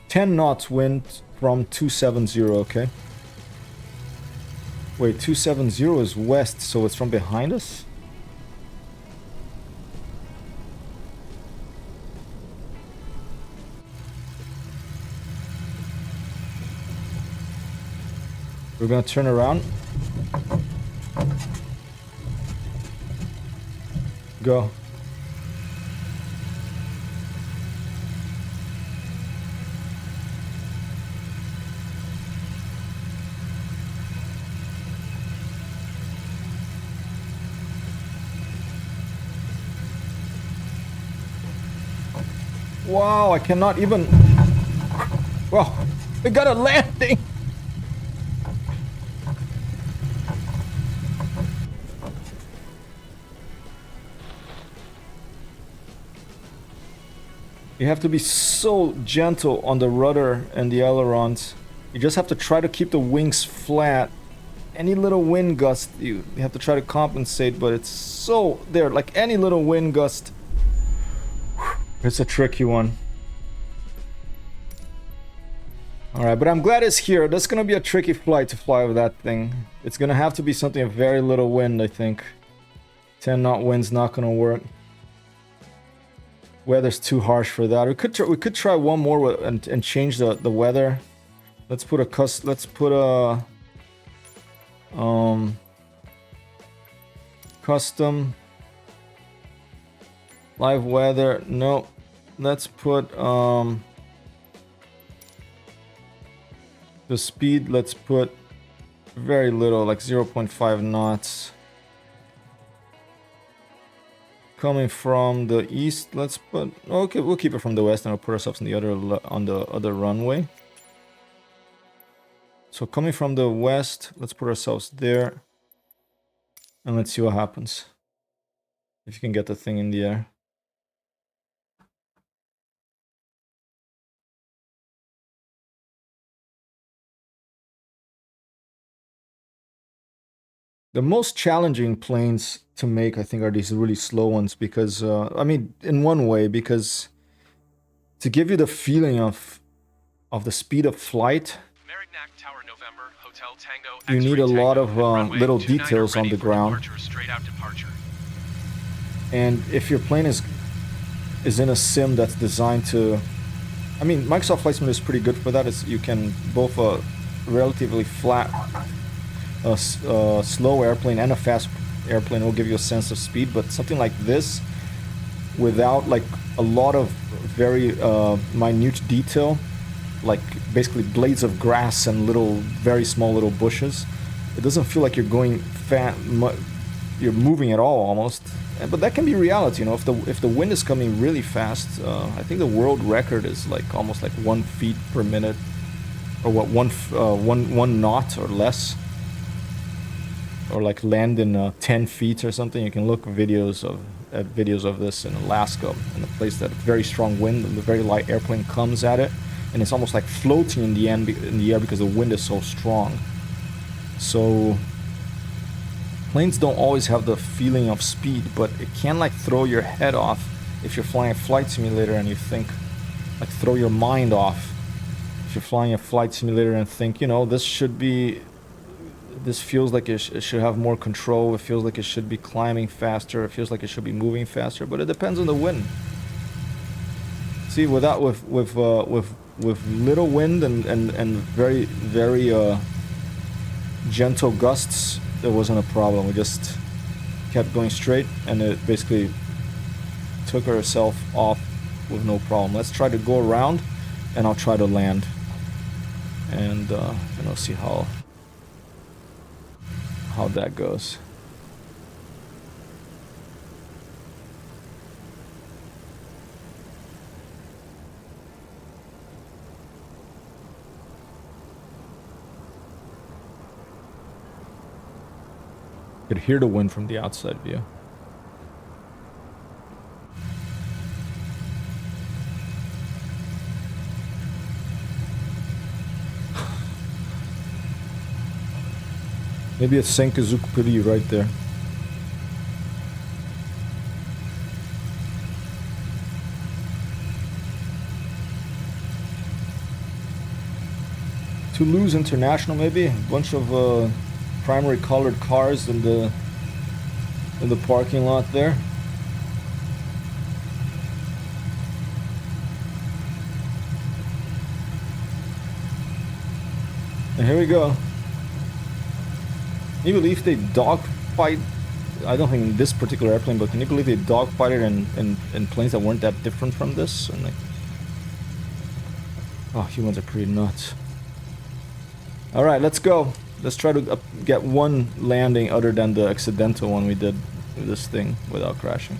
Ten knots wind from 270, okay? Wait, 270 is west, so it's from behind us? We're gonna turn around. Go. Wow, I cannot even... Wow, we got a landing! You have to be so gentle on the rudder and the ailerons. You just have to try to keep the wings flat. Any little wind gust, you have to try to compensate, but it's so there, like any little wind gust. It's a tricky one. Alright, but I'm glad it's here. That's gonna be a tricky flight to fly with that thing. It's gonna have to be something of very little wind, I think. 10 knot wind's not gonna work. Weather's too harsh for that. We could try one more and change the weather. Let's put a custom live weather. No, let's put the speed. Let's put very little, like 0.5 knots. Coming from the east, let's put... Okay, we'll keep it from the west and we'll put ourselves on the other runway. So coming from the west, let's put ourselves there. And let's see what happens. If you can get the thing in the air. The most challenging planes to make, I think, are these really slow ones because, I mean, in one way, because to give you the feeling of the speed of flight, Hotel Tango you need a X-ray lot Tango, of runway little 29 details on ready the for ground. departure, straight out departure. And if your plane is in a sim that's designed to, I mean, Microsoft Flight Simulator is pretty good for that. You can both a relatively flat, slow airplane and a fast airplane will give you a sense of speed. But something like this, without like a lot of very minute detail, like basically blades of grass and very small little bushes, it doesn't feel like you're going you're moving at all almost. But that can be reality, you know. If the wind is coming really fast, I think the world record is like almost like 1 feet per minute, or what, one knot or less, or like land in 10 feet or something. You can look at videos of this in Alaska, in a place that very strong wind and the very light airplane comes at it, and it's almost like floating in the air because the wind is so strong. So planes don't always have the feeling of speed, but it can like throw your head off if you're flying a flight simulator and you think, like throw your mind off. If you're flying a flight simulator and think, you know, this feels like it should have more control, it feels like it should be climbing faster, it feels like it should be moving faster, but it depends on the wind. See, with little wind and very, very gentle gusts, there wasn't a problem. We just kept going straight, and it basically took herself off with no problem. Let's try to go around, and I'll try to land, and I'll see how that goes. Could hear the wind from the outside view. Maybe a Senkazukuri right there. Toulouse International, maybe a bunch of primary colored cars in the parking lot there. And here we go. Can you believe they dogfight? I don't think in this particular airplane, but can you believe they dogfighted in planes that weren't that different from this? And like, oh, humans are pretty nuts. All right, let's go. Let's try to get one landing other than the accidental one we did with this thing without crashing.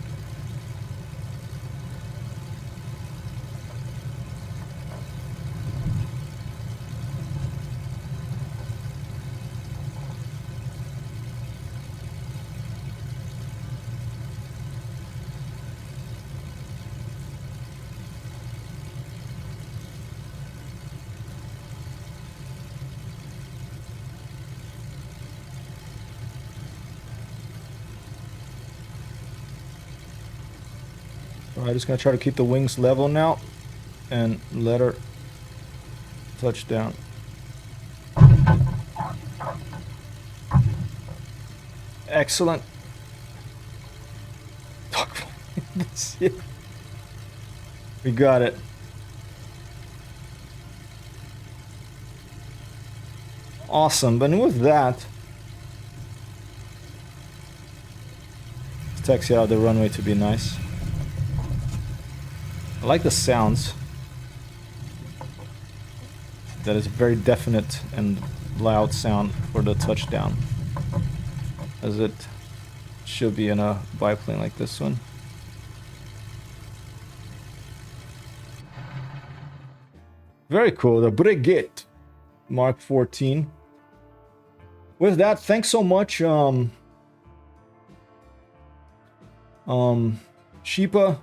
I'm just gonna try to keep the wings level now and let her touch down. Excellent. We got it. Awesome. And with that, let's taxi out the runway to be nice. I like the sounds. That is a very definite and loud sound for the touchdown, as it should be in a biplane like this one. Very cool, the Breguet Mark 14. With that, thanks so much, Sheepa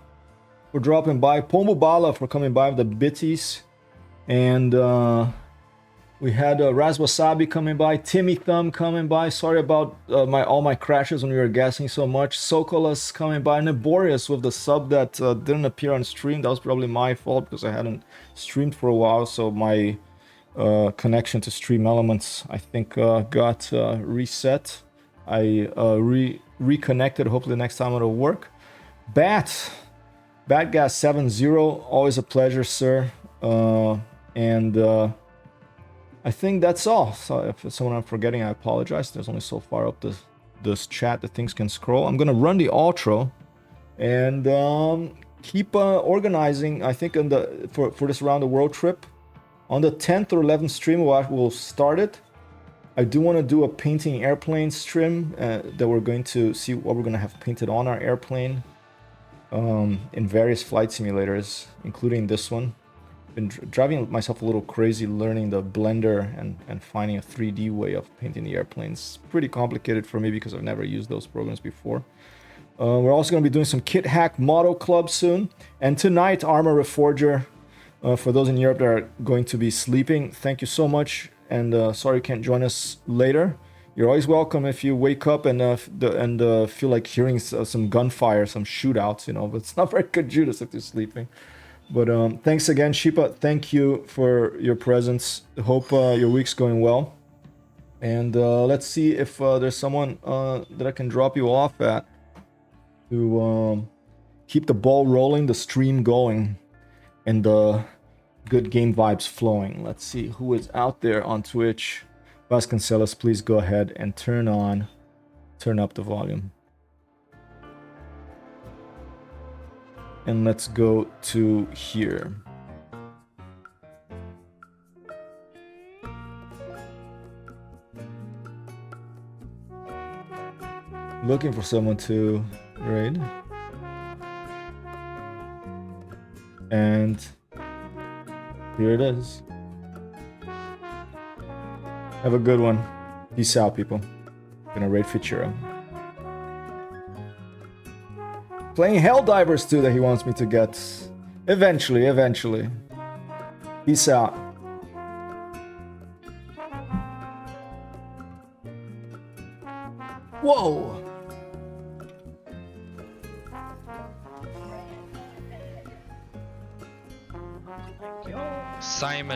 for dropping by, Pombo Bala for coming by with the bitties, and we had Raz Wasabi coming by, Timmy Thumb coming by. Sorry about all my crashes when we were guessing so much. Sokolas coming by, Neborius with the sub that didn't appear on stream. That was probably my fault because I hadn't streamed for a while, so my connection to Stream Elements, I think, got reset. I reconnected. Hopefully next time it'll work. Batgas70, always a pleasure, sir. And I think that's all. So if it's someone I'm forgetting, I apologize. There's only so far up this chat that things can scroll. I'm gonna run the outro and keep organizing. I think for this around the world trip, on the 10th or 11th stream, we'll start it. I do want to do a painting airplane stream that we're going to see what we're going to have painted on our airplane in various flight simulators, including this one. Been driving myself a little crazy learning the Blender and finding a 3D way of painting the airplanes. Pretty complicated for me because I've never used those programs before. We're also going to be doing some Kit Hack Model Club soon. And tonight, Armor Reforger. For those in Europe that are going to be sleeping, thank you so much. And sorry you can't join us later. You're always welcome if you wake up and feel like hearing some gunfire, some shootouts, you know. But it's not very good Judas if you're sleeping. But thanks again, Sheepa. Thank you for your presence. Hope your week's going well. And let's see if there's someone that I can drop you off at to keep the ball rolling, the stream going, and the good game vibes flowing. Let's see who is out there on Twitch. Vasconcelos, please go ahead and turn up the volume. And let's go to here. Looking for someone to raid. And here it is. Have a good one. Peace out, people. Gonna raid Futura. Playing Helldivers too that he wants me to get. Eventually. Peace out. Whoa! Simon.